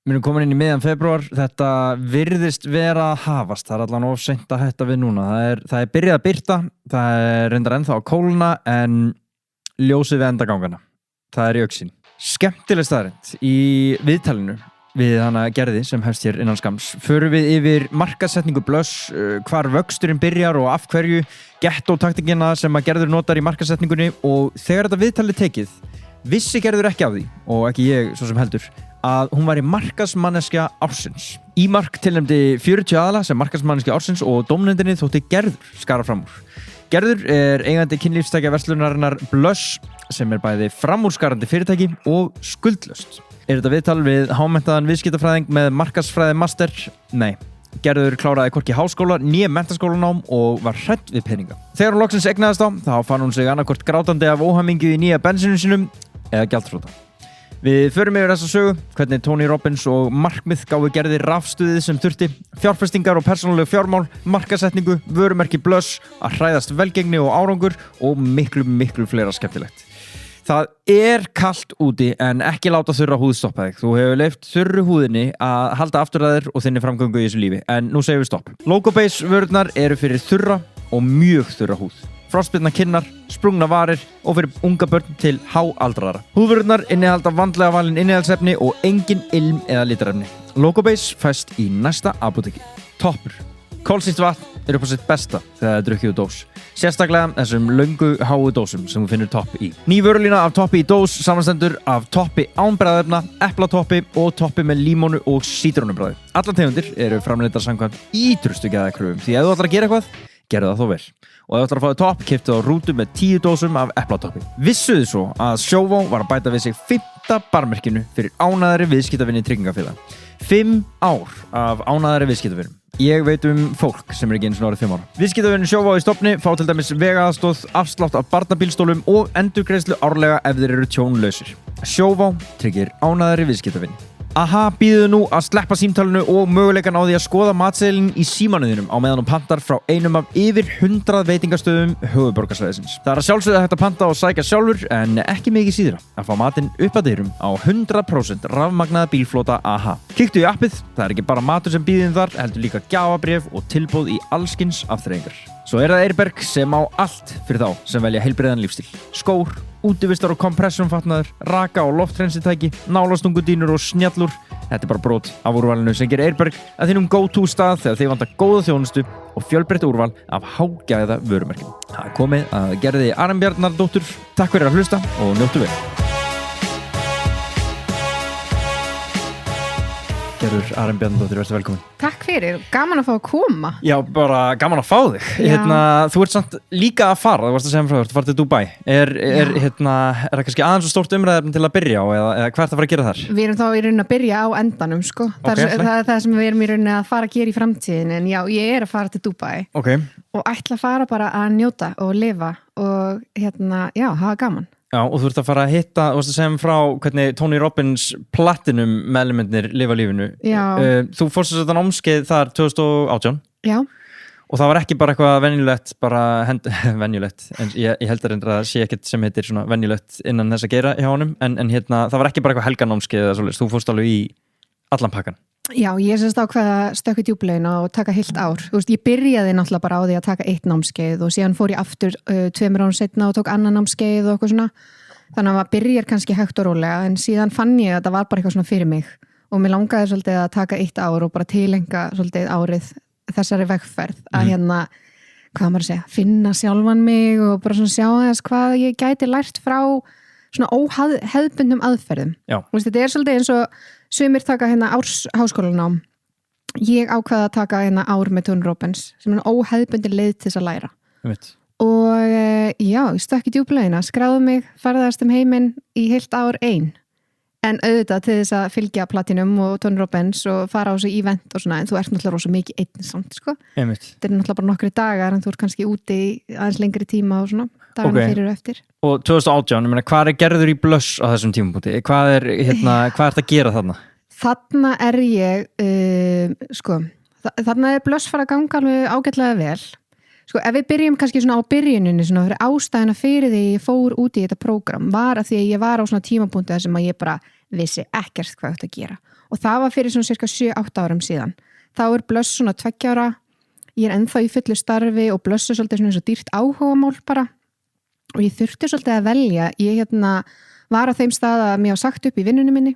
Við erum komin inn í miðjan febrúar, þetta virðist vera að hafast, það allan of seint að hætta við núna. Það er byrjað að birta, það reyndar ennþá að kólna en ljósið við endagangana. Það í augsýn. Skemmtileg staðreynd í viðtalinu við hana Gerði sem hefst hér innan skams. Förum við yfir markaðssetningu Blush, hvar vöxturinn byrjar og af hverju, gettótaktikina sem að Gerður notar í markaðssetningunni og þegar þetta viðtalið tekið, vissi Gerður ekki af því og ekki ég svo sem heldur að hún var í markaðsmanneskja ársins. Ímark tilnefndi 40 aðala sem markaðsmanneskja ársins og dómnefndinni þótti Gerður skara fram úr. Gerður er eigandi kynlífstækja verslunarinnar Blush sem er bæði framúrskarandi fyrirtæki og skuldlaust. Er þetta viðtal við hámenntaðan viðskiptafræðing með markaðsfræði master? Nei. Gerður kláraði hvorki háskóla né menntaskólanám og var hrædd við peninga. Þegar hún loksins eignaðist þá fann hún sig annarkvort grátandi af óhamingju í nýja bensínu sínum eða gjaldþrota. Við förum yfir þessa sögu, hvernig Tony Robbins og markmið gáfu Gerði rafstuðið sem þurfti, fjárfestingar og persónuleg fjármál, markaðssetningu, vörumerki Blush, að hræðast velgengni og árangur og miklu fleira skemmtilegt. Það er kalt úti en ekki láta þurra húð stoppa þig. Þú hefur leyft þurru húðinni að halda aftur að þér og þinni framgöngu í þessu lífi. En nú segjum við stopp. Logobase vörurnar eru fyrir þurra og mjög þurra húð. Frostbitna kinnar, sprungna varir og fyrir unga börn til háaldrara. Húðvörurnar innihalda vandlega valin innihaldsefni og engin ilm eða litarefni. Logobase fæst í næsta apóteki. Toppur. Kolsýrt vatn er upp á sitt besta þegar það er drukkið úr dós. Sérstaklega þessum löngu háu dósum sem þú finnur Topp í. Ný vörulína af Toppi í dós samanstendur af Toppi án bragðefna, eplatoppi og Toppi með límónu og sítrónubragði. Allar tegundir eru framleiddar samkvæmt ítrustu gæðakröfum því ef þú ætlar að gera eitthvað, gerðu það þó vel. Og ef þú ætlar að fá Topp, keyptu á rútu með 10 dósum af eplatoppi. Vissuðu svo að Sjóvá var að bæta við sig 5. barmerkinu fyrir ánæðari viðskiptavinni tryggingafélag. 5 ár af ánæðari viðskiptavinnum. Ég veit fólk sem er ekki eins og árið 5 ára. Viðskiptavinni Sjóvá í stofni fá til dæmis vegaaðstoð, afslátt af barnabílstólum og endurgreiðslu árlega ef þeir eru tjónlausir. Sjóvá tryggir ánæðari viðskiptavinni. Aha býður nú að sleppa símtalinu og möguleikan á því að skoða matseðilinn í símanuðinum á meðan hún pantar frá einum af yfir 100 veitingastöðum höfuðborgarsvæðisins. Það er að sjálfsögðu hægt að panta og sækja sjálfur en ekki mikið síðra að fá matinn upp að dyrum á 100% rafmagnaða bílflota AHA. Kíktu í appið, það er ekki bara matur sem býðin þar, heldur líka gjafabréf og tilboð í allskins afþreyingar. Svo er það Eirberg sem á allt fyrir þá sem velja heilbrigðan lífstíl. Skór, útivistar og kompressumfatnaður, raka- og loftrensitæki, nálastungudínur og snjallur. Þetta er bara brot af úrvalinu sem gerir Eirberg að þínum go-to stað þegar þið vantar góða þjónustu og fjölbreytt úrval af hágæða vörumerkjum. Það er komið að Gerði Arinbjarnardóttur. Takk fyrir að hlusta og njóttu vel. Gerður Arinbjarnardóttir, verður velkomin. Takk fyrir, gaman að fá að koma. Já, bara gaman að fá þig. Þú ert samt líka að fara, þú varst að segja frá þér, þú farið til Dubai. Er það kannski aðeins og stórt umræðefni til að byrja á eða hvað ert að fara að gera þar? Við erum þá í rauninni að byrja á endanum, sko. Það er það sem við erum í rauninni að fara að gera í framtíðin, en já, ég er að fara til Dubai. Okay. Og ætla að fara bara að njóta og lifa og hafa gaman. Já, og þú ert að fara að hitta, þú varst að segja frá hvernig Tony Robbins Platinum meðlemendir lifa lífinu. Já. Þú fórst þetta námskeið þar 2018. Já. Og það var ekki bara eitthvað venjulegt, venjulegt, en ég held að það sé ekkert sem heitir svona venjulegt innan þess að gera hjá honum, en það var ekki bara eitthvað helganámskeið eða svoleiðis, þú fórst alveg í allan pakkan. Já, ég sérst ákveða stökku djúplegina og taka heilt ár. Þú veist, ég byrjaði náttúrulega bara á því að taka 1 námskeið og síðan fór ég aftur 2 árum seinna og tók annan námskeið og eitthvað svona. Þannig að maður byrjar kannski hægt og rólega, en síðan fann ég að það var bara eitthvað svona fyrir mig og mér langaði svolítið að taka 1 ár og bara tilenga svolítið árið þessari vegferð að hvað maður að segja, finna sjálfan mig og bara svona sjá þess hvað ég gæti lært frá svona óhefðbundnum aðferðum. Veist, þetta er svolítið eins og sumir taka árs háskólanám. Ég ákvaða að taka ár með Tony Robbins sem er óhefðbundin leið til þess að læra. Og ég stökk í djúplegina, skráði mig, ferðast heiminn í heilt ár 1. En auðvitað til þess að fylgja Platinum og Tony Robbins og fara á þessu event og svona, en þú ert náttúrulega rosa mikið einn samt, sko. Þetta er náttúrulega bara nokkri dagar en þú ert kannski úti í aðeins lengri tíma og svona, dagana fyrir og eftir. Og 2018, ég meina, hvað er Gerður í Blush á þessum tímapunkti? Hvað er að gera þarna? Þarna er ég, þarna er Blush fara að ganga alveg ágætlega vel. Sko, ef við byrjum kannski svona á byrjuninni svona fyrir ástæðuna fyrir því ég fór út í þetta prógram var að því að ég var á svona tímapunkti þar sem að ég bara vissi ekkert hvað ég átti að gera og það var fyrir svona cirka 7-8 árum síðan. Þá Blush svona 2 ára, ég ennþá í fullu starfi og Blush svolítið svona eins og dýrt áhugamál bara og ég þurfti svolítið að velja, ég var á þeim stað að mér var sagt upp í vinnunni minni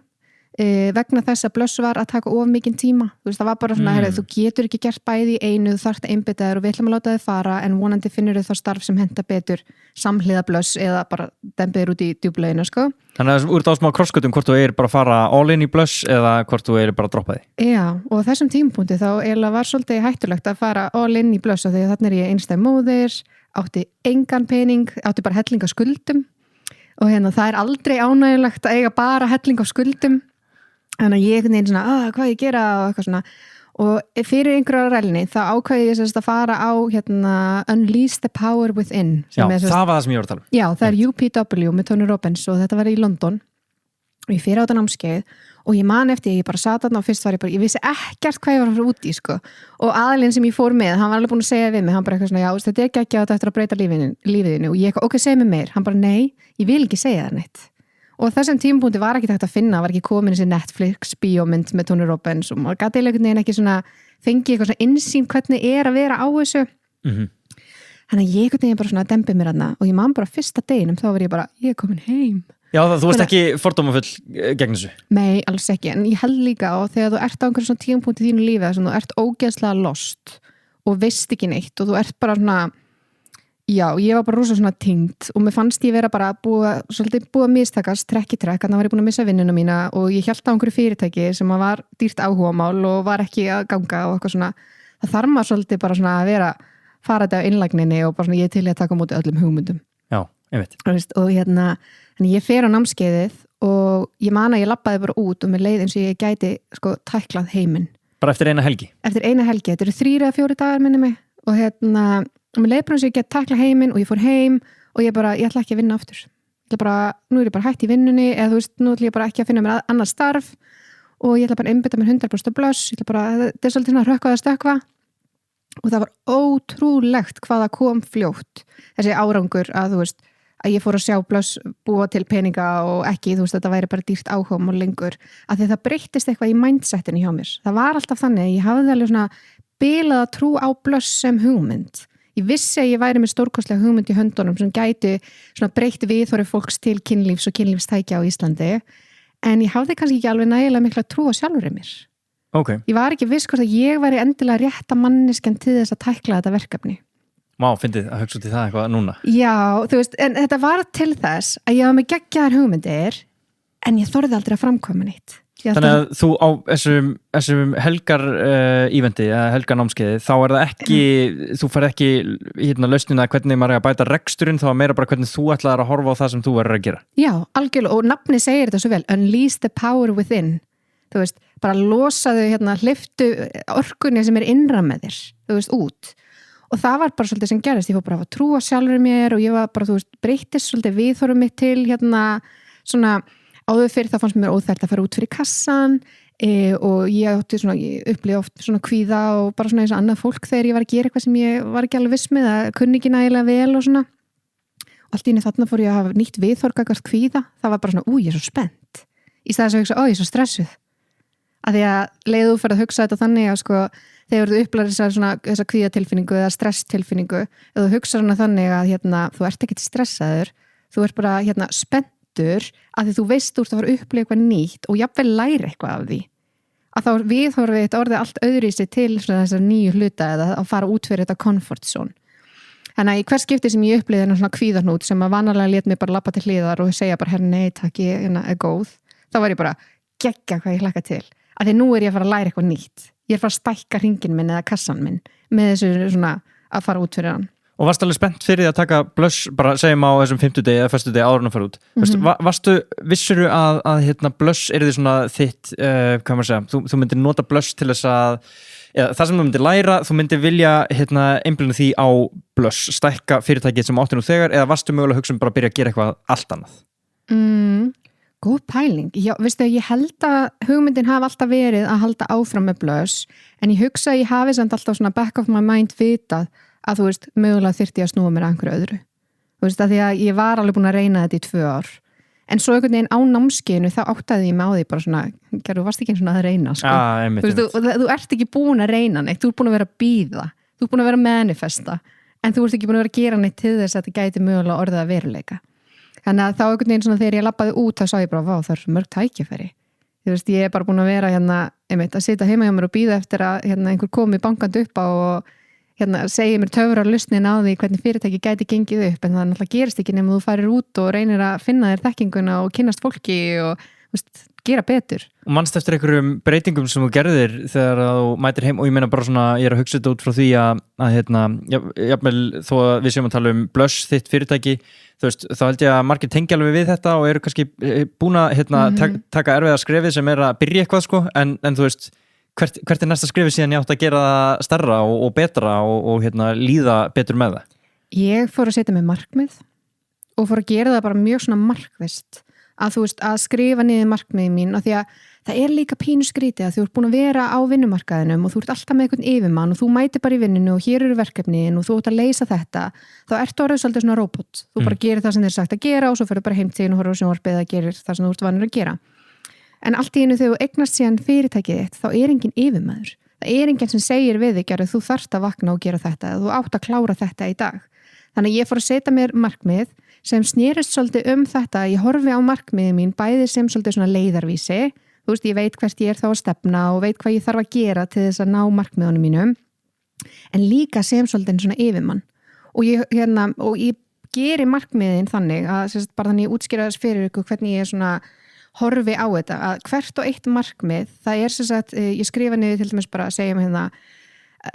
vegna þess að Blush var að taka of mikinn tíma, þú veist það var bara svona þú getur ekki gert bæði í einu, þú þarft að einbeita þér og við ætlum að láta þið fara en vonandi finnur þið þá starf sem henta betur samhliða Blush eða bara dembið þér út í djúpleginu sko. Þannig að úr þá smá krossgötum hvort þú bara að fara all in í Blush eða hvort þú bara að droppa því. Já, og þessum tímapunkti þá var svolítið hættulegt að fara all in í Blush af því að þarna ég einstæð móðir, átti engan pening, átti bara helling af skuldum og það aldrei ánægilegt að eiga bara helling af skuldum. Þannig að ég einhvern veginn svona, hvað ég gera og eitthvað svona og fyrir einhverja rælni þá ákvæði ég að fara á Unleash the Power Within. Já, það var það sem ég var að tala um. Já, það UPW með Tony Robbins og þetta var í London og ég fyrir á þetta námskeið og ég man eftir, ég bara sat þarna og fyrst var ég vissi ekkert hvað ég var að fara út í sko og aðilinn sem ég fór með, hann var alveg búin að segja við mig, hann bara eitthvað svona, já, þetta ekki að þetta eftir að breyta lífiðinu og ég ok, segð mér meir, hann bara, nei, ég vil ekki segja það neitt. Og þessum tímapunkti var ekki hægt að finna, var ekki komin þessi Netflix bíómynd með Tony Robbins og maður gæti eiginlega ekki svona fengi eitthvað svona innsýn hvernig að vera á þessu. Þannig að ég einhvern veginn bara svona dembið mér þarna og ég man bara fyrsta deginum þá var ég bara, ég komin heim. Já, þú veist ekki fordómafull gegn þessu? Nei, alls ekki, en ég held líka á þegar þú ert á einhverjum svona tímapunkti í þínu lífi þar sem þú ert ógeðslega lost og veist ekki neitt og þú ert bara svona já, ég var bara rosa svona tengd og mér fannst ég vera bara búið að mistakast trekk í trekk, þannig að var ég búin að missa vinnuna mína og ég hélt á einhverju fyrirtæki sem var dýrt áhugamál og var ekki að ganga og eitthvað svona, það þarf maður svolítið bara svona að fara þetta á innlagninni og bara svona ég til að taka á móti öllum hugmyndum. Já, ég veit. Og þannig ég fer á námskeiðið og ég man að ég labbaði bara út og mér leið eins og ég gæti sko tæklað heiminn. Bara eftir eina helgi? Eftir eina helgi, þetta eru 3 eða 4 dagar minni mig og og mér leið bara eins og ég get tækla heiminn og ég fór heim og ég ætla ekki að vinna aftur. Nú er ég bara hætt í vinnunni eða þú veist, nú ætla ég bara ekki að finna mér annað starf og ég ætla bara að einbeita mér 100% Blush, þetta er svolítið svona rökkvað að stökkva og það var ótrúlegt hvað það kom fljótt, þessi árangur að þú veist, að ég fór að sjá Blush búa til peninga og ekki, þú veist, þetta væri bara dýrt áhugamál lengur, að því það breyttist eitthvað í mindsetinu hjá mér. Það var alltaf þannig, ég hafði alveg svona bilaða trú á Blush sem hugmynd. Ég vissi að ég væri með stórkostlega hugmynd í höndunum sem gæti svona breytt viðhorfi fólks til kynlífs og kynlífstækja á Íslandi en ég hafði kannski ekki alveg nægilega mikla trú á sjálfur mér. Okay. Ég var ekki viss hvort að ég væri endilega rétta manneskjan til þess að tækla þetta verkefni. Vá, fyndið að hugsa út í það eitthvað núna. Já, þú veist, en þetta var til þess að ég var með geggjaðar hugmyndir en ég þorði aldrei að framkvæma neitt. Þannig að þú á þessum helgar íventi eða helgar námskeiði þá það ekki, þú fær ekki lausnina hvernig maður að bæta reksturinn þá meira bara hvernig þú ætlaðir að horfa á það sem þú verður að gera. Já, algjörlega og nafni segir þetta svo vel, Unleash the Power Within. Þú veist, bara losaðu hleyptu orkunni sem innra með þér, þú veist, út. Og það var bara svolítið sem gerist, ég fór bara að trúa sjálfur mér og ég var bara, þú veist, breyttist svolítið viðhorfum mitt til svona áður fyrir það fannst mér óþægt að fara út fyrir kassan og ég upplýði oft svona kvíða og bara svona eins og annað fólk þegar ég var að gera eitthvað sem ég var ekki alveg viss með að kunni ekki nægilega vel og svona og allt í einu þarna fór ég að hafa nýtt viðhorf gagnvart kvíða, það var bara svona ég er svo spennt í staðis að hugsa, ég er svo stressuð að því að leiðu þú fyrir að hugsa þetta þannig að sko þegar þú upplæðir þessa kvíðatilfinningu eða stresstilfinningu, ef þú hugsa hana þannig að þú ert ekkert stressaður, þú ert bara spennt að því þú veist úr að fara að upplifa eitthvað nýtt og jafnvel læra eitthvað af því að þá viðhorfið þetta orðið allt öðruvísi til þessar nýju hluta eða að fara út fyrir þetta comfort zone. Þannig að í hvers skipti sem ég upplifði þennan svona kvíðarhnút sem að vanalega lét mig bara labba til hliðar og segja bara nei takk ég er góð, þá var ég bara geggja hvað ég hlakka til að því nú er ég að fara að læra eitthvað nýtt, ég er að fara að stækka hringin minn eða kassan minn með þessu svona að fara út fyrir hann. Og varstu alveg spennt fyrir því að taka Blush bara segjum á þessum 50 degi eða fyrstu degi áður en að fara út. Vissuru að Blush er því svona þitt, hvað maður segja, þú myndir nota Blush til þess að, það sem þú myndir læra, þú myndir vilja einblína því á Blush, stækka fyrirtækið sem áttir nú þegar eða varstu mögulega að hugsa bara að byrja að gera eitthvað allt annað? Góð pæling. Já, veistu, ég held að hugmyndin hafi alltaf verið að halda áfram með Blush en ég hugsa að ég hafi samt alltaf svona back of my mind vitað að þú veist, mögulega þyrfti ég að snúa mér að einhverju öðru. Þú veist, að því að ég var alveg búin að reyna þetta í 2 ár. en svo einhvern veginn á námskeiðinu þá áttaði ég mig á því bara svona, gerðu, varst ekki eins og að reyna sko. Þú ert ekki búin að reyna neitt, þú ert búin að vera að bíða, þú ert búin að vera að manifesta, en þú ert ekki búin að vera að gera neitt til þess að þetta gæti mögulega orðið að veruleika. Þannig að þá einhvern veginn svona þegar ég labbaði út þá sá ég bara, vá, það er svo mörg tækifæri. Ég er bara búin að vera að sitja heima hjá mér og bíða eftir að einhver komi bankandi upp á og segir mér töfrar lausnin á því hvernig fyrirtæki gæti gengið upp, en það náttúrulega gerist ekki nema þú farir út og reynir að finna þér þekkinguna og kynnast fólki og gera betur. Og manst eftir einhverjum breytingum sem þú gerðir þegar þú mætir heim, og ég meina bara svona, ég er að hugsa þetta út frá því að jafnvel þó að við séum að tala Blush, þitt fyrirtæki, þú veist, þá held ég að margir tengja alveg við þetta og eru kannski búin að taka erfiða skrefið sem er að byrja eitthvað sko, en þú veist, hvert er næsta skrefið síðan ég átt að gera það stærra og betra og líða betur með það? Ég fór að setja mig markmið og fór að gera það bara mjög svona markvist að þú veist, að skrifa niður markmiði mín, af því að það er líka pínu skrítið að þú ert búin að vera á vinnumarkaðinum og þú ert alltaf með einhvern yfirmann og þú mætir bara í vinninu og hér eru verkefnin og þú ert að leysa þetta, þá ertu orðið svolítið svona robot, þú bara gerir það sem þér sagt að gera og svo ferðu bara heim til þín og horfir á sjónvarpið að gerir það sem þú ert vanur að gera. En allt í einu þegar þú eignast síðan fyrirtækið þitt, þá er engin yfirmaður, það er enginn sem segir við þig, þú þarft að vakna og gera þetta, þú átt að klára þetta í dag. Þannig að ég fór að setja mér markmið sem snerist svolítið þetta, ég horfi á markmiðið mín bæði sem svolítið svona leiðarvísi, þú veist, ég veit hvert ég er þá að stefna og veit hvað ég þarf að gera til þess að ná markmiðunum mínum, en líka sem svolítið svona yfirmann. Og ég geri markmiðin þannig að bara þannig ég útskýra þess fyrir ykkur hvernig ég svona horfi á þetta, að hvert og eitt markmið, það er sagt, ég skrifa niður til dæmis bara að segja mig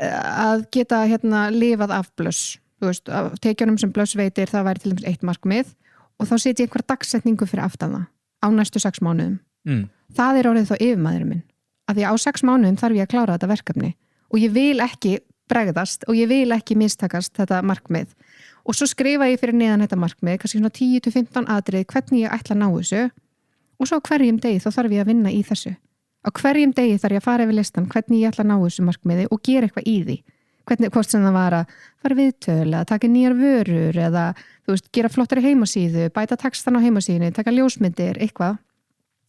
að geta lifað af Blush. Þú veist, af tekjunum sem Blush veitir, það væri til dæmis eitt markmið og þá setja ég einhver dagsetningu fyrir aftan það á næstu 6 mánuðum. Það er orðið þá yfirmaðurinn minn. Af því að á 6 mánuðum þarf ég að klára þetta verkefni og ég vil ekki bregðast og ég vil ekki mistakast þetta markmið. Og svo skrifa ég fyrir neðan þetta markmið, kannski svona 10-15 atriði hvernig ég ætla að ná þessu og svo hverjum degi þá þarf ég að vinna í þessu. Á hverjum degi þarf ég að fara yfir listan hvernig ég ætla að ná þessu markmiði og gera eitthvað í því. Hvernig, hvort sem það var að fara viðtöl, að taka nýjar vörur eða þú veist, gera flottari heimasíðu, bæta textan á heimasíðunni, taka ljósmyndir, eitthvað.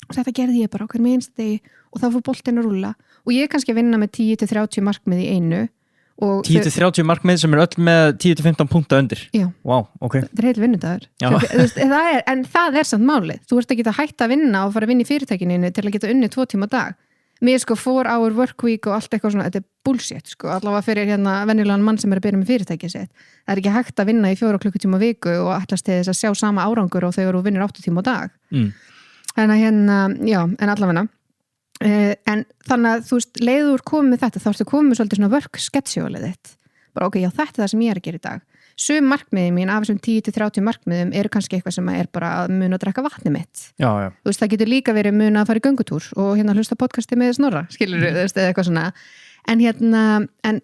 Og þetta gerði ég bara á hverjum einsta degi og þá fór boltinn að rúlla. Og ég kannski vinna með 10-30 markmið í einu. 10-30 markmið sem er öll með 10-15 punkta undir? Já. Wow, ok. Þetta er heil vinnudagur. En það er samt málið. Þú ert ekki að hætta að vinna og fara að vinna í fyrirtækinu til að geta unnið 2 tíma á dag. Mér 4 hour work week og allt eitthvað svona, þetta er bullshit sko, allavega fyrir venjulegan mann sem er að byrja með fyrirtækið sitt. Það er ekki hægt að vinna í 4 klukkutíma á viku og ætlast til þess að sjá sama árangur og þegar þú vinnur 8 tíma á dag. Þannig að já, en allavega. En þannig að þú veist, leiður komið með þetta, þá ertu komið svolítið svona work schedule þitt. Bara ok, já, þetta er það sem ég er að gera í dag. Sum markmiði mín af þessum 10-30 markmiðum eru kannski eitthvað sem er bara að muna að drekka vatni mitt. Já. Þú veist, það getur líka verið muna að fara í göngutúr og hlusta podcasti með Snorra, skilur þú veist, eða eitthvað svona. En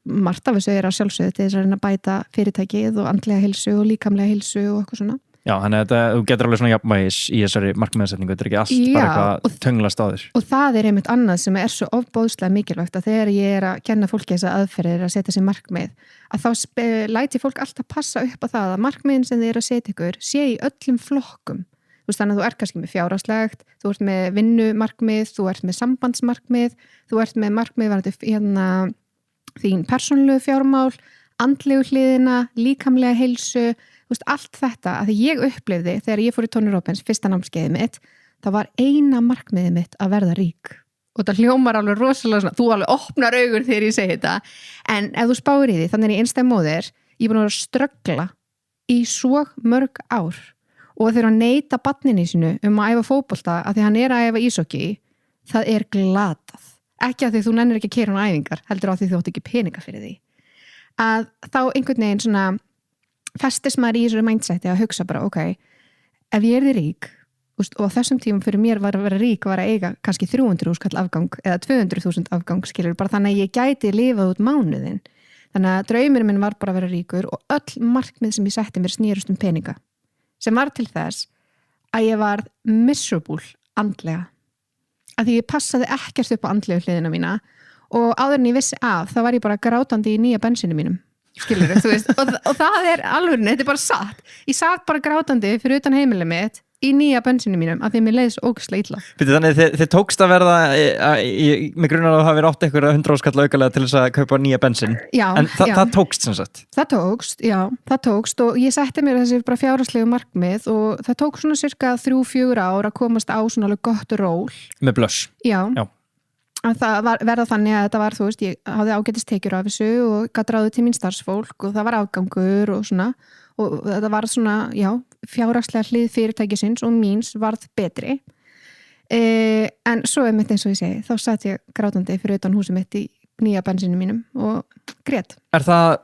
margt af þessu er að sjálfsögðu til þess að reyna að bæta fyrirtækið og andlega heilsu og líkamlega heilsu og eitthvað svona. Já, þannig að þú getur alveg svona jafnvægis í þessari markmiðasetningu, þetta er ekki allt bara eitthvað tönglast á þér. Og það er einmitt annað sem er svo ofbóðslega mikilvægt að þegar ég er að kenna fólki þessa aðferðir að setja sér markmið, að þá læti fólk alltaf passa upp á það að markmiðin sem þið er að setja ykkur sé í öllum flokkum. Þú veist, þannig að þú ert kannski með fjárhagslegt, þú ert með vinnumarkmið, þú ert með sambandsmarkmið, þú ert með markmið varðandi þín persónulegu fjármál, andlegu hliðina, líkamlega heilsu. Þú veist, allt þetta, að því ég upplifði þegar ég fór í Tony Robbins fyrsta námskeiðið mitt, það var eina markmiðið mitt að verða rík. Og það hljómar alveg rosalega svona, þú alveg opnar augur þegar ég segi þetta, en ef þú spáir í því, þannig er ég einstæð móðir, ég er búin að vera að ströggla í svo mörg ár og þegar að neita barninu sínu að æfa fótbolta að því hann er að æfa ísokki, það er glatað. Ekki að því þú nennir ekki að keyra á æfingar, heldur á því þú átt ekki peninga fyrir því. Að þá einhvern veginn svona festist maður í þessu mindseti að hugsa bara, ok, ef ég er því rík og á þessum tímum fyrir mér var að vera rík var að eiga kannski 300.000 kall afgang eða 200.000 afgang, skilur, bara þannig að ég gæti lifað út mánuðin. Þannig að draumurinn minn var bara að vera ríkur og öll markmið sem ég setti mér snýrust peninga, sem var til þess að ég var miserable andlega, að því ég passaði ekkert upp á andlegu hliðina mína og áður en ég vissi af, þá var ég bara grátandi í nýja bensínu mínum. Skilur þú veist, og það er alveg, þetta er bara satt. Ég satt bara grátandi fyrir utan heimilið mitt í nýja bensinu mínum af því að mér leiði svo ógeðslega illa. Þannig þið tókst að verða með grunar að það hafi átt eitthvað 100 skall aukalega til þess að kaupa nýja bensin. Já, en það tókst sem sagt? Það tókst og ég setti mér þessi bara fjárhagslegu markmið og það tók svona cirka 3-4 ár að komast á svona alveg gott ról. Með blöss? Já. Að það verða þannig að þetta var, þú veist, ég hafði ágætist tekjur af þessu og gat ráðið til mín starfsfólk og það var afgangur og svona og þetta var svona, já, fjárhagslega hlið fyrirtækisins og míns varð betri en svo mitt eins og ég segi, þá satt ég grátandi fyrir utan húsið mitt í nýja bensinu mínum og grét. Það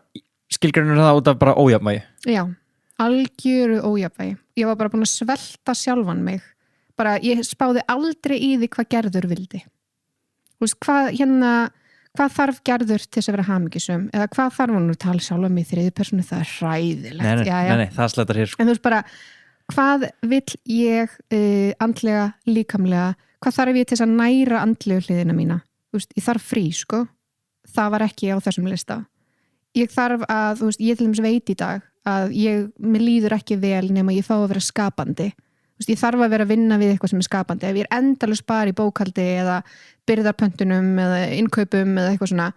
skilgreinur það út af bara ójafnvægi? Já, algjöru ójafnvægi. Ég var bara búin að svelta sjálfan mig. Bara, ég spáði aldrei í því hvað Gerður vildi. Þú veist, hvað þarf Gerður til þess að vera hamingjusöm eða hvað þarf hún að tala sjálf um í þriðju persónu, það er hræðilegt. Nei, það slætar hér. En þú veist bara, hvað vill ég andlega, líkamlega, hvað þarf ég til þess að næra andlegu hliðina mína? Þú veist, ég þarf frí, sko. Það var ekki á þessum lista. Ég þarf að, þú veist, ég til dæmis veit í dag að mér líður ekki vel nema ég fá að vera skapandi. Ég þarf að vera að vinna við eitthvað sem er skapandi. Ef ég er endalaust bara í bókhaldi eða byrðarpöntunum eða innkaupum eða eitthvað svona,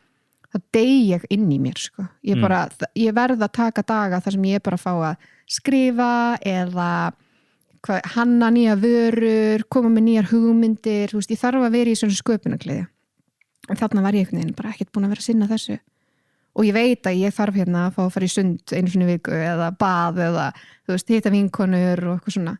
þá dey ég inn í mér, sko. Ég verð að taka daga þar sem ég bara fá að skrifa eða hanna nýja vörur, koma með nýjar hugmyndir, þú veist, ég þarf að vera í svona sköpunargleði. En þarna var ég einhvern veginn bara ekkert búin að vera að sinna þessu. Og ég veit að ég þarf hérna að fá að fara í sund einu sinni í viku eða bað eða, þú veist, hitta vinkonur og eitthvað svona.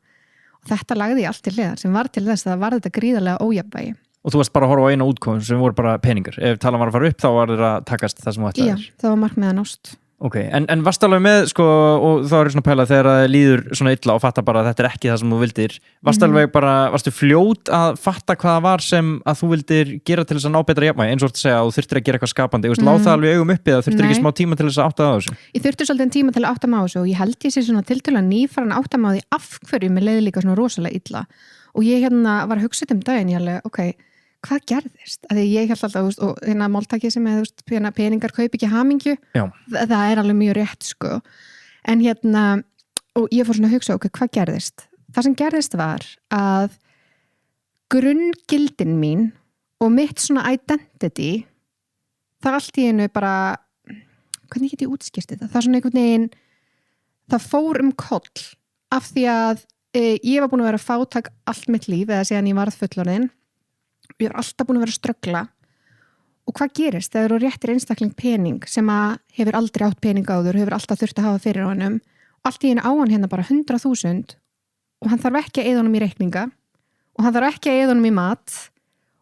Þetta lagði ég allt til hliðar sem var til þess að það var þetta gríðarlega ójafnvægi. Og þú varst bara að horfa á eina útkomu sem voru bara peningar. Ef talan var að fara upp þá var þetta að takast það sem þú ætlaðir. Já, það var markmiðið að nást. Ok, en varstu alveg með, sko, og þá er svona pæla þegar það líður svona illa og fatta bara að þetta er ekki það sem þú vildir. Varstu fljót að fatta hvað það var sem að þú vildir gera til þess að ná betra jafnvægi, eins og að segja að þú þurftir að gera eitthvað skapandi. Láð það alveg augum uppi eða þurftir ekki smá tíma til þess að átta á þessu? Ég þurfti svolítið tíma til að átta á þessu og ég held ég sé svona tiltölulega nýfarin átta á því af hverju mér leiði líka svona rosalega illa. Og ég var að hugsa daginn, ég alveg, ok, hvað gerðist? Að ég held alltaf, og hérna máltakið sem peningar kaup ekki hamingju, það er alveg mjög rétt, sko. En og ég fór svona að hugsa, ok, hvað gerðist? Það sem gerðist var að grunngildin mín og mitt svona identity, það allt í einu bara, hvernig get ég útskýrt þetta? Það er svona einhvern veginn, það fór koll af því að ég var búin að vera fátæk allt mitt líf eða síðan ég varð fullorðin. Ég var alltaf búin að vera að ströggla og hvað gerist þegar þú réttir einstakling pening sem að hefur aldrei átt pening áður, hefur alltaf þurft að hafa fyrir honum og allt í einu á hann hérna bara 100.000 og hann þarf ekki að eyða honum í reikninga og hann þarf ekki að eyða honum í mat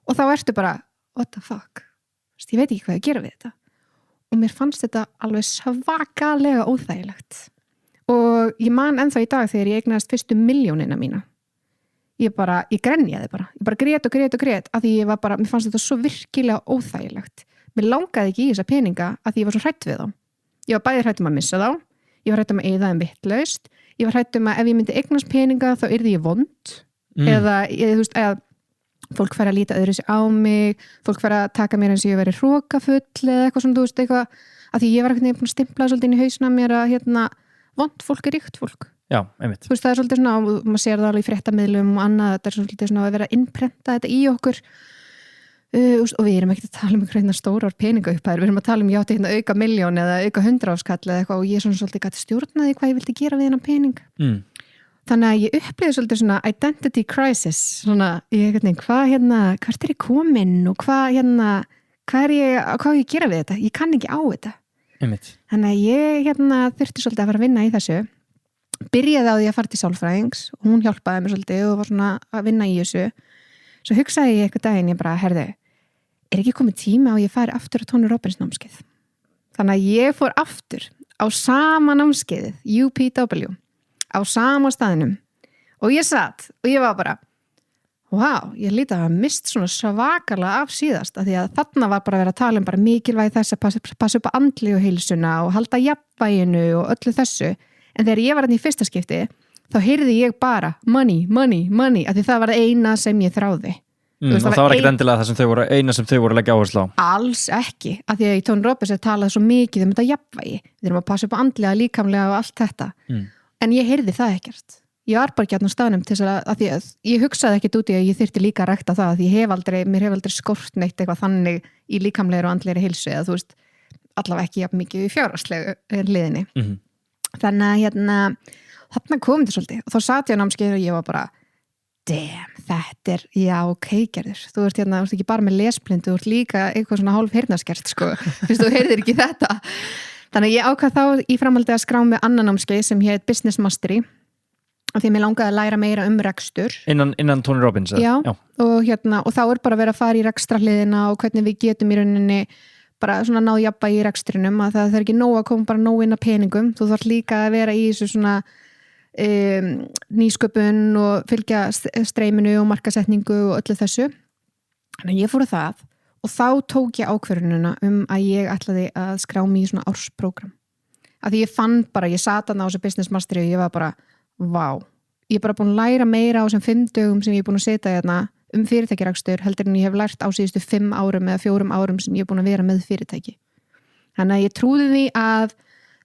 og þá ertu bara, what the fuck, ég veit ekki hvað ég gera við þetta og mér fannst þetta alveg svakalega óþægilegt og ég man ennþá í dag þegar ég eignaðist fyrstu milljónina mína. Ég grenjaði bara. Ég bara grét af því mér fannst þetta svo virkilega óþægilegt. Mér langaði ekki í þessa peninga af því ég var svo hrædd við þá. Ég var bæði hrædd að missa þá, ég var hrædd að eyða þeim vitlaust, ég var hrædd að ef ég myndi eignast peninga þá yrði ég vond eða fólk fær að líta öðru sig á mig, fólk fær að taka mér eins og ég veri hrokafull eða eitthvað svona, þú veist, eitthvað af því ég var búin að stimpla svolítið inn í hausna mér að vond fólk er ríkt fólk. Já, einmitt. Þú veist, það er svolítið svona, og maður sér það alveg í fréttamiðlum og annað, þetta er svolítið svona að vera að innprenta þetta í okkur og við erum ekkert að tala um einhverjum stórar peningaupphæðir, við erum að tala um játti hérna auka 1.000.000 eða auka 100 áskall eða eitthvað og ég er svona svolítið gæti stjórnaði hvað ég vildi gera við hennan pening. Þannig að ég upplýði svolítið svona identity crisis, svona, hvert er ég komin og hvað er ég gera við þetta? Ég kann ekki á þetta. Einmitt. Þannig að ég þurfti svolítið að fara að vinna í þessu. Byrjaði á því að fara til sálfræðings og hún hjálpaði mér svolítið og var svona að vinna í þessu. Svo hugsaði ég eitthvað daginn, ég bara, herðu, er ekki komið tíma og ég færi aftur á Tony Robbins námskeið. Þannig að ég fór aftur á sama námskeiðið, UPW, á sama staðinum og ég satt og ég var bara, wow, ég líti að hafa mist svona svakalega af síðast af því að þarna var bara að vera að tala um bara mikilvægi þess að passa upp á andlegu heilsuna og halda jafnvæginu og öllu þessu. En þegar ég var hann í fyrsta skipti, þá heyrði ég bara money, af því það var eina sem ég þráði. Og það var ekkert endilega það sem eina sem þau voru að leggja áherslu á? Alls ekki, af því að í Tony Robbins talað svo mikið þetta jafnvægi. Við erum að passa upp á andlega, líkamlega og allt þetta. En ég heyrði það ekkert. ég var bara ekki á staðnum til þess að því að ég hugsaði ekkert út í að ég þyrfti líka að rækta það því mér hef aldrei skort neitt eitthvað þannig í líkamlegri og andlegri heilsu eða þú veist, allavega ekki jafn mikið í fjárhagslegu liðinni. Þannig að þarna kom þetta svolítið og þá sat ég á námskeið og ég var bara damn, þetta já, ok, Gerður þú ert ekki bara með lesblind, þú ert líka eitthvað svona hálf heyrnarskert, sko þú heyrðir ekki þetta. Þannig að ég ákvað þá í framhaldi að skrá með annan námskeið sem hét Business Mastery af því að mér langaði að læra meira rekstur innan Tony Robbins já. Og þá bara verið að fara í rekstrahliðina og hvernig við getum í rauninni bara svona náð jafnvægi í rekstrinum að það er ekki nóg að koma bara nóg inn að peningum, þú þarf líka að vera í þessu svona nýsköpun og fylgja streyminu og markasetningu og öllu þessu. Þannig að ég fór að það og þá tók ég ákvörðunina að ég ætlaði að skrá mig í svona ársprógram. Af því ég fann bara, ég sat þarna á þessu Business Mastery og ég var bara, vá, ég er bara búin að læra meira á þessum 5 dögum sem ég er búin að setja hérna fyrirtækjarekstur heldur en ég hef lært á síðustu 5 árum eða 4 árum sem ég er búin að vera með fyrirtæki. Þannig að ég trúði því að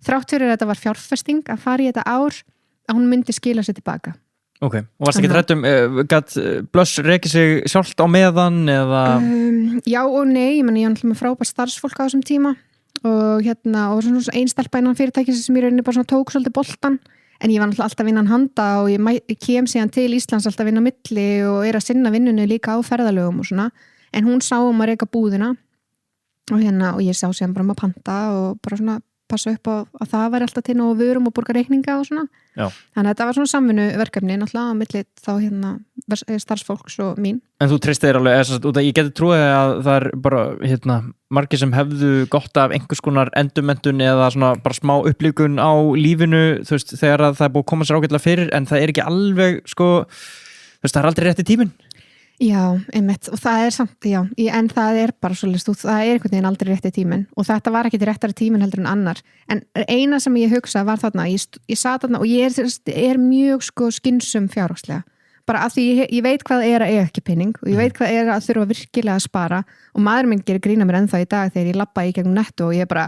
þrátt fyrir að þetta var fjárfesting að fara í þetta ár að hún myndi skila sér tilbaka. Ok, og varst ekki hrædd gat Blöss rekið sig sjálft á meðan eða? Já og nei, ég er náttúrulega með frábært starfsfólk á þessum tíma og og svona einstelpa innan fyrirtækis sem ég rauninni bara svona tók svolítið boltan en ég var náttúrulega alltaf vinnan handa og ég kem síðan til Íslands alltaf vinna milli og að sinna vinnunni líka á ferðalögum og svona, en hún sá að reka búðina og og ég sá síðan bara að panta og bara svona passa upp á að það væri alltaf til og vörum og borga reikninga og svona. Já. Þannig að þetta var svona samvinnu verkefni náttúrulega á milli þá starfsfólks og mín. En þú treystir þér alveg, út að ég geti trúið að það er bara margir sem hefðu gott af einhvers konar endurmenntun eða svona bara smá upplífgun á lífinu, þú veist, þegar að það er búið að koma sér ágætlega fyrir, en það er ekki alveg þú veist, það er aldrei rétti tíminn. Já, einmitt, og það er samt, en það er bara svolítið, það er einhvern veginn aldrei rétti tíminn og þetta var ekki réttari tíminn heldur en annar, en eina sem ég hugsa var þarna, ég sat þarna og ég er mjög skynsum fjárhagslega, bara af því ég veit hvað er að eiga ekki penning og ég veit hvað er að þurfa virkilega að spara og maður minn gerir grína mér ennþá í dag þegar ég labba í gegnum Netto og ég er bara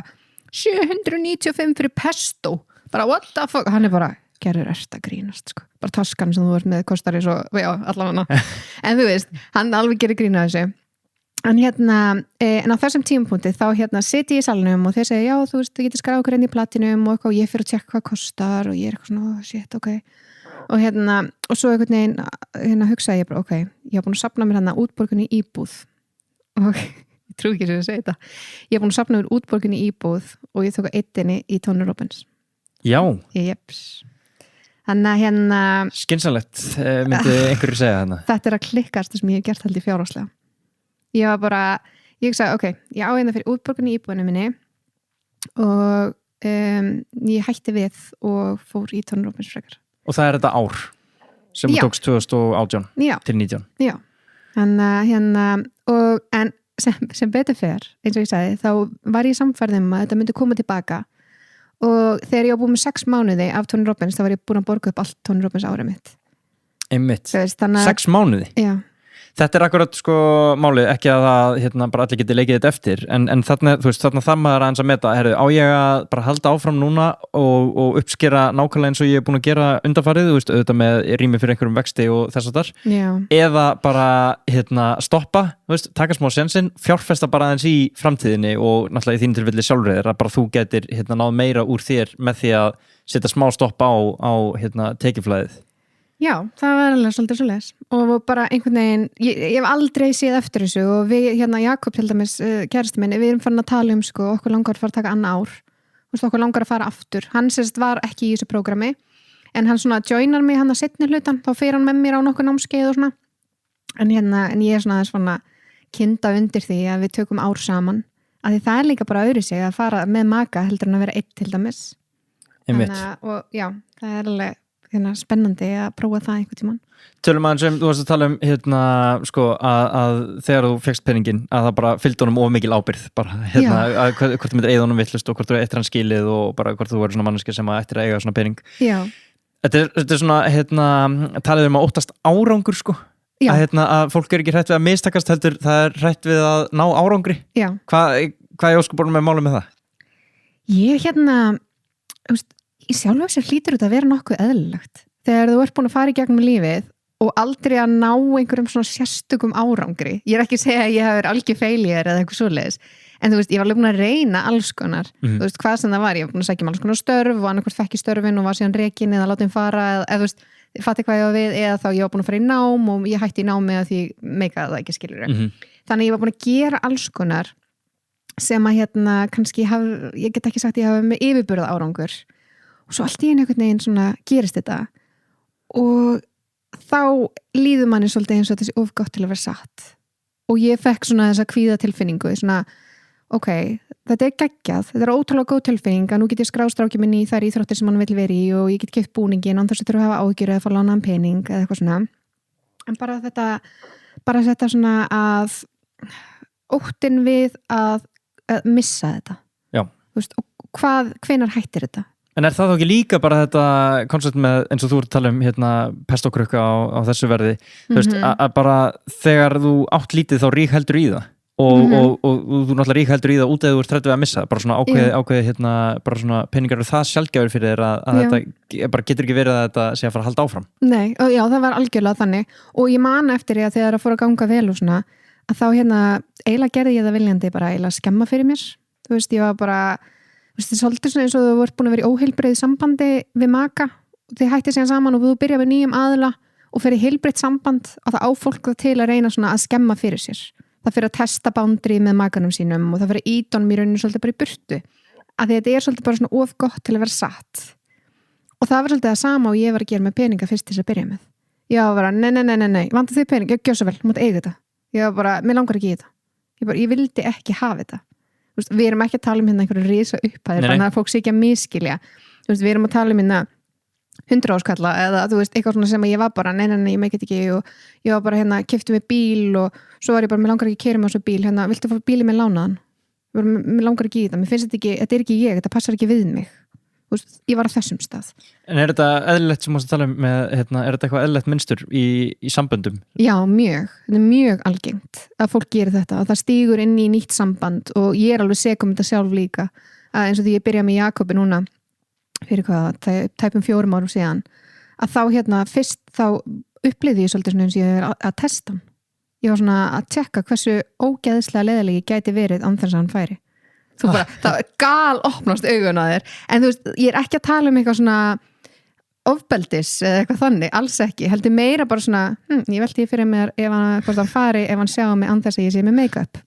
795 fyrir pesto, bara what the fuck, hann er bara Gerður ert að grínast, sko. Bara taskan sem þú ert með kostar í svo, allavega en þú veist, hann alveg gerir grína þessu en en á þessum tímapunkti þá siti ég í salnum og þeir segja, já, þú veist, þú getur skráð okkur inn í platinum og eitthvað, og ég fyrir að tjekka hvað kostar og ég er eitthvað svona, shit, ok og svo einhvern veginn hugsaði ég bara, ok, ég hef búin að safna mér útborgun í íbúð og ég trú ekki sem ég segi þetta ég hef búin að safna mér útborgun í íbúð og ég tók einni í Tony Robbins. Já. Jeps. Þannig að skynsamlegt, myndi einhverju segja þarna. Þetta er að klikkast sem ég hef gert held í fjárhagslega. Ég var bara, ég sagði, ok, ég á fyrir útborgun í íbúðinu minni og ég hætti við og fór í Tony Robbins frekar. Og það er þetta ár sem þú tókst 2018 til 19. Já, en sem betur fer, eins og ég sagði, þá var ég samferðum að þetta myndi koma tilbaka og þegar ég var búin með 6 mánuði af Tony Robbins þá var ég búin að borga upp allt Tony Robbins árið mitt. Einmitt. 6 mánuði? Já. Þetta er akkurat málið, ekki að það bara allir geti leikið þetta eftir en þarna, þú veist, þarna það maður aðeins að meta, á ég að bara halda áfram núna og uppskera nákvæmlega eins og ég er búin að gera undanfarið, þú veist, auðvitað með rými fyrir einhverjum vexti og þess að þar, eða bara stoppa, þú veist, taka smá sensinn, fjárfesta bara aðeins í framtíðinni og náttúrulega í þínu tilfelli sjálfriðir að bara þú getur náð meira úr þér með því að setja smá stopp á tekiflæðið. Já, það var alveg svolítið svo les og bara einhvern veginn, ég hef aldrei séð eftir þessu og við, Jakob til dæmis, kærasti minn, við erum farin að tala okkur langar að fara að taka annað ár, okkur langar að fara aftur, hann sérst var ekki í þessu prógrami, en hann svona joinar mig hann að seinni hlutan, þá fer hann með mér á nokkur námskeið og svona, en ég er svona kynda undir því að við tökum ár saman, af því það er líka bara öðru sig að fara með maka heldur en að vera einn til dæmis. Og já, það er alveg spennandi að prófa það einhvern tímann. Tölum aðeins þú varst að tala að þegar þú fékkst peningin að það bara fylgdi honum of mikil ábyrgð bara, að hvort þú myndir eiga honum vitlaust og hvort þú eftir hann skilið og bara hvort þú verður svona manneskja sem að eftir að eiga svona pening. Já. Þetta er svona talið að óttast árangur að fólk er ekki hrætt við að mistakast heldur, það er hrætt við að ná árangri. Já. Hvað er óskubornum með málum með það? Ég í sjálfu sér hlýtur þetta að vera nokkuð eðlilegt þegar þú ert búin að fara í gegnum lífið og aldrei að ná einhverjum svona sérstökum árangri, ég er ekki að segja að ég hef verið algjör failure eða eitthvað svoleiðis, en þú veist, ég var alveg búin að reyna alls konar, þú veist, hvað sem það var, ég var búin að sækja alls konar störf og annarkvort fekk í störfin og var síðan rekin eða látin fara, eða þú veist, fatti hvað ég var við, eða þá ég var búin að fara í nám og ég hætti í námi að því meikaði það ekki skilur. Þannig ég var búin að gera alls konar sem að kannski ég get ekki sagt ég hafi með yfirburða árangur og svo allt í einu einhvern veginn svona gerist þetta og þá líður manni svolítið eins og þessi of gott til að vera satt og ég fekk svona þessa kvíðatilfinningu svona, ok, þetta geggjað, þetta ótrúlega góð tilfinning að nú get ég skráð strákið minni í þær íþróttir sem hann vill vera í og ég get keypt búningin án þess að þurfa að hafa áhyggjur eða fá lánaðan pening eða eitthvað svona en bara þetta svona að óttin við að missa þetta. Já. Þú veist, og hvenær hættir þetta? En er það þá ekki líka bara þetta koncept með, eins og þú ert að tala um pest og krukka á þessu verði þú veist, að bara þegar þú átt lítið þá ríkheldur í það og þú náttúrulega ríkheldur í það út eða þú ert hræddur við að missa bara svona ákveðið bara svona peningar eru það sjaldgæfur fyrir þér að þetta bara getur ekki verið að þetta sé að fara að halda áfram. Nei, og já, það var algjörlega þannig og ég man eftir því að þegar það fór að ganga vel og svona að þá eiginlega gerði ég það viljandi bara eiginlega skemma fyrir mér þú veist, ég var bara þú veist, það er svolítið svona eins og þú vart búin að vera í óheilbrigðu sambandi við maka og þið hættið síðan saman og þú byrja með nýjum aðila og fer í heilbrigt samband og það á fólk til að reyna svona að skemma fyrir sér það fyrir að testa boundary með makanum sínum og það fyrir að íta honum í rauninu svolítið bara í burtu að þetta er svolítið bara svona of gott til að vera satt og það var svolítið það sama og ég var að gera með peninga fyrst til þess að byrja með ég var bara, nei, vantar þið pening, ég gjör svo vel, þú mátt eiga þetta ég var bara, mér langar ekki í þetta ég vildi ekki hafa þetta veist, við erum ekki að tala um einhverju risa upphæðir þannig að fólk sé ekki að miskilja veist, við erum að tala um 100 áskalla eða þú veist, eitthvað svona sem ég var bara nei, ég meikit ekki og ég var bara keypti mig bíl og svo var ég bara, mér langar ekki að keyra mig á svo bíl viltu fá bílið með lánaðan mér langar ekki í þetta, mér finnst þetta er ekki ég þetta passar ekki við mig veist, ég var á þessum stað. En er þetta eðlilegt sem mást að tala um með, er þetta eitthvað eðlilegt mynstur í samböndum? Já, þetta er mjög algengt að fólk gerir þetta og það stígur inn í nýtt samband og ég er alveg segum þetta sjálf líka að eins og því ég byrja með Jakobi núna fyrir tæpum 4 árum síðan að þá fyrst þá upplýði ég svolítið svona eins og ég er að testa hann ég var svona að tjekka hversu ógeðslega leiðilegi gæti verið án þess að hann færi þú bara, það gal opnast augun að þér en þú veist, ég er ekki að tala um eitthvað svona ofbeldis eða eitthvað þannig, alls ekki heldur meira bara svona, ég veldi fyrir mér hvort hann fari, ef hann sjá mig án þess að ég sé með make-up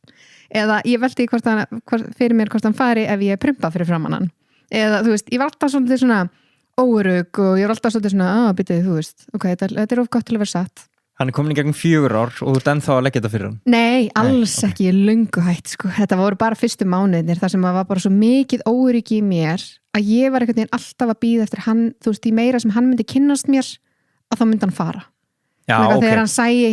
eða ég veldi fyrir mér hvort hann fari ef ég er prumpa fyrir framan hann eða þú veist, ég var alltaf svolítið svona órugg og ég var alltaf svolítið svona býtið, þú veist, ok, þetta er of gott til að vera satt Hann er komin í gegnum 4 ár og þú ert ennþá að leggja þetta fyrir hann? Nei, alls ekki, ég er löngu hætt sko. Þetta voru bara fyrstu mánuðinir þar sem það var bara svo mikið óryggi í mér að ég var einhvern veginn alltaf að bíða eftir hann, þú veist, í meira sem hann myndi kynnast mér að þá myndi hann fara Já, ok Þegar hann sæi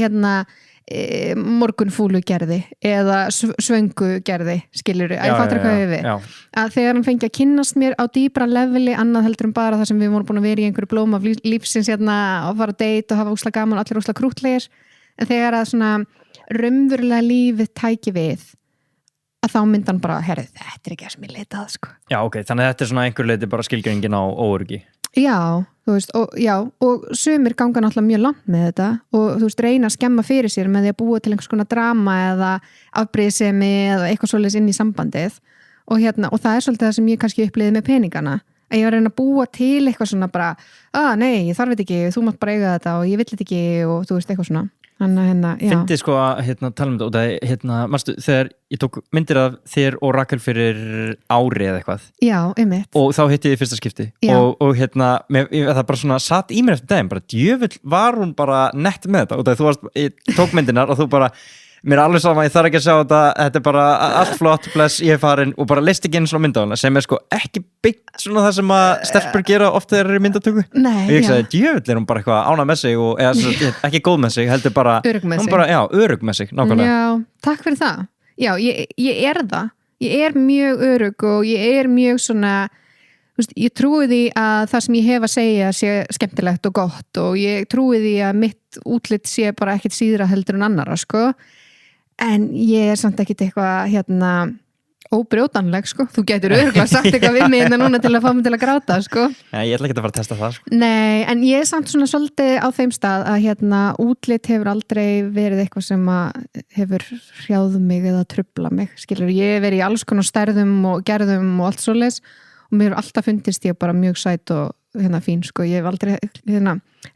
morgunfúlu gerði eða svöngu gerði skilurðu, ég fattar hvað við að þegar hann fengi að kynnast mér á dýpra leveli annað heldur bara það sem við vorum búin að vera í einhverju blóm af lífsins og fara að date og hafa úsla gaman, allir úsla krútlegir en þegar að svona raunverulega lífið tæki við að þá myndi hann bara, herri, þetta er ekki það sem ég leitað sko. Já, ok, þannig að þetta er svona einhver leiti bara skilgreiningin á óöryggi Já, þú veist, og sumir ganga náttúrulega mjög langt með þetta og þú veist, reyna að skemma fyrir sér með því að búa til einhvers konar drama eða afbrýðisemi eða eitthvað svoleiðis inn í sambandið og og það er svolítið það sem ég kannski upplýði með peningana að ég var að reyna að búa til eitthvað svona bara, nei, ég þarf þetta ekki, þú mátt bara eiga þetta og ég vill þetta ekki og þú veist, eitthvað svona Fyndið sko að tala um þetta manstu, þegar ég tók myndir af þér og Rakel fyrir ári eða eitthvað Já, einmitt og þá hitti ég fyrsta skipti og það bara svona satt í mér eftir daginn bara djöfull var hún bara nett með þetta og þú varst, ég tók myndinar og þú bara mér er alveg saman, ég þarf ekki að sjá þetta er bara allt flott, bless, ég er farin og bara leist ekki inn svona mynda á hana sem er sko ekki byggt svona það sem að stelpur gera oft þegar þeir eru í myndatöku og ég sagði, djöfull er hún bara eitthvað ánað með sig og ekki góð með sig, heldur bara örugg með sig, örugg með sig, nákvæmlega Já, takk fyrir það, já, ég er það ég er mjög örugg og ég er mjög svona ég trúi því að það sem ég hef að segja sé skemmtilegt og gott og ég trúi því að mitt útlit sé bara ekkit síðra heldur en annara, sko en ég er samt ekkit eitthvað óbrjótanleg sko, þú getur örugglega sagt eitthvað við mig núna til að fá mig til að gráta sko. Ja, ég ætla ekki að fara að testa það sko. Nei, en ég er samt svona svolítið á þeim stað að útlit hefur aldrei verið eitthvað sem að hefur hrjáð mig eða trufla mig, skilur, ég hef verið í alls konar stærðum og gerðum og allt svoleiðis og mér hefur alltaf fundist ég bara mjög sæt og fín sko, ég hef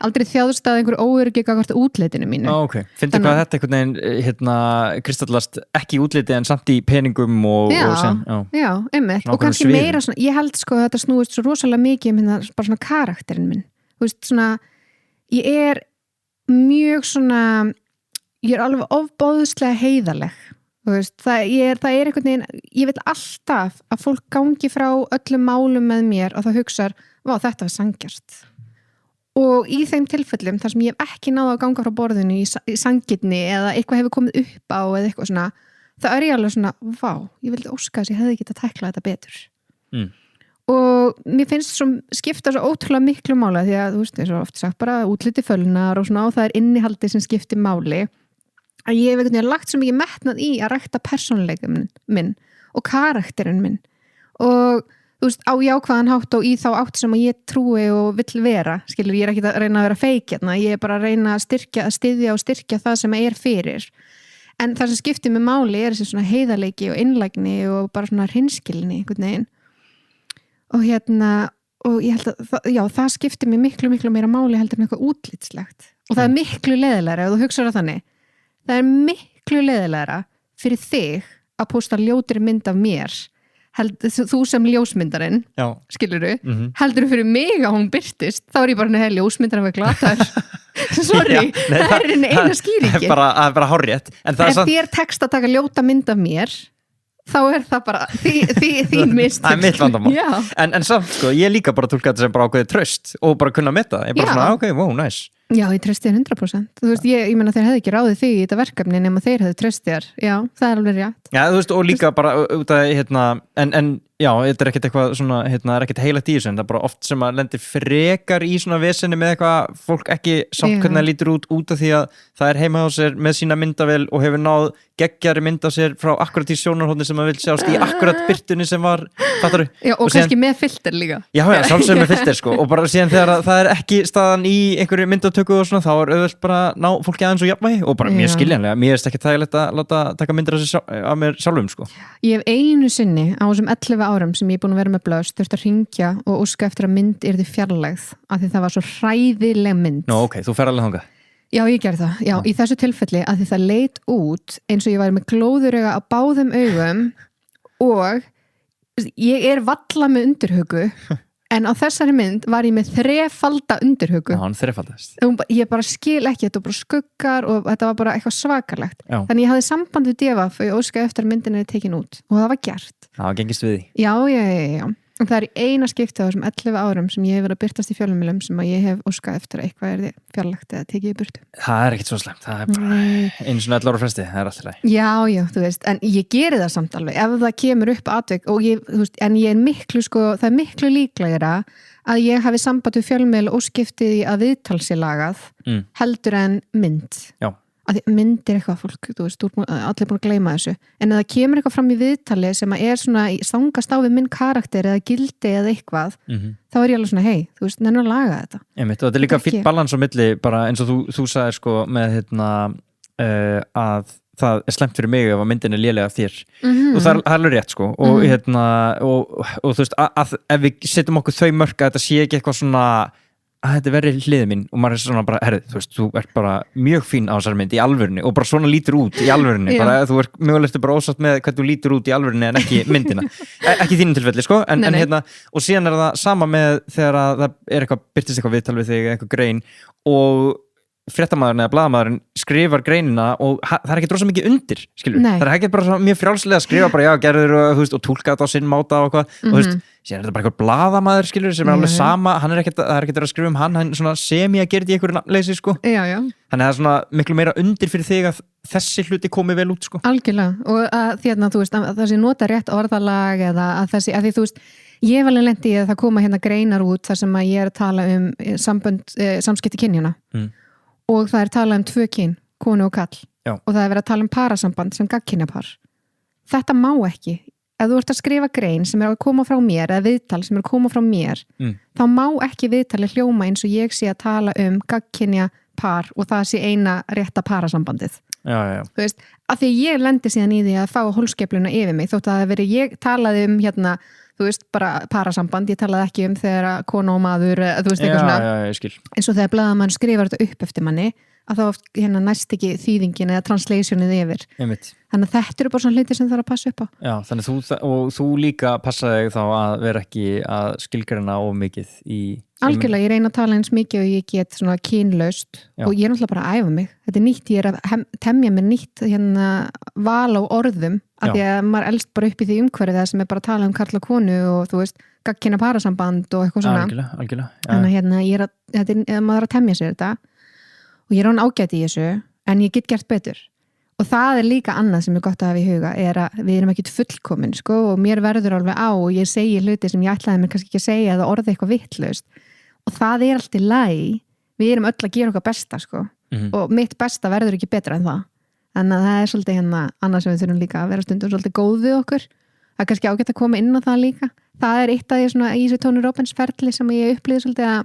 aldrei þjáðst að einhver óöryggi gagnvart útlitinu mínu. Ok, finnst þið hvað þetta einhvern veginn kristallast ekki í útliti en samt í peningum og já, einmitt, og kannski sviðum. Meira svona, ég held sko að þetta snúist svo rosalega mikið bara svona karakterinn minn, þú veist svona, ég er mjög svona, ég er alveg ofbóðslega heiðarleg. Veist, það er einhvern veginn, ég vil alltaf að fólk gangi frá öllum málum með mér og það hugsar, vá þetta var sanngjarnt og í þeim tilfellum þar sem ég hef ekki náða að ganga frá borðinu í sanngirni eða eitthvað hefur komið upp á eða eitthvað svona, það er ég alveg svona vá, ég vildi óska þess að ég hefði getað tæklað þetta betur og mér finnst svo skipta svo ótrúlega miklu mála því að þú veist, eins og oft sagt bara útliti fölnar og svona og það er innihaldið sem skiptir máli að ég hef einhvern veginn lagt svo mikið metnað í að rækta persónuleikum minn og karakterinn minn og þú veist, á jákvæðan hátt og í þá átt sem að ég trúi og vill vera, skilur, ég er ekki að reyna að vera feik hérna, ég er bara að reyna að styðja og styrkja það sem er fyrir en það sem skiptir mig máli er þessi svona heiðarleiki og innlægni og bara svona hreinskilni einhvern veginn og ég held að það skiptir mig miklu meira máli heldur en eitthvað útlitslegt og það er miklu leiðilegra ef þú hugsar það þannig það er miklu leiðilegra fyrir þig að posta ljótri mynd af mér þú sem ljósmyndarinn skilurðu, heldur fyrir mig að hún birtist, þá er ég bara ljósmyndarinn við glatar sorry, það er eina skýringin það er bara hárrétt ef þér tekst að taka ljóta mynd af mér þá er það bara þín mistök það er mitt vandamál en samt sko, ég líka bara tólka þetta sem bara ákveðið tröst og bara kunna metta, ég bara svona, ok, wow, nice Já, ég treysti þér 100%. Þú veist, ég meina þeir hefði ekki ráðið þig í þetta verkefni nema þeir hefði treyst þér. Já, það er alveg rétt. Já, þú veist, og líka bara út að, en já, þetta er ekkert eitthvað svona, það er ekkert heilagt í þessu, en það er bara oft sem að lendir frekar í svona vesenni með eitthvað fólk ekki samt hvernig það lítur út af því að það er heima á sér með sína myndavél og hefur náð geggjari mynd af sér frá akkurat í sjónarhóðni sem maður vil sjást í akkurat birtunni sem var, fattaru? Já, og kannski með filter líka. Já, sjálfsögum með filter, sko, og bara síðan þegar það er ekki staðan í einhverju myndatöku og svona, þá er auðvelt bara ná fólki aðeins og jafnvægi og bara mjög skiljanlega, mér er ekki þægilegt að láta taka myndir af mér sjálfum, sko. Ég hef einu sinni á þessum 11 árum sem ég er búin að vera með blöðs, þurfti að hringja og óska eftir að mynd yrði fjarlægð af því það var svo hræðileg mynd. Nú, ok, þú fer alveg þangað. Já, ég gerði það. Já, í þessu tilfelli að því það leit út eins og ég væri með glóðurauga á báðum augum og ég er valla með undirhögu en á þessari mynd var ég með þrefalda undirhögu. Já, hann þrefaldast. Ég bara skil ekki, þetta var bara skuggar og þetta var bara eitthvað svakarlegt. Já. Þannig ég hafði samband við DFF og ég óskaði eftir að myndin er tekin út og það var gert. Það gengist við því. Já. Og það er eina skipti á þessum 11 árum sem ég hef verið að birtast í fjölmiðlum sem að ég hef óskað eftir að eitthvað er fjarlægt eða tekið í burtu. Það er ekkert svo slæmt, það er bara einu svona 11 ára fresti, það er alltaf læg. Já, þú veist, en ég geri það samt alveg ef það kemur upp atvik og en ég er miklu, það er miklu líklegra að ég hafi samband við fjölmiðl og skiptið í að viðtalsi lagað heldur en mynd. Já. Að mynd er eitthvað fólk, þú veist, allir búin að gleyma þessu en ef það kemur eitthvað fram í viðtali sem að er svona stangast á við minn karakter eða gildi eða eitthvað þá er ég alveg svona, hei, þú veist, nennir að laga þetta Einmitt, og þetta er líka fínn balans á milli bara eins og þú sagðir sko með að það er slemt fyrir mig ef að myndin er lélega þér og það er alveg rétt sko og, og þú veist, að ef við setjum okkur þau mörk að þetta sé ekki eitthvað svona að þetta verið hliðið mín og maður er svona bara, herrið, þú veist, þú ert bara mjög fín á þessari mynd í alvörunni og bara svona lítur út í alvörunni, bara þú ert mögulegt bara ósátt með hvað þú lítur út í alvörunni en ekki myndina, ekki í þínum tilfelli, sko en og síðan er það sama með þegar að það er eitthvað, birtist eitthvað viðtal við þig, eitthvað grein og fréttamaðurinn eða blaðamaðurinn skrifar greinina og það er ekki drosa mikið undir, skilur, það er ekki bara mjög frjálslega að skrifa bara, já, gerður og, þú veist, og túlka þetta á sinn máta og hvað, og þú veist, síðan er þetta bara eitthvað blaðamaður, skilur, sem er alveg sama, það er ekkert að skrifa hann svona semi að gera þetta í einhverju nafnleysi, sko. Já. Þannig að það er svona miklu meira undir fyrir þig að þessi hluti komi vel út, sko. Algjörlega, og þú veist, að þessi nota rétt orðalag eða að þessi, að því, þú veist, ég hef alveg lent í að það koma hérna greinar út þar sem að ég er að tala um samskipti kynjana og það er talað um 2 kyn, konu og kall. Já. Og það er verið að tala um parasamband sem gagnkynjapar. Þetta má ekki ef þú ert að skrifa grein sem að koma frá mér eða viðtal sem að koma frá mér þá má ekki viðtali hljóma eins og ég sé að tala gagnkynja par og það sé eina rétta parasambandið þú veist, af því ég lendi síðan í því að fá hólskeifluna yfir mig þótt að það veri ég talaði hérna þú veist, bara parasamband, ég talaði ekki þegar að kona og maður, þú veist, eitthvað svona eins og þegar blaðamann skrifar þetta upp eftir manni að þá hérna næst ekki þýðingin eða translationið yfir þannig að þetta eru bara svona hluti sem það er að passa upp á Já, þannig þú líka passaði þá að vera ekki að skilgreina of mikið Algjörlega, ég reyna að tala eins mikið og ég get svona kynlaust og ég er náttúrulega bara að æfa mig þetta er nýtt, ég er að temja mér nýtt hérna val á orðum af því að maður elst bara upp í því umhverfið það sem er bara að tala karl og konu og þú veist, gagnkynja parasamband og eitthvað svona Algjörlega Þannig að hérna, maður er að temja sér þetta og ég er án ágæti í þessu en ég get gert betur og það er líka annað sem er gott að hafa í huga er að við erum ekkit fullkomin sko, og mér verður alveg á og ég segi hluti sem ég ætlaði mér kannski ekki að segja eða orði eitthvað vitlaust og það er allt í lagi við erum öll að gera okkar besta sko. Og mitt besta verður ekki betra en það en það er svolítið hérna annað sem við þurfum líka að vera stundum svolítið góð við okkur það er kannski ágætt að koma inn á það líka það er eitt af því svona í þessu Tony Robbins ferli sem ég upplýði svolítið að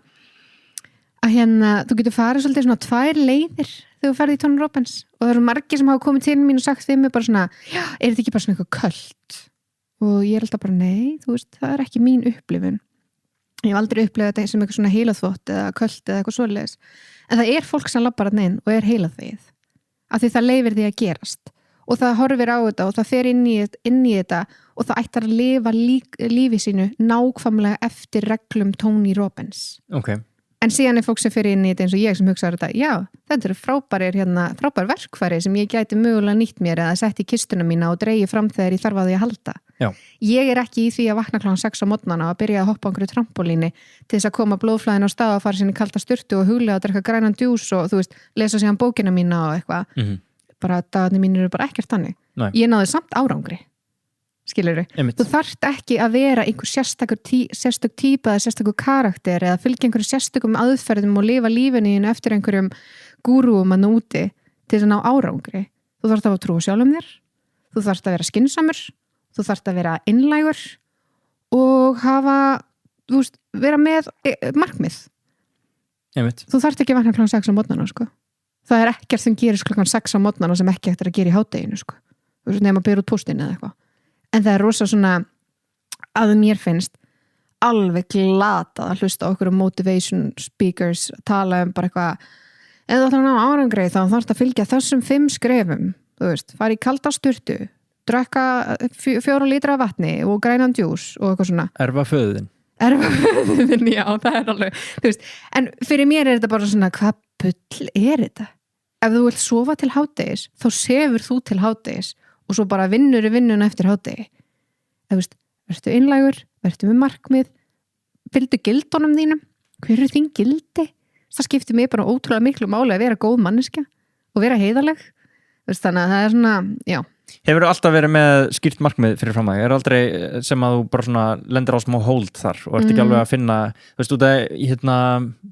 hérna, þú getur farið svolítið svona 2 leiðir þegar þú ferði í Tony Robbins og það eru margir sem hafa komið til mín og sagt við mig bara svona, já, er þetta ekki bara svona eitthvað köld og ég er alltaf bara, nei, þú veist, það er ekki mín upplifun ég hef aldrei upplifað þetta sem eitthvað svona heilaþvott eða köld eða eitthvað svoleiðis en það er fólk sem labbar þarna inn og er heilaþvegið af því það leyfir því að gerast og það horfir á þetta og það fer inn í þetta og það ættar að lifa lífi sínu nákvæmlega eftir reglum Tony Robbins En síðan er fólk sem fyrir inn í þetta eins og ég sem hugsaður þetta, já, þetta eru frábær verkfæri sem ég gæti mögulega nýtt mér eða sett í kistuna mína og dreigi fram þegar ég þarf að því að halda. Já. Ég er ekki í því að vakna klokkan 6 á morgnana og byrja að hoppa á einhverju trampolíni til þess að koma blóðflæðin á stað og fara sinni í kalda sturtu og huglega að drekka grænan djús og þú veist, lesa síðan bókina mína og eitthvað. Bara dagarnir mínir eru bara ekkert þannig. Nei. Ég náði samt árangri. Skilurðu? Þú þarft ekki að vera einhver sérstök típa eða sérstakur karakter eða fylgja einhverjum sérstökum aðferðum og lifa lífinu eftir einhverjum gúrúum að núti til að ná árangri. Þú þarft að trúa sjálfum þér, þú þarft að vera skynsamur, þú þarft að vera einlægur og hafa, þú veist, vera með markmið. Þú þarft ekki að vakna klokkan 6 á morgnana, sko. Það er ekkert sem gerist klokkan 6 á morgnana sem ekki eftir að gera í hádeginu, sko. Þú veist, nema að byrja út póstinn eða eitthvað. En það er rosa svona að mér finnst alveg glatað að hlusta okkur motivation speakers tala bara eitthvað ef þú ætlar að ná árangri þá þarfst að fylgja þessum 5 skrefum þú veist, fara í kalda sturtu drekka 4 lítra af vatni og grænan djús og eitthvað svona Erfa föðin, já, það er alveg þú veist, en fyrir mér er þetta bara svona hvað bull er þetta? Ef þú vilt sofa til hádegis þá sefur þú til hádegis og svo bara vinnur í vinnuna eftir hádegi. Þú veist, vertu einlægur, vertu með markmið, fylgdu gildunum þínum, hver er þín gildi? Það skiptir mig bara ótrúlega miklu máli að vera góð manneskja og vera heiðarleg. Þú veist, þannig að það er svona, já. Hefur þú alltaf verið með skýrt markmið fyrir fram að? Er aldrei sem að þú bara svona lendir á smá hold þar og ert ekki alveg að finna, þú veist, út að hérna,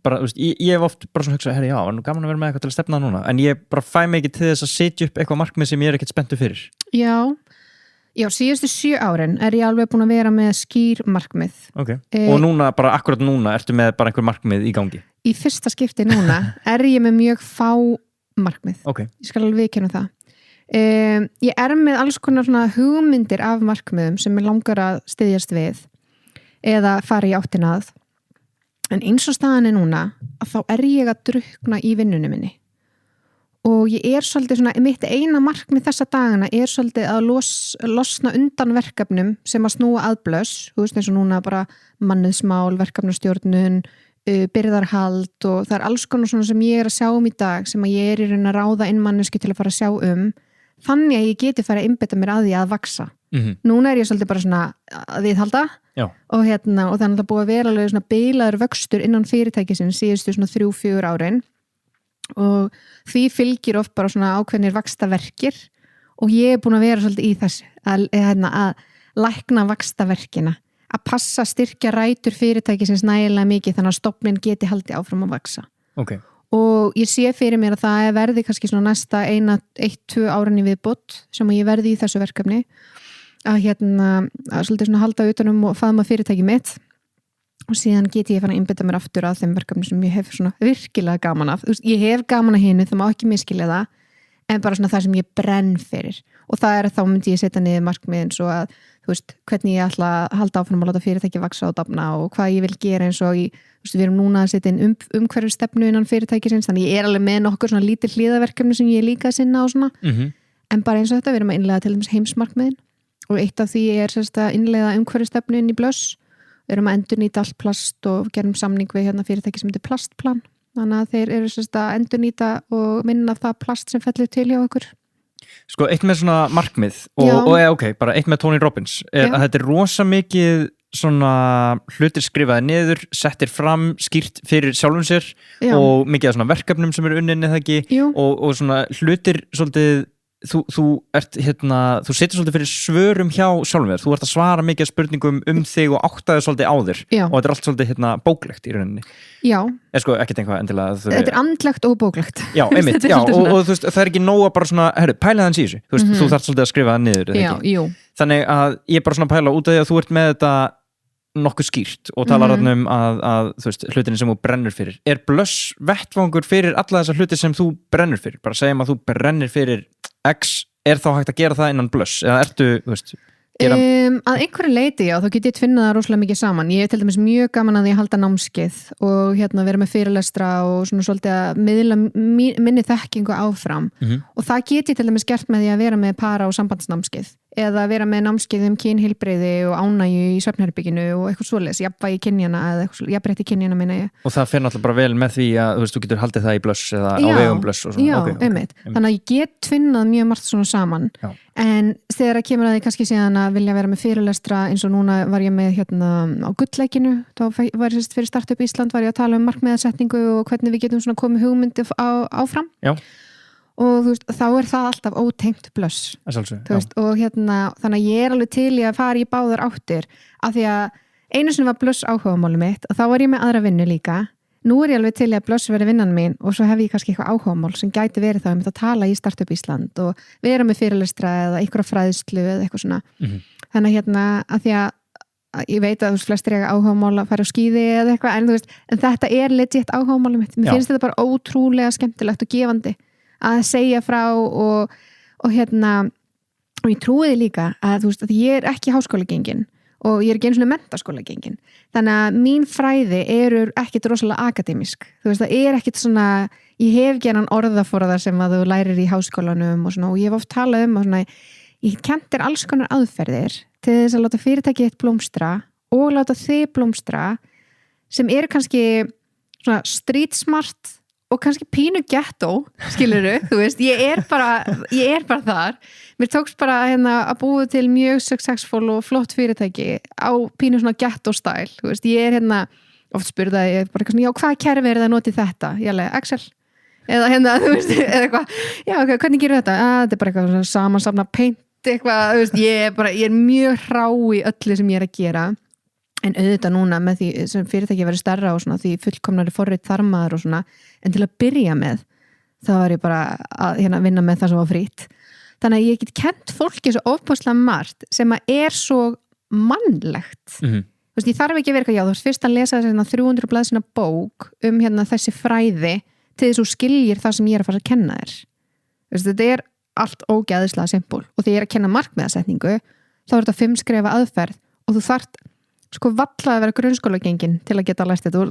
bara, þú veist, ég hef oft bara svona hugsað, herri, já, nú gaman að vera með eitthvað til að stefna núna, en ég bara fæ mig ekki til þess að setja upp eitthvað markmið sem ég er ekkert spenntur fyrir. Já, síðustu 7 árin er ég alveg búin að vera með skýr markmið. Ok, og núna, bara akkurat núna, ertu með bara einhver markmið í gangi? Í fyrsta skipti núna er ég með mjög fá markmið. Okay. Ég skal alveg viðurkenna það. Ég er með alls konar svona hugmyndir af markmiðum sem ég langar að styðjast við eða fara í áttina að en eins og staðan er núna að þá er ég að drukkna í vinnunni minni og ég er svolítið svona mitt eina markmið þessa dagana er svolítið að losna undan verkefnum sem að snúa aðblöss, þú veist eins og núna bara mannauðsmál, verkefnastjórnun byrðarhald og það er alls konar svona sem ég er að sjá í dag sem að ég er í raun að ráða inn manneski til að fara að sjá þannig að ég geti fara að einbeita mér að því að vaksa. Núna er ég svolítið bara svona að viðhalda og það er alltaf búið að vera alveg svona bilaður vöxtur innan fyrirtækisins síðustu svona 3-4 árin og því fylgir oft bara svona ákveðnir vaxtaverkir og ég er búin að vera svolítið í þessu að lækna vaxtaverkina að passa styrkja rætur fyrirtækisins nægilega mikið þannig að stofnin geti haldið áfram að vaksa. Okay. Og ég sé fyrir mér að það verði kannski svona næsta 1-2 árin í viðbót sem ég verði í þessu verkefni að svolítið svona halda utanum og faðma fyrirtæki mitt og síðan get ég fann að einbeita mér aftur að þeim verkefni sem ég hef svona virkilega gaman af. Ég hef gaman að hinu, það má ekki miskilja það, en bara svona það sem ég brenn fyrir og það þá myndi ég setja niður markmiðin svo að, hvernig ég ætla að halda áfram að láta fyrirtæki vaksa og dafna og hvað ég vil gera eins og við erum núna að setja inn umhverfisstefnu innan fyrirtækisins, þannig ég alveg með nokkur svona lítil hliðaverkefni sem ég líka að sinna og svona, en bara eins og þetta, við erum að innlega til dæmis heimsmarkmiðin og eitt af því að innlega umhverfisstefnu inn í Blöss, við erum að endurnýta allt plast og gerum samning við fyrirtæki sem heitir Plastplan, þannig að þeir eru að endurnýta og minna það plast sem fellur til hjá okkur. Sko, eitt með svona markmið og bara eitt með Tony Robbins að þetta rosa mikið svona hlutir skrifaði niður, settir fram skýrt fyrir sjálfum sér og mikið af svona verkefnum sem eru unnin eða ekki og svona hlutir svolítið þú setur svolítið fyrir svörum hjá sjálfum þér, þú ert að svara mikið spurningum þig og áttaði svolítið á þér og þetta allt svolítið bóklegt í rauninni. Já. Sko ekkert einhvað endilega. Þetta andlegt og bóklegt. Já, einmitt, og það er ekki nóga bara svona, pæla þann síðan, þú þarft svolítið að skrifa það niður, eða ekki? Jú. Þannig að ég bara svona pæla út af því að þú ert með þetta nokkuð skýrt og talar að hlutinni sem þú brennur fyrir. Er Blöss vettvangur fyrir alla þessar hluti sem þú brennur fyrir? Bara segjum að þú brennir fyrir X, er þá hægt að gera það innan Blöss? Eða ertu, að einhverju leiti, þá get ég tvinnað það rosalega mikið saman. Ég til dæmis mjög gaman að ég halda námskeið og vera með fyrirlestra og svona svolítið að miðla minni þekkingu áfram og það get ég til dæmis gert með því að vera með para- og sambandsnámskeið eða vera með námskeið kynheilbrigði og ánægju í svefnherberginu og eitthvað svoleiðis, jafnvægi kynjana eða eitthvað, jafnrétti kynjana meina ég. Og það fer náttúrulega bara vel með því að þú getur haldið það í Blöss eða á vegum Blöss og svona. Já, einmitt. Þannig að ég get tvinnað mjög margt svona saman. Já. En þegar að kemur að því kannski síðan að vilja vera með fyrirlestra eins og núna var ég með á Gullleikinu, þá var ég fyrir Startup Ísland var ég að tala markmiðasetningu og hvernig við getum svona komið hugmyndi áfram. Já. Og þá það alltaf ótengt Blöss og þannig að ég alveg til í að fara í báðar áttir af því að einu sinni var Blöss áhugamáli mitt og þá var ég með aðra vinnu líka, nú ég alveg til í að Blöss verði vinnan mín og svo hef ég kannski eitthvað áhugamál sem gæti verið þá að tala í Startup Ísland og vera með fyrirlestra eða einhverja fræðslu eða eitthvað svona þannig að því að ég veit að flestir eiga áhugamál að fara á skíði eða eitthvað en þetta legit áhugamáli mitt, mér finnst þetta bara ótrúlega skemmtilegt og gefandi að segja frá og ég trúi því líka að að ég er ekki háskólagengin og ég er ekki einu svona menntaskólagengin þannig að mín fræði eru ekkit rosalega akademisk, það er ekkit svona, ég hef geran orðaforða sem að þú lærir í háskólanum og svona og ég hef oft talað og svona, ég kentir alls konar aðferðir til þess að láta fyrirtæki eitt blómstra og láta þið blómstra sem eru kannski svona street smart og kannski pínu ghetto, skilurðu, ég er bara þar. Mér tókst bara að búa til mjög successful og flott fyrirtæki á pínu svona ghetto style, ég er oft spurði ég bara eitthvað svona, já, hvað kerfi er það að noti þetta? Jálega, Excel. Eða eða eitthvað, já, okay, hvernig gerir þetta? Þetta er bara eitthvað samansafna paint, eitthvað, ég er mjög hrá í öllu sem ég er að gera. En auðvitað núna með því sem fyrirtæki verið stærra og svona því fullkomnari forrit þarmaður og svona, en til að byrja með þá var ég bara að vinna með það sem var frýtt. Þannig að ég get kent fólki svo ofbáslega margt sem að er svo mannlegt. Ég þarf ekki að vera eitthvað, fyrst að lesa þessi 300 blaðsina bók þessi fræði til þess að skiljir það sem ég er að fara að kenna þér. Þetta er allt ógeðislega simpul og þegar ég er að kenna markmiðasetningu þá er þetta 5 skrefa aðferð og þú þarft valla að vera grunnskólagengin til að geta lært þetta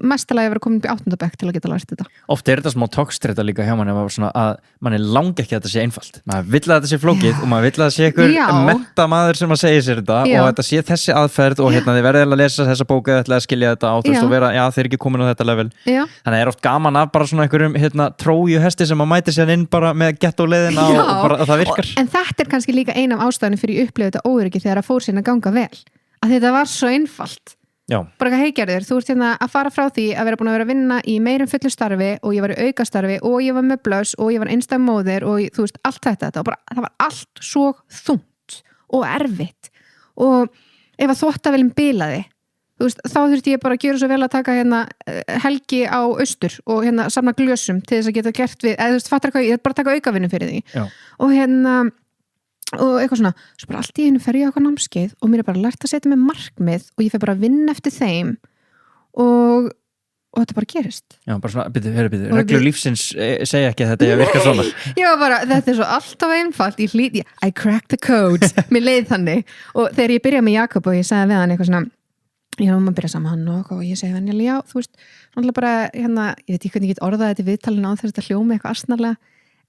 mestalega að vera komin upp í 8. bekk til að geta lært þetta. Oft er þetta smá tókstrita líka hjá manni að manni langi ekki að þetta sé einfalt. Maður vill að þetta sé flókið og maður vill að það sé einhver menntamaður sem að segja sér þetta og þetta sé þessi aðferð og þið verðið að lesa þessa bók eða ætla að skilja þetta á og vera, þeir eru ekki komin á þetta level. Þannig er oft gaman að bara svona einhverjum trójuhesti sem að mæti sér inn bara með gettóleiðina og bara að það virkar. En þetta er kannski líka ein af ástæðunum fyrir ég upplifði þetta óöryggi þegar að fór sín að ganga vel. Að þetta var svo einfalt. Já. Bara ekki heikjarður, þú ert að fara frá því að vera búin að vera að vinna í meirum fullu starfi og ég var í aukastarfi og ég var með Blöss og ég var einstæð móðir og allt þetta það var allt svo þungt og erfitt og ef að þvottavélin bilaði þá þurfti ég bara að gera svo vel að taka helgi á austur og samna glösum til þess að geta gert við, eða fattar hvað, ég bara taka aukavinnu fyrir því. Já. Og og eitthvað svona, svo bara allt í einu fer ég á eitthvað námskeið og mér bara lært að setja mig markmið og ég fer bara að vinna eftir þeim og þetta bara gerist. Já, bara svona, byrju, reglur lífsins segja ekki að þetta er að virka svona. Já, bara, þetta er svo alltaf einfalt, I cracked the code, mér leið þannig og þegar ég byrjaði með Jakob og ég sagði við hann eitthvað svona, já, maður byrja saman og ég segi hann, já, þú veist, náttúrulega bara, hérna, ég veit ekki hvernig ég get orðað þetta viðtalinu á þess að þetta hljóma eitthvað arsnarlega,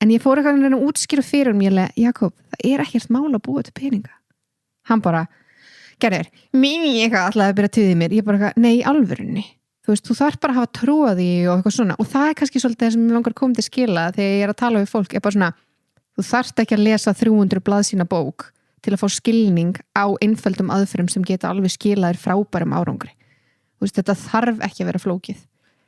en ég fór eitthvað að útskýra fyrir mér, Jakob, það er ekkert mál að búa til peninga. Hann bara, gerður, eitthvað alltaf að byrja til mér, ég bara, nei, í alvörunni, þú veist, þú þarf bara að hafa trú á því og eitthvað svona, og það er kannski svolítið það sem ég langar komið til skila þegar ég er að tala við fólk, er bara svona, þú þarft ekki að lesa 300 blaðsíðna bók til að fá skilning á einföldum aðferðum sem geta alveg skilaðir frábærum árangri. Þú veist, þetta þarf ekki að vera flókið.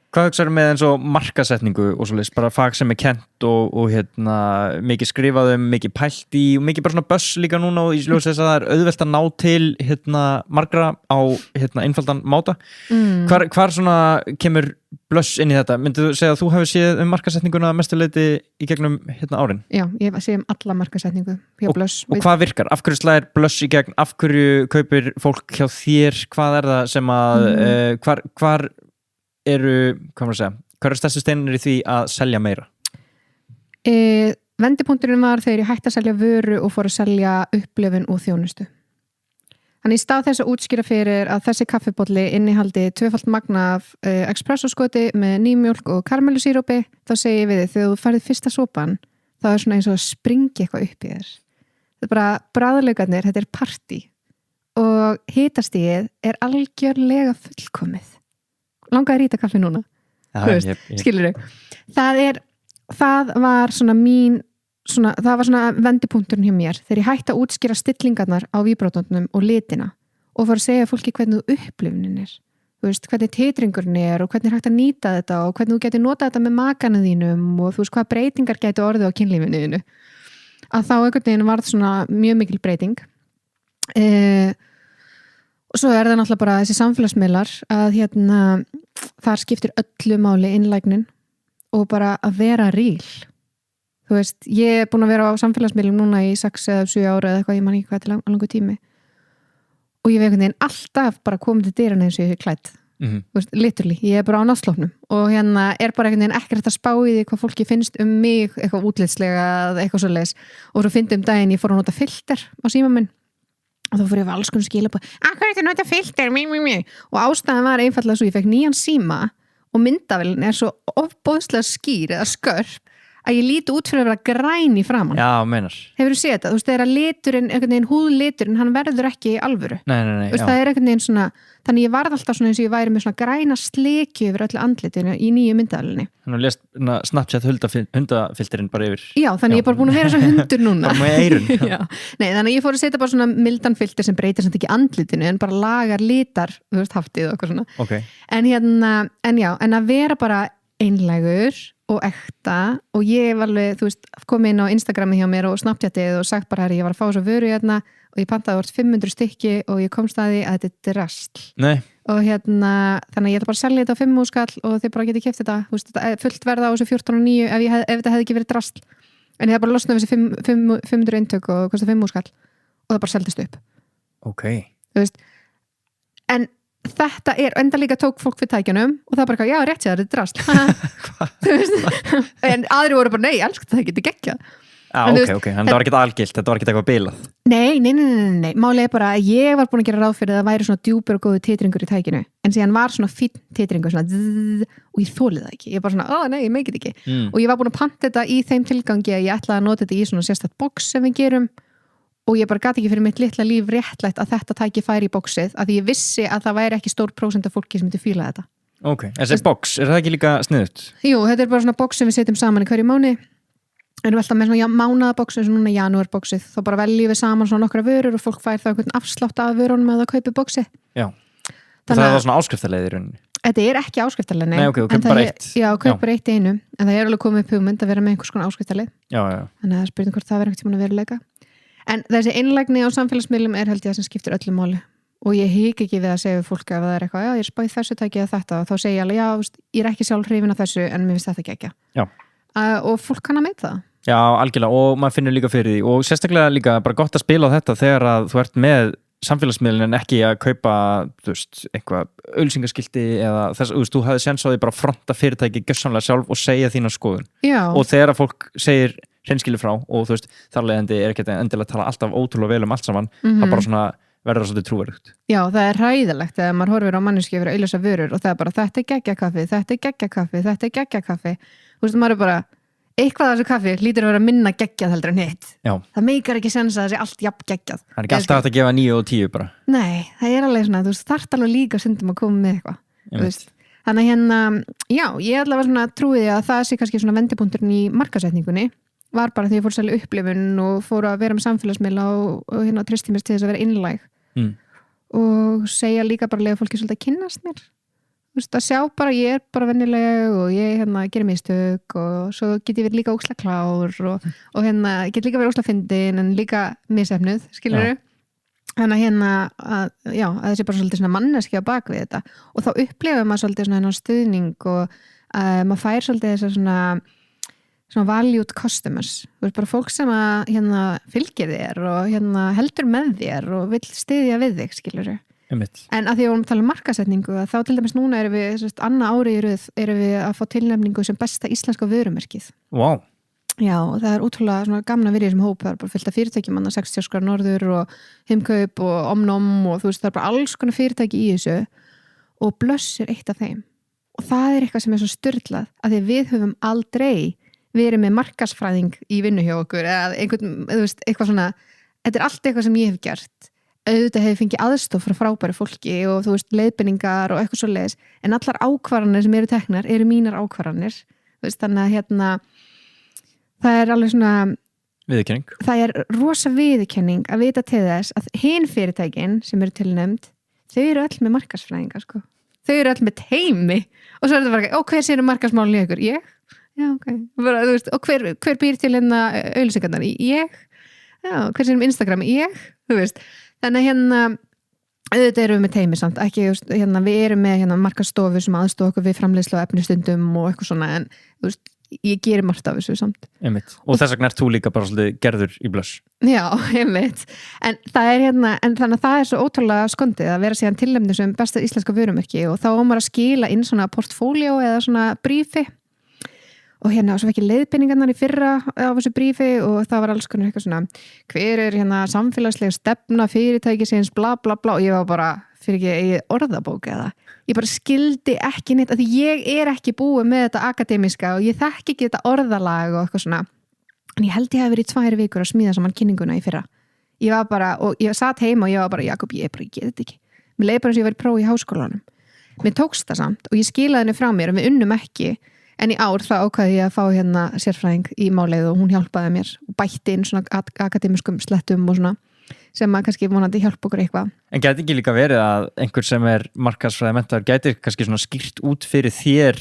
Hvað hugsaðu með eins og markasetningu og svoleiðis, bara fag sem er kennt og hérna, mikið skrifað mikið pælt í og mikið bara svona böss líka núna og ég ljósi þess að það er auðvelt að ná til hérna margra á hérna einfaldan máta. Hvar svona kemur blöss inn í þetta? Myndu þú segja að þú hefur séð markasetninguna mestuleiti í gegnum hérna árin? Já, ég hef séð alla markasetningu hjá blöss. Og hvað virkar? Af hverju slæðir blöss í gegn? Af hverju kaupir fólk hjá þér? Hvað er það sem að hvar hvað eru stærstu steinir í því að selja meira? Vendipunkturinn var þegar ég hætti að selja vöru og fór að selja upplifun og þjónustu. Þannig í stað þess að útskýra fyrir að þessi kaffibolli innihaldi 2-falt magn af espressoskoti með nýmjólk og karamellusírópi, þá segi ég við þig, þegar þú færið fyrsta sopan, þá er svona eins og að springi eitthvað upp í þér. Þetta er bara bragðlaugarnir, þetta er partí og hitastigið er algjörlega fullkomið. Langaði að rýta kaffi núna. Já, skilur þau. Það var svona það var svona vendipunkturinn hjá mér þegar ég hætti að útskýra stillingarnar á víbrótondunum og litina og fór að segja fólki hvernig upplifunin er. Þú veist, hvernig titringurinn er og hvernig hægt að nýta þetta og hvernig þú getur notað þetta með makana þínum og þú veist hvað breytingar getur orðið á kynlífinu þínu. Að þá einhvern veginn varð svona mjög mikil breyting. Og svo er það náttúrulega bara þessi samfélagsmiðlar að hérna, þar skiptir öllu máli innlægnin og bara að vera ríl. Þú veist, ég er búin að vera á samfélagsmiðlum núna í 6 eða 7 ára eða eitthvað, ég man ekki hvað til langur tími. Og ég veit einhvern veginn alltaf bara komið til dyrana eins og ég hef klætt. Þú veist, literally, ég er bara á náttslóknum og hérna er bara einhvern veginn ekkert að spá í því hvað fólki finnst mig, eitthvað útlitslega eða eitthvað svoleiðis. Og svo fyndi daginn ég fór að nota filter á síma minn. Og þá fór ég að alls konar skilabóð hvað er þetta nota filter, og ástæðan var einfallega svo, ég fekk nýjan síma og myndavélin er svo ofboðslega skýr eða skörp að ég líti út fyrir að vera græn í framan. Já, meinar. Hefur þú séð þetta? Þú veist, þegar liturinn, einhvern veginn húðliturinn, hann verður ekki í alvöru. Nei, veist, það er einhvern veginn svona, þannig ég varð alltaf svona eins og ég væri með svona græna sleki yfir öllu andlitinu í nýju myndavélinni. Þannig að lest Snapchat hundafilterinn bara yfir. Já, þannig ég er bara búin að vera svona hundur núna. Bara með eyrun. Já. Nei, þannig ég fór að setja bara svona mildan filter sem breytir samt ekki andlitinu en bara lagar litar, þú veist, haftið og eitthvað svona. Okay. En að vera bara einlægur og ekta og ég var alveg, þú veist, komið inn á Instagrami hjá mér og Snapchatið og sagt bara ég var að fá svo vöru hérna og ég pantaði vart 500 stykki og ég komst að því að þetta er drasl. Nei. Og hérna, þannig að ég ætla bara að selja þetta á 5.000 skall og þið bara getið keypt þetta, þú veist, þetta er fullt verða á þessu 14.9 ef þetta hefði ekki verið drasl. En ég hef bara losnað þessi 500 eintök og kostið 5.000 skall og það bara seldist upp. Ok. Þú veist, en þetta er, enda líka tók fólk fyrir tækjunum og það bara, já, rétt sér, þetta er drasl. En aðri voru bara, nei, elsku, það getur geggjað. Ok, en það var ekkert algilt, þetta var ekkert eitthvað bilað. Nei, málið er bara að ég var búin að gera ráð fyrir að það væri svona djúpur og góðu titringur í tækinu, en síðan var svona fínn titringur, svona zzz, og ég þólið það ekki, ég bara svona, nei, ég meikið ekki. Og ég var búin að panta þetta í þeim tilgangi að ég ætlaði að nota þetta í svona sérstætt box sem við gerum og ég bara gat ekki fyrir mitt litla líf réttlætt að þetta tæki færi í boxið, að ég vissi að það væri ekki stór prósent af fólki sem myndi fíla þetta. Ok, þessi box, er það ekki líka sniðut? Jú, þetta er bara svona box sem við setjum saman í hverju mánuði. Erum alltaf með svona mánaðabox eins og núna janúarboxið, þá bara veljum við saman svona nokkra vörur og fólk fær þá einhvern afslátt af vörunum að það kaupi boxið. Já. Það var svona áskriftarleið í rauninni. Þetta er ekki áskriftarleið, nei, ok, kaup bara eitt. Já, kaup bara eitt í einu, en það er alveg komið upp hugmynd að vera með einhvers konar áskriftarleið. Já. Þannig að það spurning hvort það verður einhvern tímann að veruleika. En þessi einlægni á samfélagsmiðlum er held ég það sem skiptir öllu máli og ég hik ekki við að segja fólk að það er eitthvað, já, ég er spáð þessu tæki eða þetta og þá segi ég alveg, já, ég er ekki sjálf hrifin af þessu en mér finnst þetta ekki. Og fólk kann að meita það. Já, algjörlega, og maður finnur líka fyrir því og sérstaklega líka bara gott að spila á þetta þegar að þú ert með samfélagsmiðlun en ekki að kaupa, þú veist, eitthvað auglýsingaskilti eða þess, þú hafði séns á því bara að fronta fyrirtæki gjörsamlega sjálf og segja þína skoðun. Já. Og þegar að fólk segir hreinskilið frá og þú veist, þarlegandi ekki endilega að tala alltaf ótrúlega vel allt saman, það bara svona verður það svolítið trúverðugt. Já, það hræðilegt þegar maður horfir á manneskju fyrir að auglýsa vörur og það bara þetta geggjakaffið, þetta geggjakaffið, þetta geggjakaffið. Þú veist, maður bara eitthvað af þessu kaffi hlýtur að vera minna geggjað heldur en hitt. Já. Það meikar ekki sens að það sé allt jafn geggjað. Það ekki alltaf hægt að gefa 9 og 10 bara. Nei, það alveg svona, þú veist, þarft alveg líka stundum að koma með eitthvað. Þannig já, ég allavega svona trúi því að það sé kannski svona vendipunkturinn í markasetningunni var bara því ég fór að selja upplifun og fór að vera með samfélagsmiðla og treysti mér til þess að vera innlæg og segja líka bara lega fólki svolítið að kynnast mér. Þú veist, að sjá bara, ég bara vennileg og ég gerir mistök og svo get ég verið líka óksla klár og get líka verið óksla fyndin en líka misefnuð, skilurðu? Þannig að þessi bara svolítið svona manneskja á bak við þetta og þá upplifir maður svolítið svona stuðning og maður fær svolítið þess að svona valued customers, þú veist, bara fólk sem að fylgir þér og heldur með þér og vill styðja við þig, skilurðu? En að því að við tala um markasetningu þá til dæmis núna erum við annað ári í röð erum við að fá tilnefningu sem besta íslenska vörumerkið. Wow. Já, og það ótrúlega svona gaman að vera í þessum hóp, það bara fullt af fyrirtækjum 60 skrar norður og Heimkaup og Omnom og þú veist, það bara alls konar fyrirtæki í þessu og Blöss eitt af þeim og það eitthvað sem svo sturlað að því við höfum aldrei verið með markasfræðing í vinnu hjá okkur eða einhvern, þú veist, eitthvað svona þetta allt eitthvað sem ég hef gert auðvitað hefur fengið aðstoð frá frábæru fólki og þú veist, leiðbeiningar og eitthvað svoleiðis en allar ákvarðanir sem eru teknar eru mínar ákvarðanir, þú veist, þannig að það alveg svona viðurkenning. Það rosa viðurkenning að vita til þess að hin fyrirtækin sem eru tilnefnd, þau eru öll með markasfræðingar, sko. Þau eru öll með teimi og svo þetta bara, hver sér markasmálin í ykkur? Ég? Já, ok. Bara, þú veist, og hver býr til auglýsingarnar? Ég? Já, hver sér Instagram? Ég? Þú veist, þannig auðvitað erum við með teimi samt, ekki, við erum með markastofu sem aðstofa okkur við framleiðslu á efnistundum og eitthvað svona, en þú veist, ég gerir margt af þessu samt. Einmitt. Og þess vegna þú líka bara svolítið gerður í Blöss. Já, einmitt. En það en þannig að það svo ótrúlega skondið að vera síðan tilnefndur sem besta íslenska vörumerki og þá maður að skila inn svona portfóljó eða svona brífi og svo ekki leiðbeiningarnar í fyrra á þessu brífi og það var alls konar eitthvað svona hver er samfélagslega stefna fyrirtækisins bla bla bla og ég var bara fyrir ekki eigið orðabók eða ég bara skildi ekki neitt af því ég ekki búið með þetta akademiska og ég þekki ekki þetta orðalag og eitthvað svona en ég held ég hef verið í 2 vikur að smíða saman kynninguna í fyrra ég var bara, og ég satt heima og ég var bara Jakob, ég get þetta ekki mér leið bara eins og ég var í prófi í háskólanum mér tókst það samt og ég skilaði henni frá mér og við unnum ekki en í ár þá ákvaði ég að fá sérfræðing í máleið og hún hjálpaði mér og bætti inn svona akademiskum slettum og svona sem að kannski vonandi hjálpa okkur eitthvað. En gæti ekki líka verið að einhver sem markaðsfræði menntaður gæti kannski svona skýrt út fyrir þér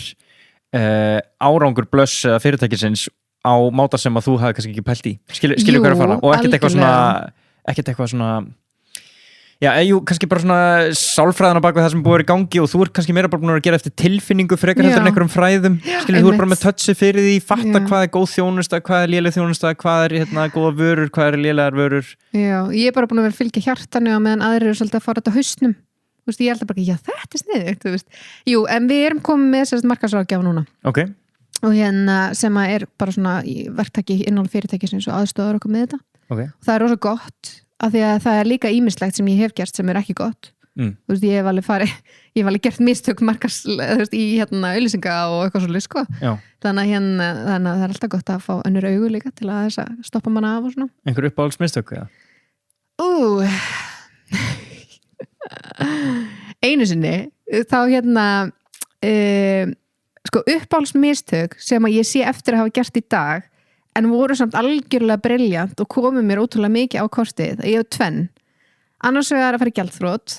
árangur Blöss eða fyrirtækisins á máta sem að þú hafi kannski ekki pælt í. Skilur hver að fara og ekkert eitthvað svona já, kannski bara svona sálfræðan á bak við það sem búið í gangi og þú kannski meira bara búin að gera eftir tilfinningu frekar heldur en einhverjum fræðum þú bara með touchi fyrir því, fatta hvað góð þjónusta, hvað léleg þjónusta, hvað góða vörur, hvað lélegar vörur. Já, ég bara búin að vera að fylgja hjartanu og meðan aðrir eru svolítið að fara þetta á hausnum þú veist, ég held að bara, já þetta sniðugt þú veist, jú, en við erum komið með þessast markaðsráðgjafa núna okay. og sem að bara svona verktaki innan fyrirtækisins og aðstoðar okkur með þetta okay. og það rosa gott af því að það líka ýmislegt sem ég hef gert sem ekki gott þú veist, ég hef alveg gert mistök markas í auglýsinga og eitthvað svolítið sko. þannig að það er alltaf gott að fá önnur augu líka til að þess að stoppa manna af og svona. Einhver uppáhaldsmistök, já? Einu sinni þá sko uppáhaldsmistök sem að ég sé eftir að hafa gert í dag en voru samt algjörlega brilljant og komið mér ótrúlega mikið á kortið ég hef 2 annars vegar að fara í gjaldþrot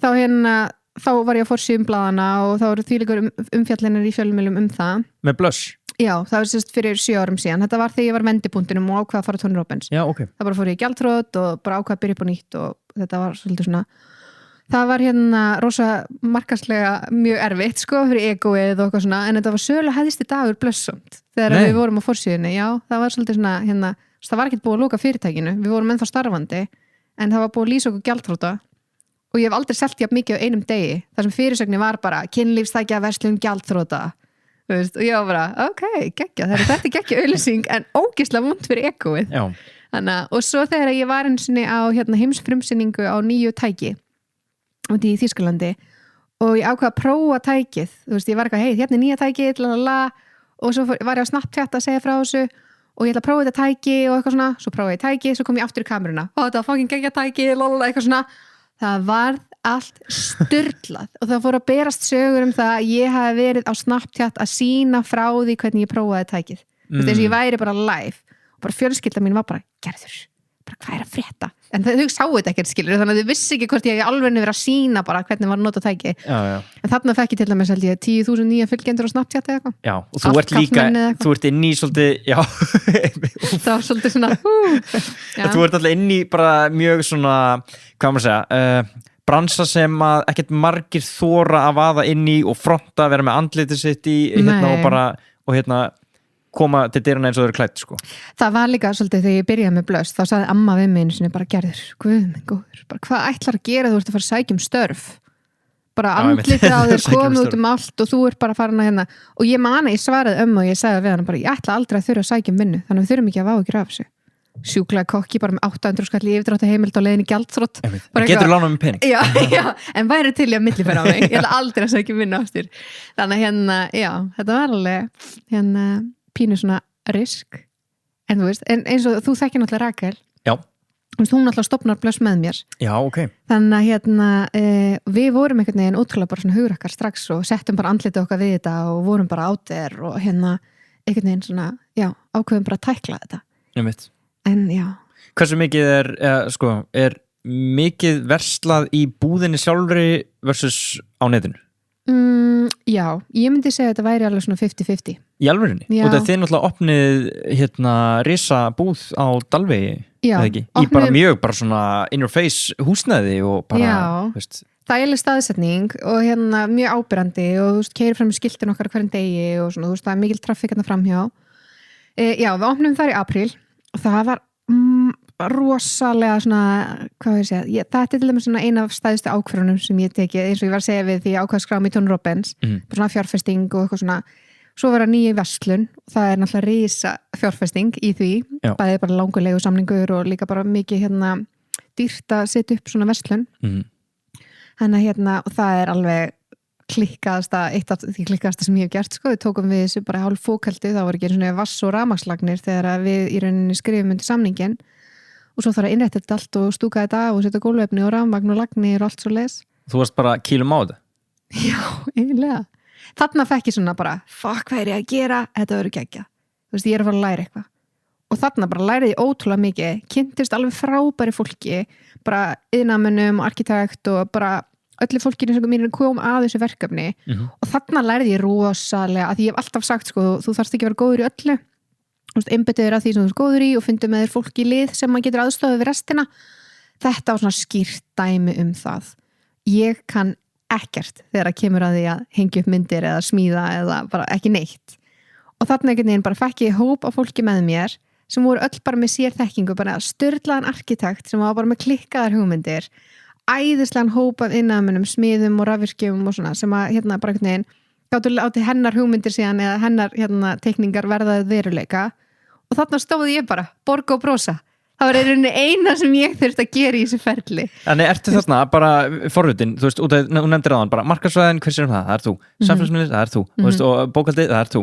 þá var ég að forsíðum blaðana og þá eru þvílíkur umfjallinir í fjölmiðlum það með Blöss? Já, það var sérst fyrir 7 árum síðan þetta var þegar ég var vendipunktinum og ákvað að fara Tony Robbins já, okay. það bara fór ég í gjaldþrot og bara ákvað að byrja upp á nýtt og þetta var svolítið svona það var rosa markarslega mjög erfitt sko fyrir egoið og eitthvað svona, en þetta var sölu hæðisti dagur blessumt þegar við vorum á forsíðunni, já, það var svolítið svona það var ekkert búið að loka fyrirtækinu, við vorum ennþá starfandi, en það var búið að lýsa okkur gjaldþrota og ég hef aldrei selt jafn mikið á einum degi, þar sem fyrirsögnin var bara kynlífstækja verslun gjaldþrota, þú veist, og ég var bara ok, geggja, þetta er geggja auglýsing en ógeðslega vont fyrir egoið. Og svo þegar ég var eins og á heimsfrumsýningu á nýju tæki úti í Þýskalandi og ég ákvað að prófa tækið, þú veist, ég var eitthvað, hérna nýja tækið, og svo var ég á Snapchat að segja frá þessu og ég ætla að prófa þetta tæki og eitthvað svona, svo prófaði ég tæki, svo kom ég aftur í kameruna og þetta var fucking geggja tæki, eitthvað svona, það var allt sturlað og það fór að berast sögur það að ég hafi verið á Snapchat að sína frá því hvernig ég prófaði tækið, þú veist, þess að ég væri bara live og bara fjölskylda mín var bara, Gerður, bara hvað að frétta? En þau sáu þetta ekkert skilur, þannig að þau vissi ekki hvort ég alveg verið að sína bara hvernig var að nota tæki. En þarna fekk ég til dæmis 10.000 nýja fylgjendur á Snapchat eða eitthvað. Já, og þú ert líka, þú ert inn í svolítið, já. Það var svolítið svona, Þú ert alltaf inn í bara mjög svona, hvað maður segja, bransa sem að ekkert margir þora að vaða inn í og fronta, vera með andlitið sitt í og koma til dyrana eins og þau eru klætt sko. Það var líka svolítið þegar ég byrjaði með blöst, þá sagði amma við mig einu sinni bara Gerður, guð minn góður, bara hvað ætlar að gera, þú ert að fara að sækja störf bara andlitið á þér komið út allt og þú ert bara farin að og ég ég svaraði og ég sagði við hann bara, ég ætla aldrei að þurfa að sækja vinnu, þannig að við þurfum ekki að vá ekki af þessu sjúklega kokki bara með 800 skall í yfirdrátt heimild á leiðinni gjaldþrot getur lánað með pening en væri til ég að millifæra á mig, ég ætla aldrei að sækja vinnu aftur þannig þetta var alveg pínu svona risk en þú veist, eins og þú þekkir náttúrulega Rakel hún náttúrulega stofnar blöss með mér þannig að við vorum einhvern veginn ótrúlega bara svona hugrakkar strax og settum bara andlitið okkar við þetta og vorum bara át þér og einhvern veginn svona, ákveðum bara að tækla þetta en hversu mikið er mikið verslað í búðinni sjálfri versus á netinu? Já, ég myndi segja að þetta væri alveg svona 50-50 Í alvörinni? Og það þið náttúrulega opnið risa búð á Dalvegi eða ekki? Í bara mjög bara svona in your face húsnæði og bara þægileg staðsetning og mjög ábyrrandi og keyrir fram í skiltin okkar hverjum degi og svona, það er mikil traffík framhjá við opnum þar í apríl og það var rosalega svona, hvað ég segja þetta er til dæmis svona eina af stæðustu ákvörunum sem ég tekið, eins og ég var að segja við því ég ákvað að skrá mig Tony Robbins, bara svona fjárfesting og eitthvað svona, svo var að nýja verslun og það er náttúrulega risa fjárfesting í því, bæði bara langulegu samningur og líka bara mikið dýrt að setja upp svona verslun þannig og það er alveg eitt af því klikkaðasta sem ég hef gert við tókum við þessu bara hálf fókaldi, það var ekki svona vass og rafmagnslagnir þegar við í rauninni skrifum undir samningin og svo þarf að innrætta þetta allt og stúka þetta af og setja gólvefni og rafmagn og lagnir og allt svo leis. Þú varst bara kílum á þetta? Já, eiginlega. Þarna fekk ég svona bara, hvað er ég að gera? Þetta verður geggjað. Þú veist, ég er að fara að læra eitthvað. Og þarna bara læriði ég ótrúlega mikið, kynntist alveg frábæri fólki, bara iðnamönnum og arkitekt og bara öllu fólkinu sem mér kom að þessu verkefni og þarna læriði ég rosalega, að ég hef alltaf sagt þú þarfst ekki að vera góður í öllu einbeittur að því sem þú ert góður í og fundu með þér fólk í lið sem maður getur aðstofað við restina þetta var svona skýrt dæmi það ég kann ekkert þegar það kemur að því að hengja upp myndir eða smíða eða bara ekki neitt og þarna einhvern veginn bara fekk ég hóp af fólki með mér sem voru öll bara með sér þekkingu bara sturlaðan arkitekt sem var bara með klikkaðar hugmyndir æðislegan hóp af innamönnum, smiðum og rafvirkjum og svona sem að bara einhvern veginn gátu látið hennar hugmyndir síðan eða hennar teikningar verðaði veruleika og þarna stóði ég bara, borga og brosa það var einhvern veginn eina sem ég þurfti að gera í þessu ferli. Þannig ertu þarna bara forvitin, þú veist, út af, þú nefndir áðan bara markarsvæðin, hvers er það er þú, samfélagsmiðlar, það er þú veist, og bókaldi, það er þú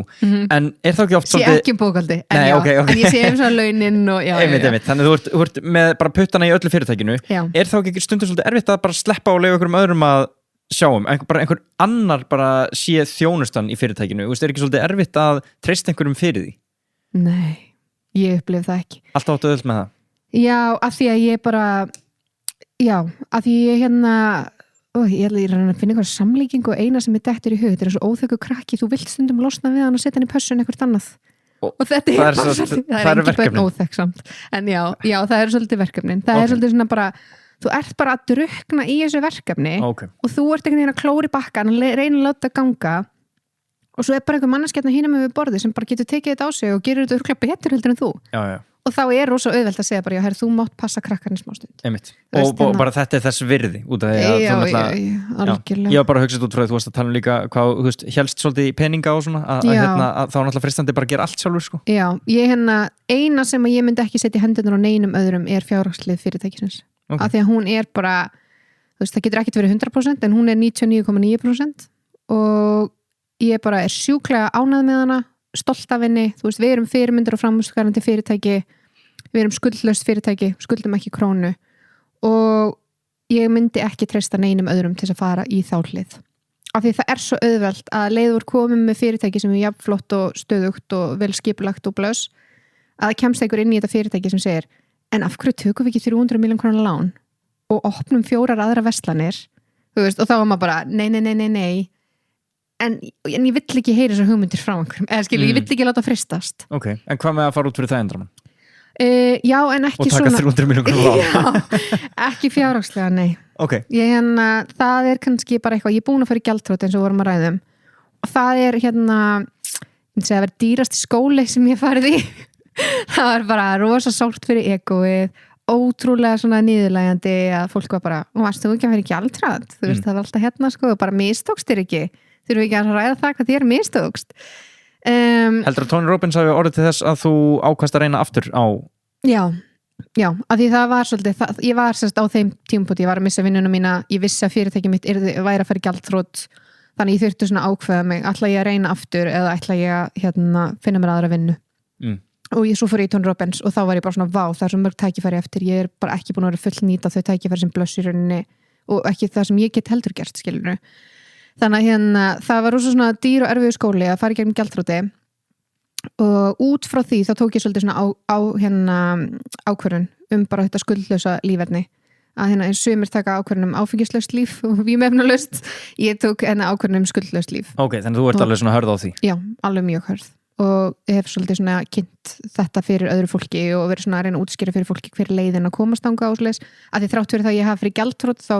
en er þá ekki oft svolítið... Sé ekki bókaldi, en já, en ég sé svona launin og já. Þannig þú ert með bara puttana í öllu fyrirtækinu er þá ekki stundum svolítið erfitt að bara sleppa og leyfa einhverjum öðrum að sjáum, einhver annar bara sé þjónustan í fyrirtækinu, þú veist, er ekki svolítið erfitt að treysta einhverjum fyrir því? Nei, ég upplif það ekki. Alltaf áttu öðvöld með það? Já, af því að ég bara af því ég ég er að finna einhver samlíking og eina sem er dettur í hug, þetta er svo óþekku krakki þú vilt stundum losna við hann og setja hann í pössun eitthvað annað og þetta er bara það er ekki börn óþekksamt en já, það er svolítið verkefnin það er svolítið svona bara þú ert bara að drukna í þessu verkefni okay. og þú ert einhvern veginn að klóri bakkan reyna að láta ganga og svo bara einhver manneskjarna hínum við borðið sem bara getur tekið þetta á sig og gerir þetta örugglega betur heldur en þú já. og þá rosa auðvelt að segja bara, já, herri, þú mátt passa krakkarinn smá stund og bara þetta þess virði út af því að algjörlega ég var bara að hugsa út frá því, þú varst að tala líka hvað, þú veist, helst svolítið í peninga og svona að þá náttúrulega fristandi bara að gera allt sjálfur sko. Já, ég eina sem ég myndi ekki setja hendurnar á neinum öðrum fjárhagslið fyrirtækisins af því að hún bara, þú veist, það getur ekkert verið 100% en hún 99,9% og ég bara sjúklega ánægð með hana, stolt af henni, þú veist, við erum fyrirmyndir og framúrskarandi fyrirtæki, við erum skuldlaust fyrirtæki, skuldum ekki krónu og ég myndi ekki treysta neinum öðrum til að fara í þá hlið. Af því það svo auðvelt að leiður komum með fyrirtæki sem jafn flott og stöðugt og vel skipulagt og blöss, að kemst einhver inn í þetta fyrirtæki sem segir, en af hverju tökum við ekki 300 milljón krónar lán og opnum 4 aðra verslanir, þú veist, og þá var maður bara, nei. En ég vill ekki heyra þessar hugmyndir frá einhverjum eða skilur, ég vill ekki láta fristast en hvað með að fara út fyrir það endraman? Já, en ekki svona og taka 300 milljón lán já, ekki fjárhagslega, nei það kannski bara eitthvað, ég er búin að fara í gjaldþrot eins og vorum að ræðum og það ég segi að vera dýrasti skóli sem ég farið í það var bara rosa sárt fyrir egoið, ótrúlega svona niðurlægjandi að fólk var bara, varst þú ekki að vera í gjaldþrot þú veist, það var alltaf hérna sko, bara mistókst þér ekki þurfum við ekki að ræða það hvað þér mistókst Heldur að Tony Robbins hafi orðið til þess að þú ákvæmst að reyna aftur á Já, af því það var svolítið ég var sérst á þeim tímapunkti, ég var að missa vinnuna mína ég vissi að fyrirtækið mitt væri að fara í gjaldþrot þannig ég þurfti svona ákveða mig ætla ég að reyna aftur eða ætla ég að finna mér aðra vinnu og svo fór ég í Tony Robbins og þá var ég bara svona vá, það svo mörg tækifæri eftir ég bara ekki búin að vera fullnýta þau tækifæri sem blöss í rauninni og ekki það sem ég get heldur gert skilurðu þannig að það var rosa svona dýr og erfiður skóli að fara í gegnum gjaldþroti og út frá því þá tók ég svolítið svona ákvörðun bara þetta skuldlausa líferni að sumir taka ákvörðun áfengislaust líf og vímefnalaust ég tók ákvörðun skuldlaust líf þannig að þú ert alveg svona hörð á því Já, alveg mjög hörð og ég hef svolítið svona kynnt þetta fyrir öðru fólki og verið svona að reyna að útskýra fyrir fólki hver leiðin að komast þangað og svoleiðis að því þrátt fyrir það ég hafi fyrir gjaldþrot þá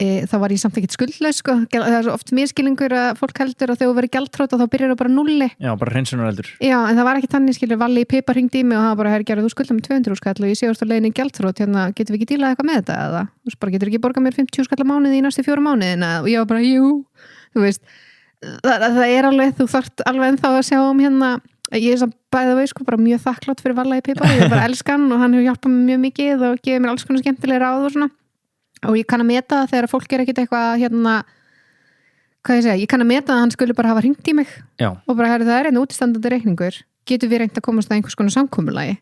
þá var ég samt ekkert skuldlaus sko. Það svo oft miskilningur að fólk heldur að þegar þú verið gjaldþrot og þá byrjar það bara nulli Já, bara hreinsunareldur Já, en það var ekki þannig skilur, Valli í Pipa hringdi í mig og hann bara, gerðu þú skuldar með 200 skall og ég sé úrst á leiðin í gjaldþrot getum við ekki dílað eitthvað með þetta eða þú bara getur ekki borgað mér 50 skall á mánuði í næstu 4 mánuðina og ég var bara, jú þú veist, það alveg þú þarft alveg ennþá að sjá ég samt bæði vei sko bara mjög þakklátt fyrir Valla í Pipa, ég bara elska hann og hann hefur hjálpað mér mjög mikið og gefið mér alls konar skemmtilega ráð og svona og ég kann að meta það þegar fólk ekkert eitthvað ég kann að meta að hann skulle bara hafa hringt í mig og bara það einn útistandandi reikningur getur við reynt að komast að einhvers konar samkomulagi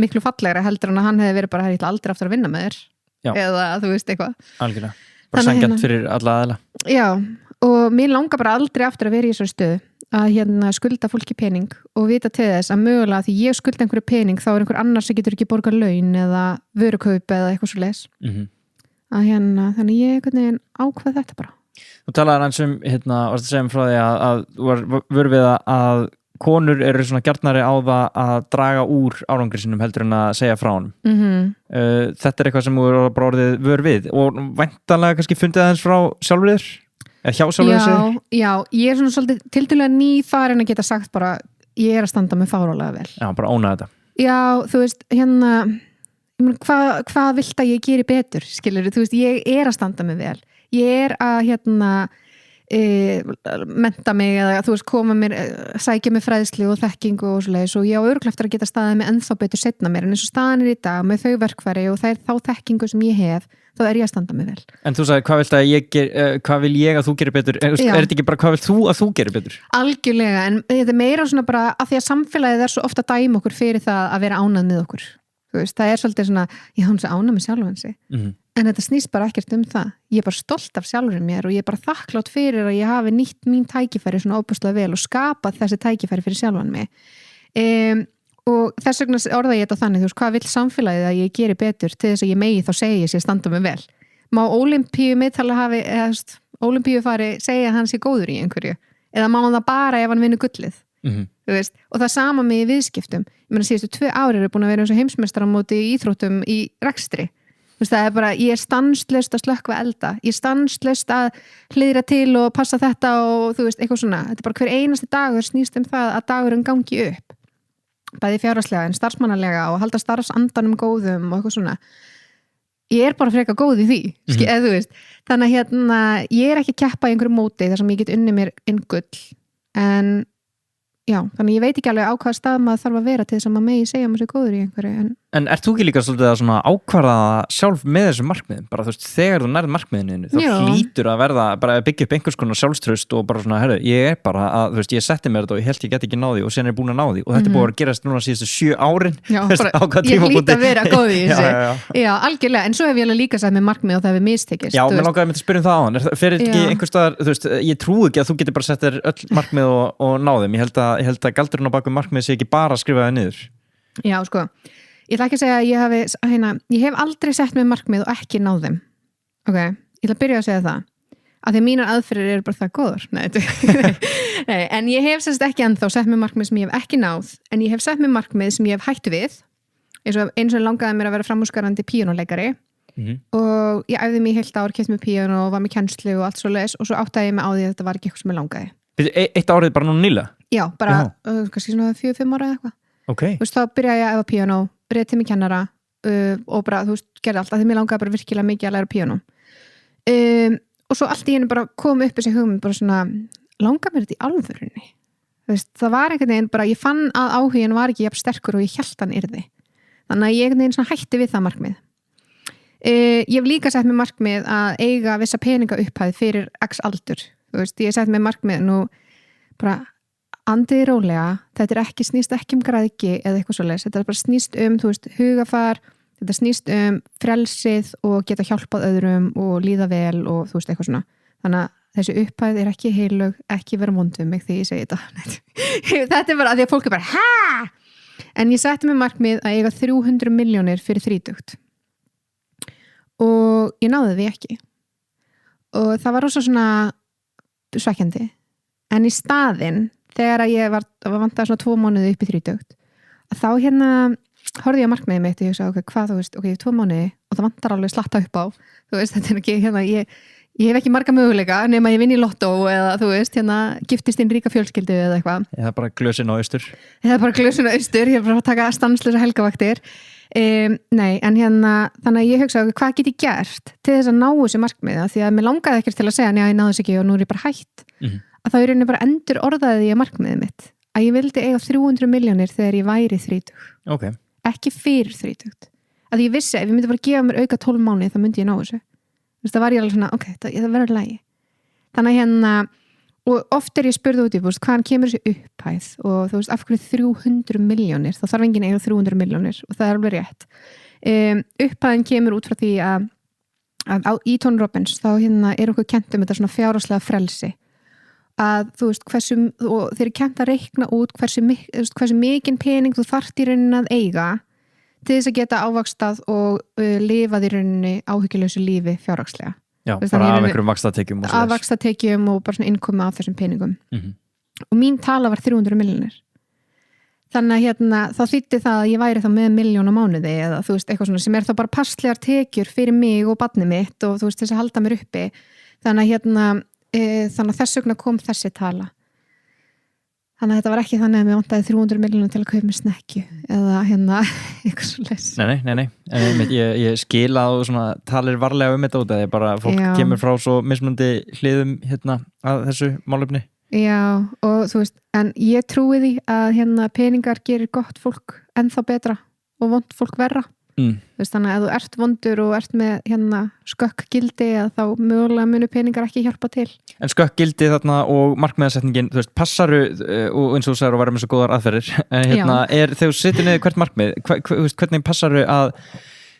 miklu fallegra heldur en að hann hefði verið bara ég ætla aldrei aftur að vinna með þér eða þú veist eitthvað Algjörlega, bara sanngjarnt fyrir alla aðila Já, og mér langar bara aldrei aftur að vera í þessari stöðu að skulda fólki pening og vita til þess að mögulega því ég skulda einhverju pening þá einhver annar sem getur ekki borgað laun eða vörukaup eða eitthvað svo leis þannig ég ákvað þetta bara Þú talaði hans varst að segja frá því að voru við að konur eru svona gjarnari á það að draga úr árangri sinum heldur en að segja frá honum þetta eitthvað sem þú eru bara orðið vör við og væntanlega kannski fundið aðeins frá sjálfur þér eða hjá sjálfur þér Já, ég svona svolítið tiltölulega nýfarin að geta sagt bara ég að standa mig fárálega vel Já, bara óna þetta Já, þú veist, hvað vilt að ég geri betur skilur, þú veist, ég að standa mig vel ég að mennta mig eða þú veist, koma mér, sækja mér fræðslu og þekkingu og svoleiðis og ég á örugglega eftir að geta staðið mig ennþá betur seinna mér en eins og staðan í dag með þau verkfæri og þá þekkingu sem ég hef þá ég að standa mig vel. En þú sagði, hvað vil ég að þú gerir betur? Er þetta ekki bara hvað vil þú að þú gerir betur? Algjörlega, en þetta meira svona bara að því að samfélagið svo ofta að dæma okkur fyrir það að vera ánægð með okkur. Þú veist, það svolítið svona, ég hann svo ánægð með sjálfansi. En þetta snýst bara ekkert það. Ég bara stolt af sjálfur mér og ég bara þakklátt fyrir að ég hafi nýtt mín tækifæri svona óbúslega vel og skapað þessi tækifæri fyrir sjálfan mig. Og þess vegna orða ég þetta þannig, þú veist, hvað vill samfélagið að ég geri betur til þess að ég megi þá segja ég sé standa mig vel. Má Ólympíufari segja að hann sé góður í einhverju eða má hann það bara ef hann vinnur gullið. Þú veist, og það sama með viðskiptum. Ég meina síðustu 2 ári eru búin að vera eins og heimsmeistaramóti í íþróttum í rekstri. veist, það bara, ég stanslaust að slökkva elda, ég stanslaust að hliðra til og passa þetta og þú veist, eitthvað svona, þetta bara hver einasti dagur snýst það að dagurinn gangi upp bæði fjárhagslega en starfsmannalega og halda starfsandanum góðum og eitthvað svona ég bara frekar góð í því eða þú veist, þannig að ég ekki að keppa í einhverju móti þar sem ég get unnið mér inn gull en já, þannig ég veit ekki alveg á hvaða stað maður þarf að vera til þess að maður megi segja maður sér góður í einhverju En ert þú ekki líka svolítið að svona ákvarða sjálf með þessum markmiðum? Bara þú veist, þegar þú nærð markmiðinu þá hlýtur að verða, bara að byggja upp einhvers konar sjálfstraust og bara svona, herru, ég bara að, þú veist, ég setti mér þetta og ég held ég get ekki náði og sen búin að náði og þetta búið að gerast núna síðustu 7 árin Já, bara, ég hlýt að vera góð í þessu Já, algjörlega, en svo hef ég líka sett með markmið og það hefur mistekist Já, mér langaði að spyrja það á hann Fyrir ekki einhvers staðar, þú veist, ég trúi ekki að þú getur bara sett þér öll markmið og náðum Ég held að galdurinn á baku markmið sé ekki bara að skrifa það niður Já, sko Ég ætla ekki að segja að ég hef aldrei sett mér markmið og ekki náð þeim. Ok, ég ætla að byrja að segja það. Af því að mínar aðferðir eru bara það góður. Nei, en ég hef sérst ekki ennþá sett mér markmið sem ég hef ekki náð, en ég hef sett mér markmið sem ég hef hætt við. Eins og langaði mér að vera framúrskarandi píanóleikari og ég æfði mig heilt ár, keypti mér píanó og var með kennslu og allt svoleiðis og svo áttaði ég mig á því að þetta var ekki eitthvað sem ég langaði. Eitt árið bara núna nýlega? Já, bara kannski svona 4-5 ára eða eitthvað. Okay. Þú veist, þá byrjaði ég að æfa píanó, rétt til mig kennara og bara, þú veist, gerði allt að því mér langaði bara virkilega mikið að læra píanó og svo allt í henni bara kom upp þessi hugmynd bara svona, langaði mér þetta í alvörunni þú veist, það var einhvern veginn bara, ég fann að áhugin var ekki jafn sterkur og ég hélt hann yrði þannig að ég einhvern veginn svona hætti við það markmið ég hef líka sett mér markmið að eiga vissa peninga upphæð fyrir x aldur, þú veist, ég sett mér markmið nú bara andið rólega, þetta ekki snýst ekki græðgi eða eitthvað svoleiðis, þetta bara snýst þú veist, hugafar, þetta snýst frelsið og geta hjálpað öðrum og líða vel og þú veist, eitthvað svona þannig að þessi upphæð ekki heilög, ekki vera vondum mig því ég segi þetta þetta bara að því að fólk bara, hæ? En ég setti mig markmið að eiga 300 milljónir fyrir 30 og ég náði því ekki og það var rosa svona svekkjandi en í staðinn þegar að ég var vantað svona 2 mánuði upp í 30 að þá horfði ég að markmiðið mitt og ég sagði, hvað þú veist, ég hef 2 mánuði og það vantar alveg slatta upp á þú veist, þetta ekki, ég hef ekki marga möguleika nema ég vinn í lottó eða þú veist, giftist inn ríka fjölskyldu eða eitthvað. Það er bara glösin á austur. Það er bara glösin á austur, ég er bara að taka stanslösa helgavaktir. Nei, en þannig að ég hugsa, hvað get ég gert til þess að ná þessu markmiða því að mér langaði ekkert til að segja, ég náðu þess ekki og nú er ég bara hætt. Að það er rauninni bara endur orðaði ég markmiðið mitt að ég vildi eiga 300 milljónir þegar ég væri 30 ekki fyrir 30 að ég vissi ef ég myndi bara gefa mér auka 12 mánuði þá myndi ég ná þessu það var ég alveg svona, það verður lægi þannig að og oft ég spurði út í hvaðan kemur þessi upphæð og þú veist af hverju 300 milljónir þá þarf enginn eiga 300 milljónir og það er alveg rétt upphæðin kemur út frá því að í Tony Robbins þá er okkur kennt þetta svona fjárhagslega frelsi að þú veist og þeir eru kennt að reikna út hversu mikinn pening þú þarft í rauninni að eiga til þess að geta ávaxtað og lifað í rauninni áhyggjulausu lífi fjárhagslega. Já, bara af einhverjum vaxtatekjum og af vaxtatekjum og bara svona innkomi af þessum peningum. Og mín tala var 300 milljónir. Þannig að þá þýddi það að ég væri þá með 1 milljón á mánuði eða þú veist eitthvað svona sem þá bara passlegar tekjur fyrir mig og barnið mitt og þú veist þess að halda mér uppi. Þannig að þess vegna kom þessi tala þannig að þetta var ekki þannig að mér vantaði 300 milljónir til að kaupa mér snekju eða eitthvað svo les Nei, ég skil að þú talir varlega þetta út eða bara fólk kemur frá svo mismunandi hliðum að þessu málefni Já, og þú veist, en ég trúi því að peningar gerir gott fólk ennþá betra og vont fólk verra Veist, þannig að ef þú ert vondur og ert með skökkgildi þá mögulega munu peningar ekki hjálpa til En skökkgildi þarna og markmiðasetningin þú veist, passaru og eins og þú sagður að vera með svo góðar aðferðir þegar þú situr niður hvert markmið hvernig passaru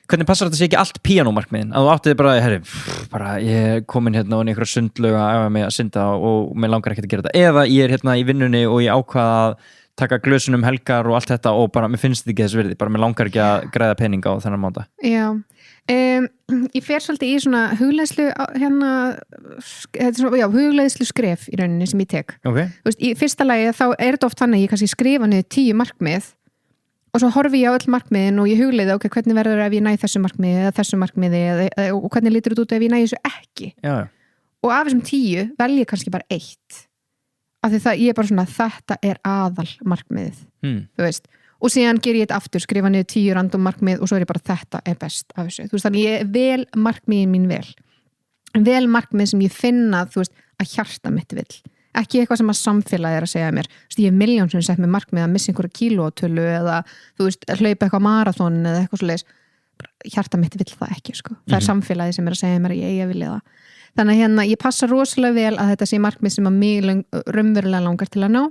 hvernig passar þetta sé ekki allt píanómarkmiðin að þú áttið bara ég er komin og einhverja sundlöga að mig að synda og mér langar ekki að gera þetta eða ég er í vinnunni og ég ákvaða að taka glösunum helgar og allt þetta og bara mér finnst þetta ekki þess virði, bara mér langar ekki að græða peninga á þennan máta. Já, ég fer svolítið í svona hugleiðslu hugleiðslu skref í rauninni sem ég tek. Okay. Þú veist, í fyrsta lagi þá er þetta oft þannig að ég kannski skrifa niður 10 markmið og svo horfi ég á öll markmiðin og ég hugleiði ok, hvernig verður ef ég næ þessu markmiði eða þessu markmiði og hvernig lítur þetta út ef ég næ þessu ekki og af þessum 10 velj ég kannski bara 1 af því það, ég bara svona, þetta er aðal markmiðið, þú veist og síðan ger ég þetta aftur, skrifa niður 10 random markmið og svo er ég bara, þetta er best af þessu, þú veist, þannig ég vel markmiðin mín vel markmið sem ég finna, þú veist, að hjarta mitt vill, ekki eitthvað sem að samfélagi er að segja mér, þú veist, ég er miljón sem sett með markmið að missa einhverja kílótölu eða, þú veist, hlaupa eitthvað marathon eða eitthvað svoleiðis, hjarta mitt vill það ekki, sko, það er samfélagi sem er að segja mér að ég eigi að vilja það, þannig að hérna, ég passa rosalega vel að þetta sé markmið sem að mig raunverulega langar til að ná,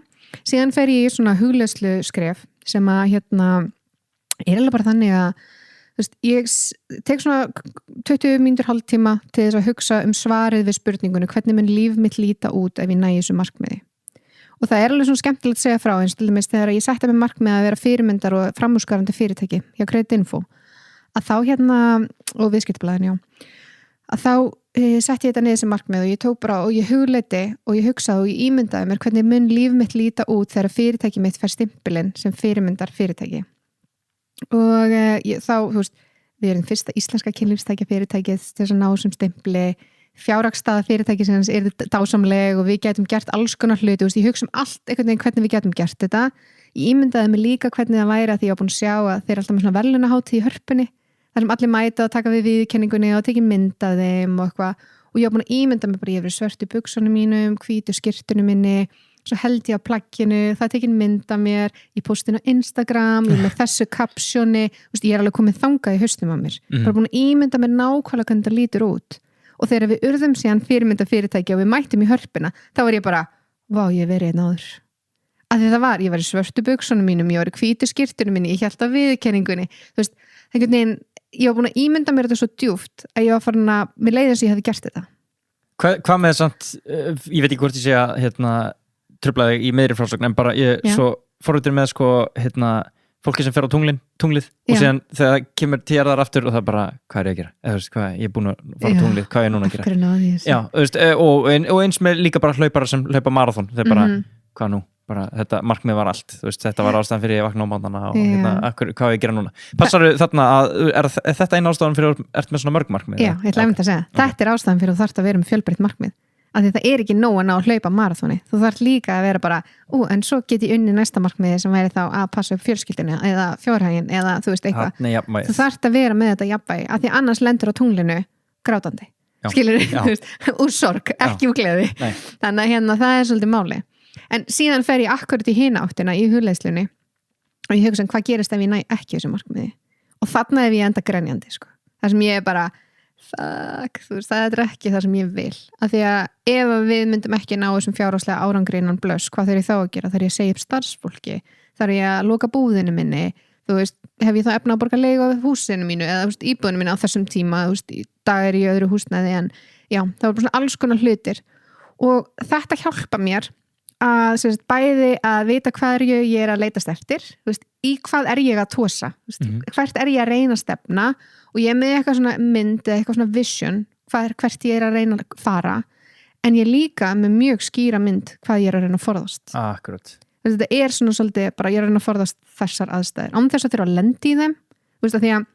síðan fer ég í svona hugleiðslu skref sem að hérna er alveg bara þannig að þú veist, ég tek svona 20 mínútur hálftíma til þess að hugsa svarið við spurningunni hvernig mun líf mitt líta út ef ég næ þessu markmiði og það er alveg svona skemmtilegt að segja frá eins til dæmis þegar ég setti mig markmið að vera fyrirmyndar og framúrskarandi fyrirtæki hjá Creditinfo að þá hérna og viðskiptablaðin að þá setti ég þetta niður sem markmið og ég tók bara og ég hugleiti og ég hugsaði og ég ímyndaði mér hvernig mun líf mitt líta út þegar fyrirtæki mitt fær stimpilinn sem fyrirmyndar fyrirtæki og þá, þú veist, við erum fyrsta íslenska kynlífstækja fyrirtækið til þess að ná sem stimpli fjárhagsstaða fyrirtæki sem er dásamleg og við getum gert alls konar hluti, þú veist, ég hugsa allt einhvern veginn hvernig við getum gert þetta ég ímyndaði mér líka hvernig það væri að því ég var búin að sjá að þeir alltaf með svona verðlaunahátíð í Hörpunni þar sem allir mæta að taka við viðurkenningunni og tekið mynd af þeim og eitthvað og ég var búin að ímynda mig bara ég verið svörtu buxunum mínum, hvítu skyrtunum minni svo held ég á plagginu, það tekið mynd af mér ég postin á Instagram, ég með þessu kapsjóni, ég er alveg komið þangað í haustum af mér, bara búin að ímynda mér nákvæmlega hvernig það lítur út og þegar við urðum síðan fyrirmynda fyrirtæki og við mættum í Hörpuna, þá var ég bara vá, ég verið einn áður af því það var, ég var í svörtu buxunum mínum ég var í hvítu skyrtunum minni, ég held á viðurkenningunni þú veist, einhvern veginn ég var búin að ímynda mér þetta svo djúpt að ég var farin að, mér leiði þess að ég hefði gert þetta Hvað með samt, ég veit ekki hvort ég sé að hérna, truflaði í meðri frásögn en bara ég svo forvitur með sko, hérna, fólki sem fer á tunglið og síðan þegar það kemur til jarðar aftur og það bara, hvað er ég að gera? Eða, veist, hvað, ég er búin að fara á tunglið, hvað er ég núna að gera? Já, veist, og eins með líka bara hlaupara sem hlaupa marathon, þeir bara, hvað nú? Bara, þetta markmið var allt, þú veist, þetta var ástæðan fyrir ég vakna á mánana og hérna, hvað ég gera núna Passaru þarna að, er þetta eina ástæðan fyrir ert með svona mörg markmið? Já, ég ætla að segja, þetta er ástæðan fyrir þú þarft að vera með fjölbreytt markmið af því það er ekki nóg að ná að hlaupa marathoni þú þarft líka að vera bara, en svo get ég unni næsta markmiði sem væri þá að passa upp fjölskyldinu eða fjárhaginn eða þú veist eitthvað þú þarft að vera með þetta jafnvægi af því annars lendur á tunglinu grátandi skilur, úr sorg, ekki úr gleði þannig að hérna það er svolítið máli en síðan fer ég akkurat í hina áttina í hugleiðslunni og ég hugsa hvað gerist ef ég næ ekki þessu markmiði og þarna ef ég enda grenjandi sko. það sem ég er bara fuck, þú veist, það er ekki það sem ég vil af því að ef við myndum ekki ná þessum fjárhagslega árangri innan blöss hvað þarf ég þá að gera, þarf ég að segja upp starfsfólki þarf ég að loka búðinu minni þú veist, hef ég þá efna að borga leigu á húsinu mínu eða veist, íbúðinu mínu á þessum tíma þú veist, í dag er ég öðru húsnæði en já, það var bara svona alls konar hlutir og þetta hjálpa mér að sagt, bæði að vita hvað ég er að leitast eftir veist, í hvað er ég að tósa hvert er ég að reyna að stefna og ég er með eitthvað svona mynd eða eitthvað svona vision hvert ég er að reyna að fara en ég líka með mjög skýra mynd hvað ég er að reyna að forðast Akkurat þetta er svona svolítið bara ég er að reyna að forðast þessar aðstæður án þess að þurfa að lendi í þeim veist, því að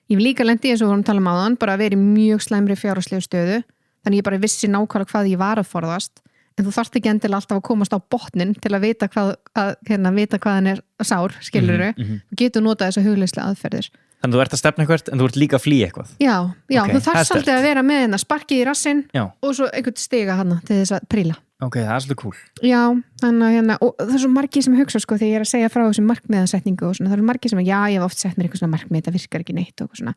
ég vil líka lendi eins og vorum að tala um áðan bara að vera í mjög slæmri fjárhagslegu stöðu þannig ég bara vissi nákvæmlega hvað ég var að forðast en þú þarft ekki endilega alltaf að komast á botnin til að vita hvað hann er sár, skilurðu þú getur notað þessa hugleiðslega aðferðir Þannig þú ert að stefna eitthvað en þú ert líka að flýja eitthvað Já, okay, þú þarft svolítið að vera með hennar sparkið í rassinn og svo einhvern stiga hana til þess að príla Ok, það er svolítið cool Já, þannig og það er svo margir sem hugsa sko þegar ég er að segja frá þessum markmiðasetningu og svona, það er margir sem ég hef oft sett mér eitthvað svona markmið, þetta virkar ekki neitt og svona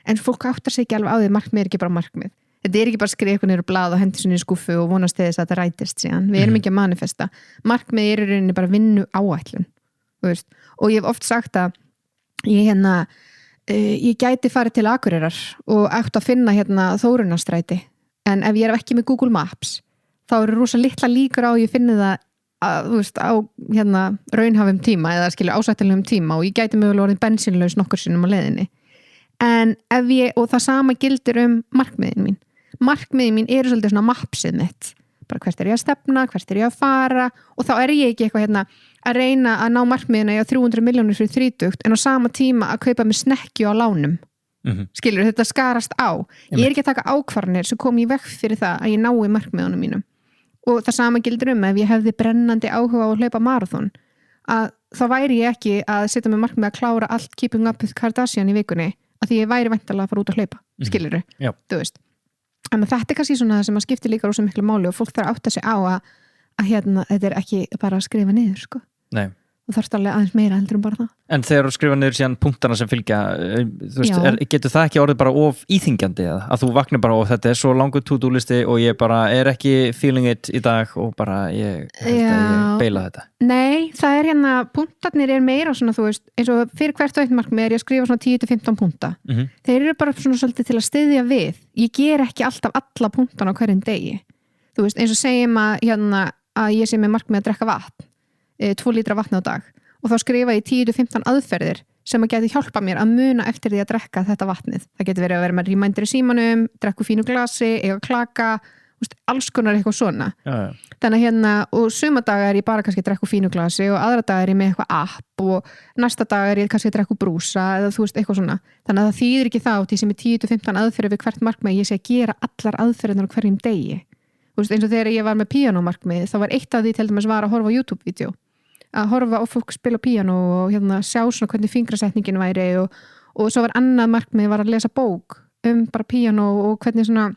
en fólk áttar sig ekki alveg á því markmið er ekki bara markmið Þetta er ekki bara skrifa eitthvað niður blað og hendi svona í skúffu og vonast til þess að þetta rætist síðan. Við erum ekki að manifesta. Markmið er í rauninni bara vinnu áætlun. Og ég hef oft sagt að ég gæti farið til Akureyrar og ætti að finna Þórunnarstræti. En ef ég er ekki með Google Maps, þá eru rosa litla líkur á að ég finni það á raunhafum tíma eða ásættilegum tíma og ég gæti mögulega orðin bensínlaus nokkur sinnum á leiðinni. En og það sama gildir markmiðin mín. Markmiðin mín eru svolítið svona mapsið mitt. Bara hvert er ég að stefna, hvert er ég að fara og þá er ég ekki eitthvað að reyna að ná markmiðina í 300 milljónir fyrir 30 en á sama tíma að kaupa með snekkju á lánum skilur, þetta skarast á ég er ekki að taka ákvarðanir sem kom í veg fyrir það að ég nái markmiðunum mínum og það sama gildur ef ég hefði brennandi áhuga á að hlaupa marathon að þá væri ég ekki að setja með markmið að klára allt Keeping Up with Kardashian í vikunni að því ég væri væntanlega að fara út að hlaupa skilur þú veist en þetta kannski svona það sem að skipti líka rosa miklu máli og fólk þarf að átta sig á að hérna, þetta er ekki bara að skrifa niður sko. Nei. Og þarfst alveg aðeins meira heldur bara það. En þegar þú skrifa niður síðan punktana sem fylgja, þú veist, getur það ekki orðið bara of íþingjandi eða? Að þú vaknir bara og þetta er svo langur to-do listi og ég bara er ekki feeling it í dag og bara ég beila þetta. Nei, það er hérna, punktarnir er meira svona, þú veist, eins og fyrir hvert og eitt markmið er ég að skrifa svona 10-15 punkta. Þeir eru bara svona svolítið til að styðja við. Ég ger ekki alltaf alla punktana á hverjum degi. Þú veist, eins og segjum að, hérna, að ég sé með markmið að drekka vatn 2 lítra vatn á dag og þá skrifa ég 10-15 aðferðir sem að geti hjálpa mér að muna eftir því að drekka þetta vatnið. Það getur verið að vera með reminder í símanum, drekku fínu glasi, eiga klaka, alls konar eitthvað svona. Þannig að hérna, og suma daga er ég bara kannski að drekku fínu glasi og aðra daga er ég með eitthvað app og næsta daga er ég kannski að drekku brúsa eða þú veist, eitthvað svona. Þannig að það þýðir ekki þá því sem er 10-15 aðferðir við hvert markmið ég sé að gera allar aðferðirnar á hverjum degi. Þú veist, eins og þegar ég var með píanómarkmið þá var eitt af því til dæmis var að horfa á YouTube-vídeó að horfa á fólk spila píanó og hérna sjá svona hvernig fingrasetningin væri og svo var annað markmið var að lesa bók bara píanó og hvernig svona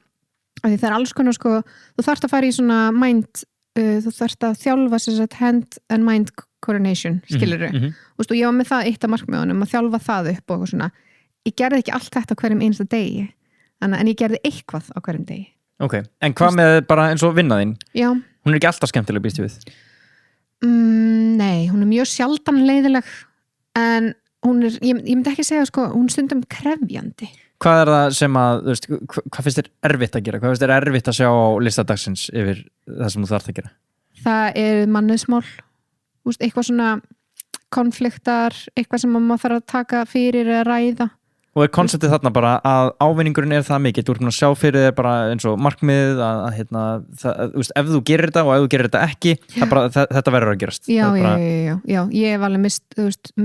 að því það er alls konar sko, þú þarft að fara í svona mind, þú þarft að þjálfa sér sett hand and mind coordination, skilurðu og ég var með það eitt af markmiðunum að þjálfa það upp og svona, ég gerði ekki allt þetta á hverjum einasta degi, en ég gerði eitthvað á hverjum degi. Ok, en hvað með bara eins og vinnaðinn? Já. Hún er ekki alltaf skemmtileg býst ég við? Nei, hún er mjög sjaldan leiðileg en hún er, ég myndi ekki segja sko, hún er stundum krefjandi. Hvað er það sem að, þú veist, hvað finnst þér erfitt að gera? Hvað finnst þér erfitt að sjá á listadagsins yfir það sem þú þarft að gera? Það er mannauðsmál, eitthvað svona konfliktar, eitthvað sem maður þarf að taka fyrir að ræða. Og er konceptið þarna bara að ávinningurinn er það mikið, þú ert að sjá fyrir þér bara eins og markmiðið að hérna, ef þú gerir þetta og ef þú gerir þetta ekki, þetta verður að gerast. Já, ég hef alveg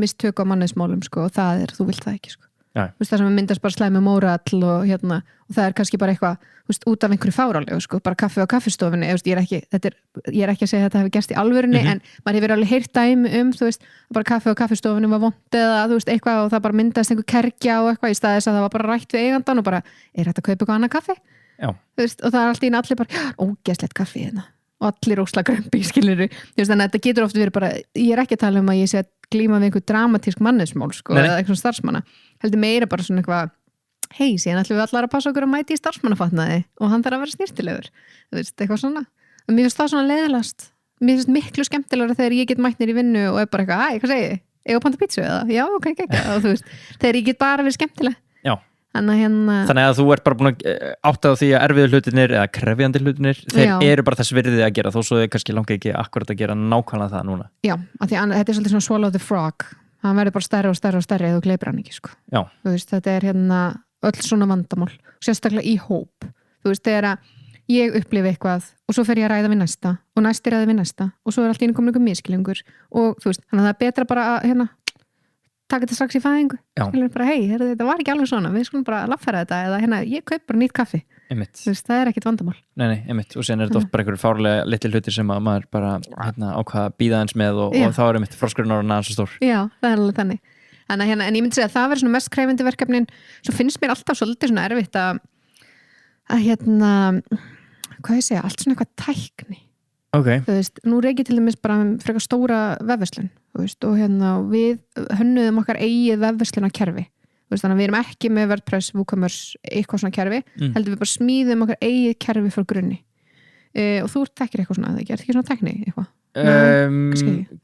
mist tök á mannauðsmálum sko, og það er, þú vilt það ekki sko. Það sem myndast bara slæmi mórall og hérna, og það er kannski bara eitthvað út af einhverju fárálegu sko, bara kaffi á kaffistofunni, ég er ekki að segja að þetta hefur gerst í alvörunni en maður hefur alveg heyrt dæmi þú veist, bara kaffi á kaffistofunni var vont eða þú veist, eitthvað og það bara myndast einhver kergja og eitthvað í staðis að það var bara rætt við eigandan og bara, er þetta að kaupa eitthvað annað kaffi? Þú veist, og það er alltaf allir bara, ógeðslegt kaffi hérna og allir ósla grömbi, skilurðu þannig að þetta getur oft verið bara, ég er ekki að tala að ég sé að glíma við einhver dramatísk mannesmál sko, eða eitthvað starfsmanna heldur meira bara svona eitthvað hei, síðan ætlum við allar að passa okkur að mæti í starfsmannafatnaði og hann þarf að vera snirtilegur þú veist, eitthvað svona og mér finnst það svona leiðilegast mér finnst miklu skemmtilegra þegar ég get mætt nýr í vinnu og er bara eitthvað, hvað segi ég? Ég á panta pítsu eða? Já, ok, og þú veist, þegar ég get bara verið skemmtileg Þannig að þú ert bara búin að átta á því að erfiðu hlutinir eða krefjandi hlutinir þeir eru bara þess virðið að gera þó svo þau kannski langi ekki akkurat að gera nákvæmlega það núna. Já, af því að þetta er svolítið svona swallow the frog hann verður bara stærri og stærri og stærri eða þú gleipir hann ekki sko. Þú veist, þetta er hérna öll svona vandamál, sérstaklega í hóp þú veist, þegar að ég upplifi eitthvað og svo fer ég að ræða við næsta og næsti ræða við næsta og svo er allt í einu komin einhver misskilningur og þú veist, þannig að það er betra bara að hérna taka þetta strax í fæðingu bara, hei, þetta var ekki alveg svona við skulum bara lagfæra þetta eða hérna, ég kaup bara nýtt kaffi það er ekkit vandamál og sen er þetta oft bara einhverju fárlega litli hlutir sem að maður bara hérna, ákvað að býða eins með og þá er froskurinn orðinn aðeins svo stór það er alveg þannig en ég myndi segja að það verður svona mest krefjandi verkefnin svo finnst mér alltaf svolítið svona erfitt að hérna hvað ég segja, allt svona eitthvað tækni þú veist, nú reykir til dæmis bara frekar stóra vefverslun og hérna við hönnuðum okkar eigið vefverslunarkerfi þannig að við erum ekki með WordPress, WooCommerce eitthvað svona kerfi, heldur við bara smíðum okkar eigið kerfi frá grunni og þú þekkir eitthvað svona, það er ekki svona tekni eitthvað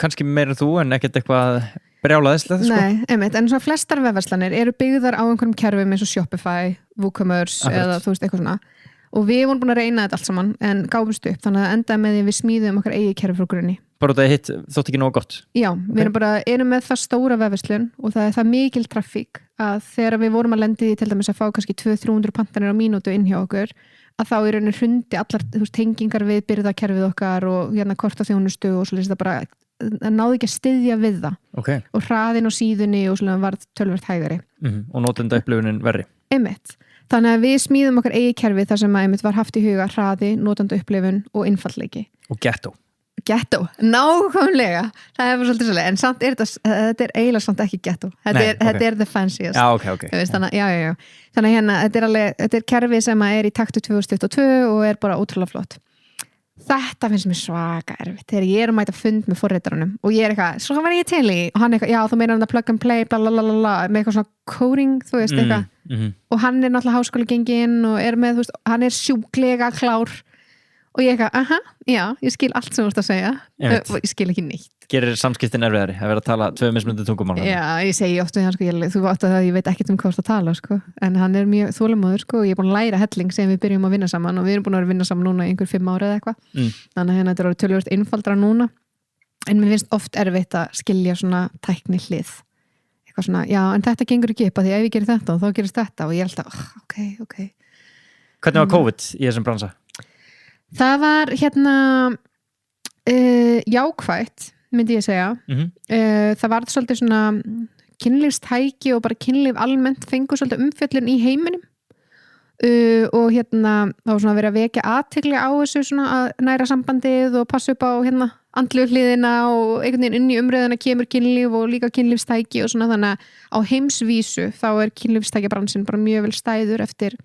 kannski meira þú en ekkert eitthvað brjálaðislega sko. Nei, en svona flestar vefverslanir eru byggðar á einhverjum kerfum eins og Shopify, WooCommerce eða þú veist eitthvað svona og við vorum búin að reyna þetta allt saman en gáfumst upp, þannig að endaði með því við smíðum okkar eigið kerfi frá grunni. Bara þetta hitt þótt ekki nógu gott? Já, við erum með það stóra vefverslun og það er það mikil traffík að þegar við vorum að lendi til dæmis að fá kannski 200-300 pantanir á mínútu inn hjá okkur að þá í rauninni hrundi allar tengingar við byrðakerfið okkar og hérna kortaþjónustu og svo lýst það bara náði ekki að styðja við það okay. og hraðin á síðunni og svona var tölvert hægari og notenda upplifunin verri einmitt, þannig að við smíðum okkar eigi kerfi þar sem að einmitt var haft í huga hraði, notenda upplifun og innfallleiki og ghetto, nákvæmlega það er bara svolítið svolítið, en samt þetta er eiginlega samt ekki ghetto, þetta er the fanciest okay. Veist, þannig að hérna, þetta er kerfi sem er í taktu 2022 og er bara ótrúlega flott. Þetta finnst mér svaka erfitt þegar ég er að mæta fund með forritarunum og ég er eitthvað, svo var ég til í og hann eitthvað, já þú meinar hann að plug and play blablabla, með eitthvað svona coding þú veist eitthvað og hann er náttúrulega háskóla genginn og er með, þú veist, hann er sjúklega klár og ég eitthvað, já, ég skil allt sem þú ert að segja og ég skil ekki neitt. Gerir samskiptin erfiðari að vera að tala tvö mismunandi tungumál? Já, ég segi oft við hann, sko, þú átt að ég veit ekkert hvað þú ert að tala, sko, en hann er mjög þolinmóður, sko, og ég er búin að læra helling sem við byrjum að vinna saman og við erum búin að vinna saman núna í einhver 5 ára eða eitthvað, þannig að hérna þetta er orðið töluvert einfaldra núna, en mér finnst oft erfitt að skilja svona tækni hlið, eitthvað svona, já, en þetta gengur ekki upp að því ef ég gerir þetta og þá gerist þetta og ég er alltaf, ok. Hvernig var COVID í þessum bransa? Það var hérna jákvætt, myndi ég segja. Það var svolítið svona kynlífstæki og bara kynlíf almennt fengur svolítið umfjöllun í heiminum og hérna þá var svona verið að vekja athygli á þessu svona að næra sambandið og passa upp á hérna andlegu hliðina og einhvern veginn inn í umræðina kemur kynlíf og líka kynlífstæki og svona, þannig að á heimsvísu þá er kynlífstækjabransin bara mjög vel stæður eftir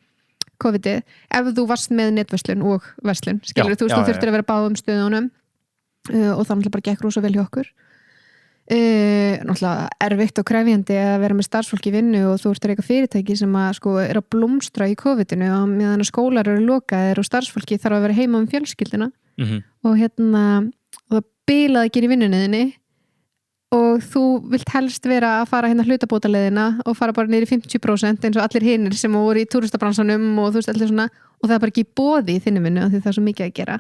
COVID-ið, ef þú varst með netverslun og verslun, skilur þú þurftir að vera báðum stöðunum og það náttúrulega bara gekk rosa vel hjá okkur náttúrulega erfitt og krefjandi að vera með starfsfólk í vinnu og þú ert að reyka fyrirtæki sem að sko er að blómstra í COVID-inu og meðan að skólar eru lokaðir og starfsfólki þarf að vera heima um fjölskylduna og hérna og það bilaði ekki í vinnunniðinni og þú vilt helst vera að fara hérna hlutabótaleiðina og fara bara niður í 50% eins og allir hinir sem voru í túristabransanum og þú veist allir svona og það er bara ekki boði í þinni vinnu af því það er svo mikið að gera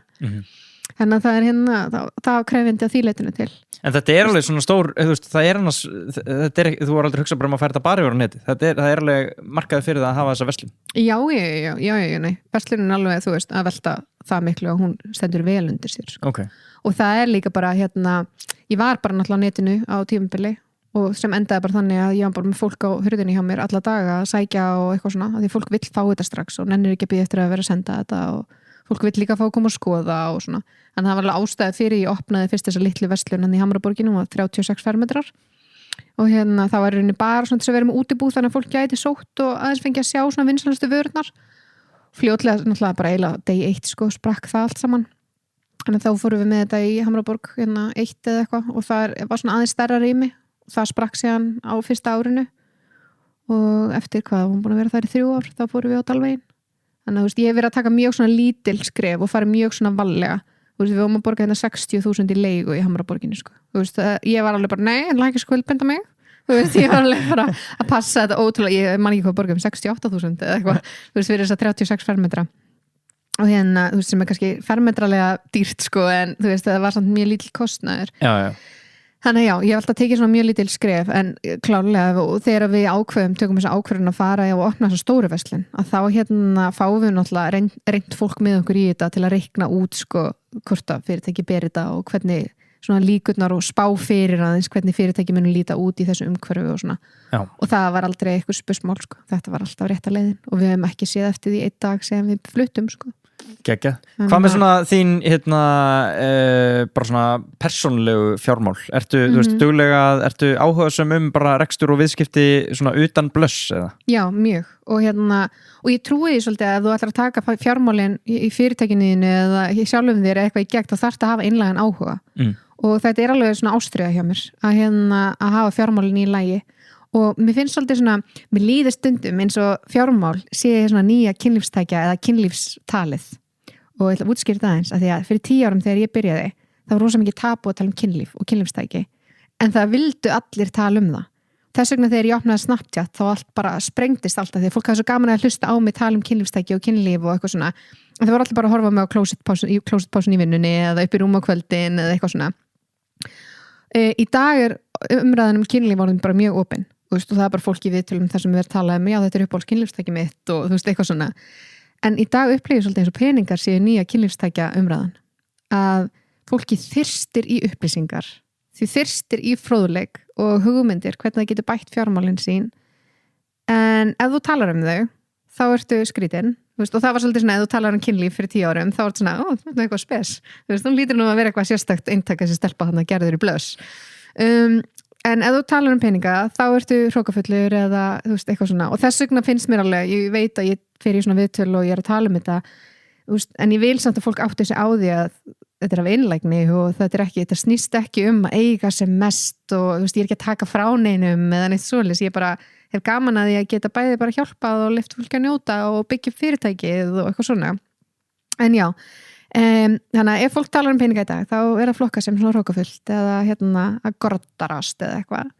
þannig að það er hérna það á krefjandi að því leitinu til. En þetta er alveg svona stór, þú veist, það er annars þú var aldrei hugsað bara um að færa þetta bara yfir á neti, það er alveg markaði fyrir það að hafa þessa verslun. Já, nei, verslunin alveg, þú veist, að velta það miklu og hún stendur vel undir sér. Sko. Okay. Og það er líka bara hérna, ég var bara náttúrulega á netinu á tímabili og sem endaði bara þannig að ég var bara með fólk á hurðinni hjá mér alla daga að sækja og eitthvað svona, af því fólk vill fá þetta strax og nennir ekki að bíða eftir að vera að senda þetta og fólk vill líka fá að koma að skoða og svona, en það var alveg ástæði fyrir ég opnaði fyrst þessa litlu verslun hann í Hamraborginu og 36 fermetrar og hérna það var rauninni bara svona til að vera með útibúð þannig að fólk gæti sótt og aðeins fengi að sjá svona vinsælustu vörurnar fljótlega náttúrulega bara eiginlega degi 1 sko sprakk það allt saman þannig að þá fórum við með þetta í Hamraborg hérna 1 eða eitthvað og það var svona aðeins stærra rými og það sprakk síðan á fyrsta árinu og eftir hvað, hún búin að vera þar í 3 ár þá fórum við á Dalvegin þannig að þú veist, ég hef verið að taka mjög svona lítil skref og fara mjög svona vallega þú veist, við vorum að borga hérna 60.000 í leigu í Hamraborginni sko, þú veist, ég var alveg bara nei, en lækja skuldbenda mig þú veist, ég var alveg bara að passa þetta ótrúlega ég man ekki hvað að borga 68.000 eða eitthvað þú veist, fyrir þess að 36 fermetra og hérna, þú veist, sem er kannski fermetralega dýrt sko, en þú veist, það var samt mjög lítill kostnaður Þannig já, ég hef alltaf tekið svona mjög lítil skref en klárlega og þegar við tökum þessa ákvörðun að fara og opna þessa stóru verslun að þá hérna fáum við náttúrulega reynt fólk með okkur í þetta til að reikna út sko hvort að fyrirtæki ber þetta og hvernig svona líkurnar og spá fyrir aðeins hvernig fyrirtæki munu líta út í þessu umhverfi og svona og það var aldrei eitthvað spursmál sko, þetta var alltaf rétta leiðin og við hefum ekki séð eftir því 1 dag sem við fluttum sko. Geggjað. Hvað með svona þín hérna bara svona persónulegu fjármál? Ertu, þú veist, duglega, ertu áhugasöm bara rekstur og viðskipti svona utan blöss eða? Já, mjög og hérna, og ég trúi því svolítið að þú ætlar að taka fjármálin í fyrirtækinniðinu eða sjálfum þér eitthvað í gegn þá þarftu að hafa einlægan áhuga og þetta er alveg svona ástriða hjá mér að hérna að hafa fjármálin í lagi og mér finnst svolítið svona, mér líður stundum eins og fjármál sé svona nýja kynlífstækja eða kynlífstalið og ég ætla að útskýra það eins að því að fyrir 10 árum þegar ég byrjaði það var rosa mikið tabu að tala um kynlíf og kynlífstæki en það vildu allir tala um það þess vegna þegar ég opnaði Snapchat þá allt bara sprengdist alltaf því að fólk hafði svo gaman að hlusta á mig tala um kynlífstæki og kynlíf og eitthvað svona en það voru allir bara að horfa mig á klósettpásun í vinnunni eða upp í rúm á kvöldin eða eitthvað svona í dag er umræðan um kynlíf orðin bara mjög opin og það er bara fólk í viðtölum þar sem við talaðum já þetta er uppáhalds kynlífstæki mitt og þú veist eitthvað svona en í dag upplifir svolítið eins og peningar séu nýja kynlífstækja umræðan að fólki þyrstir í upplýsingar því þyrstir í fróðleik og hugmyndir hvernig það getur bætt fjármálin sín en ef þú talar þau þá ertu skrítin og það var svolítið svona ef þú talar kynlíf fyrir 10 árum þá ertu svona, þetta er eitthvað spes þú lítur nú að vera eitthvað sérstakt eintak þessi stelpa þannig að gerður í blöss en ef þú talar peninga þá ertu hrókafullur eða eitthvað svona og þess vegna finnst mér alveg, ég veit að ég fer í svona viðtöl og ég er að tala þetta en ég vil samt að fólk átti sig á því að þetta af einlægni og þetta snýst ekki að eiga sem mest og ég er ekki að taka frá neinum eða neitt svoleiðis, ég bara hef gaman að því að geta bæði bara hjálpað og leyft fólki að njóta og byggja fyrirtækið og eitthvað svona en já, þannig að ef fólk talar peninga í dag þá er það flokka sem svona hrókafullt eða að grottarast eða eitthvað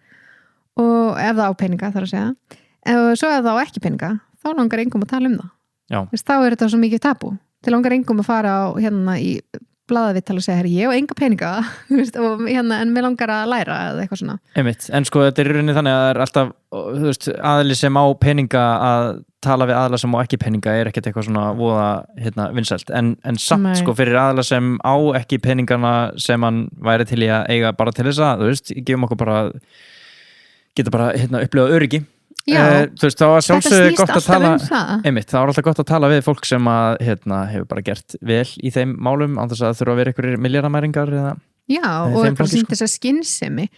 og ef það á peninga þarf að segja og svo ef það á ekki peninga þá langar engum að tala þá er þetta svo mikið tabú til langar engum að fara á í blaðaviðtal að segja, ég og enga peninga og en mér langar að læra eða eitthvað svona. Einmitt, en sko þetta er í rauninni þannig að það er alltaf aðli sem á peninga að tala við aðla sem á ekki peninga er ekkert eitthvað svona voða vinsælt, en samt sko fyrir aðla sem á ekki peningana sem hann væri til í að eiga bara til þess að, gefum okkur bara geta bara upplifa öryggi. Það var sjálfsögðu gott að tala einmitt, það var alltaf gott að tala við fólk sem að hefur bara gert vel í þeim málum án þess að þurfa að vera einhverjir milljarðamæringar eða og er bara sýnt þess að skynsemi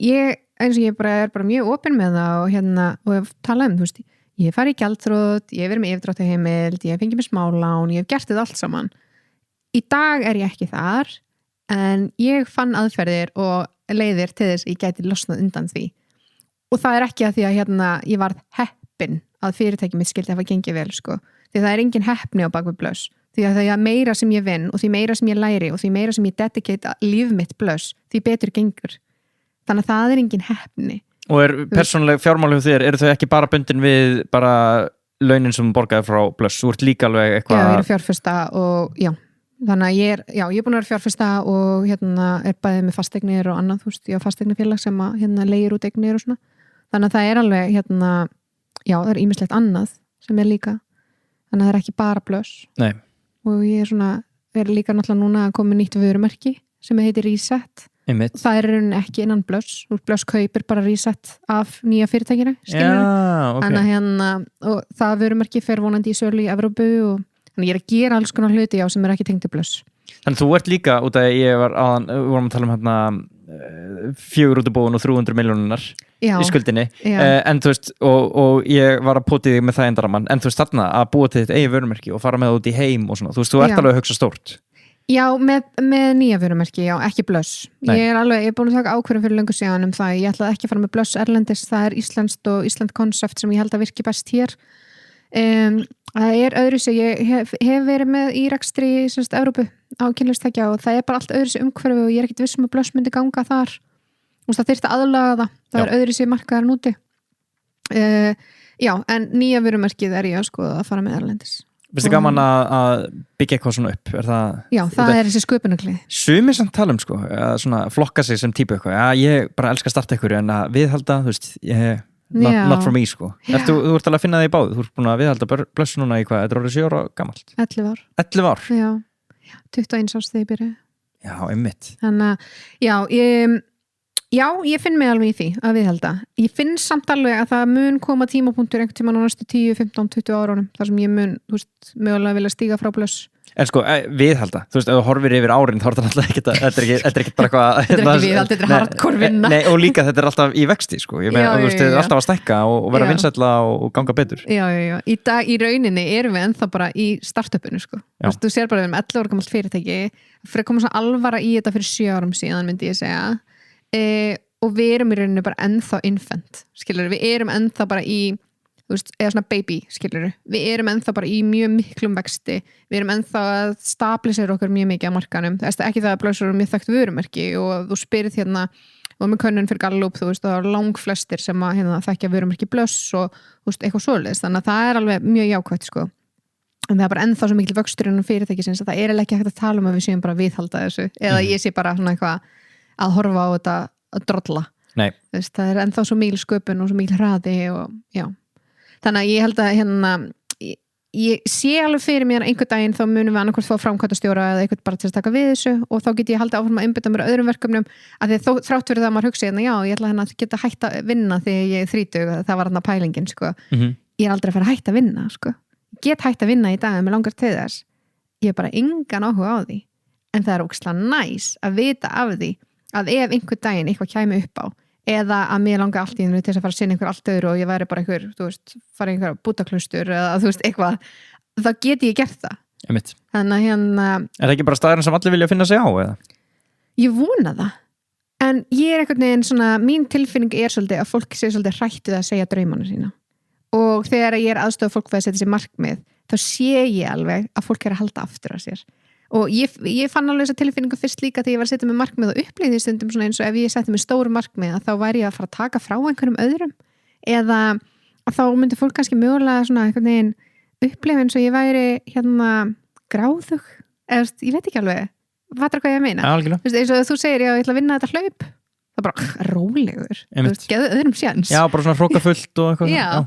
ég eins og ég er bara mjög opin með það og hef talað ég hef farið í gjaldþrot, ég hef verið með yfirdráttarheimild, ég hef fengið með smálán, ég hef gert þetta allt saman í dag er ég ekki þar en ég fann aðferðir og leiðir til þess að ég gæti losnað undan því og það er ekki að því að ég varð heppin að fyrirtæki mitt skildi að hafa gengið vel því það er engin heppni á bakvið blöss því að það er meira sem ég vinn og því meira sem ég læri og því meira sem ég dedicate líf mitt blöss því betur gengur þannig að það er engin heppni Og er persónuleg fjármál hjá þér, eru þau ekki bara bundin við bara launin sem borgaði frá blöss, þú ert líka alveg eitthvað Já, ég er fjárfesta og þannig að ég er búin að vera fjárfesta og er bæðið með fasteignir og annað, ég á fasteignafélag sem að leigir út eignir og svona þannig að það er alveg það er ýmislegt annað sem er líka þannig að það er ekki bara blöss Nei. og ég er líka náttúrulega núna að koma nýtt vörumerki sem heitir Reset Einmitt. Það er ekki innan blöss blöss kaupir bara Reset af nýja fyrirtækinu okay. og það vörumerki fer vonandi í sölu í Evrópu og þannig ég er að gera alls konar hluti sem er ekki tengd í blöss Þannig þú ert líka út að ég var áðan, við vorum að tala 4 útibúin og 300 milljónunar í skuldinni en þú veist, og ég var að pota þig með það endaramann, en þú veist þarna að búa til þitt eigi vörumerki og fara með það út í heim og svona, þú veist, þú ert alveg að hugsa stórt Já, með nýja vörumerki, ekki blöss ég er búin að taka ákvörðum fyrir löngu síðan það, ég ætlaði ekki að fara með blöss erlendis það er íslenskt og íslenskt konsept sem ég held að virki best hér það er öðru sem ég hef verið með í rekstri í Evrópu á kynlífstækja og það er bara allt öðru sem umhverfi og ég er ekkert viss að blöss myndi ganga þar það þyrfti aðlaga það er öðru sem markaðar núti en nýja vörumerkið er ég að fara með erlendis Vistu gaman að byggja eitthvað svona upp? Já, það er þessi sköpunarklið Sumir samt tala að svona flokka sig sem típu eitthvað ég bara elska að starta eitthvað en að viðhalda, þú veist not for me Þú ert alveg að finna það í báð þú ert búin að viðhalda blöss núna í hvað þetta er orðið 7 ára gamalt 11 ár? Já, 21 árs þegar ég byrja Já, einmitt Þannig að ég finn mig alveg í því að viðhalda ég finn samt alveg að það mun koma tímapunktur einhvern tímann á næstu 10, 15, 20 árunum þar sem ég mun, þú veist, mögulega vilja stíga frá blöss En viðhalda, þú veist, ef þú horfir yfir árin þá er þetta alltaf ekkert þetta er ekkert bara eitthvað Þetta er ekki viðhald, þetta er hardcore vinna Nei, og líka þetta er alltaf í vexti, ég meina, þú veist, þetta er alltaf að stækka og vera vinsælla og ganga betur Já, í dag, í rauninni erum við ennþá bara í startupinu, Þú sér bara við 11 ára gamalt fyrirtæki fyrir að koma svona alvara í þetta fyrir 7 árum síðan, myndi ég segja og við erum í rauninni bara ennþá infant, við erum ennþá bara í eða svona baby, við erum ennþá bara í mjög miklum vexti við erum ennþá að stabilisera okkur mjög mikið á markanum, það er ekki það að blössur eru mjög þekkt vörumerki og þú spyrir og með könnun fyrir Gallup, þú veist, það er langflestir sem að þekkja vörumerki blöss og eitthvað svoleiðis, þannig að það er alveg mjög jákvætt, en það er bara ennþá svo mikil vöxtur innan fyrirtækisins að það er ekki hægt að tala að við séum bara að viðhalda þessu eða ég sé bara svona eitthvað að horfa á þetta að drolla það er ennþá svo mikil sköpun og svo mikil hraði og þannig að ég held að ég sé alveg fyrir mér einhvern daginn þá munum við annarkvort fá framkvæmdastjóra eða einhvern bara til að taka við þessu og þá get ég haldið áfram að einbeita mér að öðrum verkefnum að því þrátt fyrir það að maður hugsi já, ég ætla að geta hægt að vinna þegar ég er 30, það var pælingin sko. Ég er aldrei að fara að hætta að vinna sko. Ég get hægt að vinna í dag en mér langar til þess ég er bara engan áhuga á því en það er ógeðslega næs að vita af því að ef einhvern daginn eitthvað kæmi upp á eða að mér langar allt í hennu til þess að fara að sinna einhver allt öðru og ég væri bara einhver, fara einhver bútaklustur eða eitthvað, þá geti ég gert það. Einmitt. Þannig að Er það ekki bara staðurinn sem allir vilja finna sig á, eða? Ég vona það. En ég er einhvern veginn svona, mín tilfinning er svolítið að fólk sé svolítið hrættuð að segja draumana sína. Og þegar ég er aðstofa fólk við að setja sér markmið, þá sé ég alveg að fólk er að halda aftur af sér. Og ég fann alveg þessa tilfinningu fyrst líka þegar ég var að setja mig markmið og upplýði stundum svona eins og ef ég setti mig stóru markmið þá væri ég að fara að taka frá einhverjum öðrum eða þá myndi fólk kannski mögulega svona einhvern veginn upplifa eins og ég væri gráðug eða ég veit ekki alveg fattar hvað ég meina eins og þú segir ég ætla að vinna þetta hlaup það er bara rólegur geðu öðrum sjans bara svona hrókafullt og eitthvað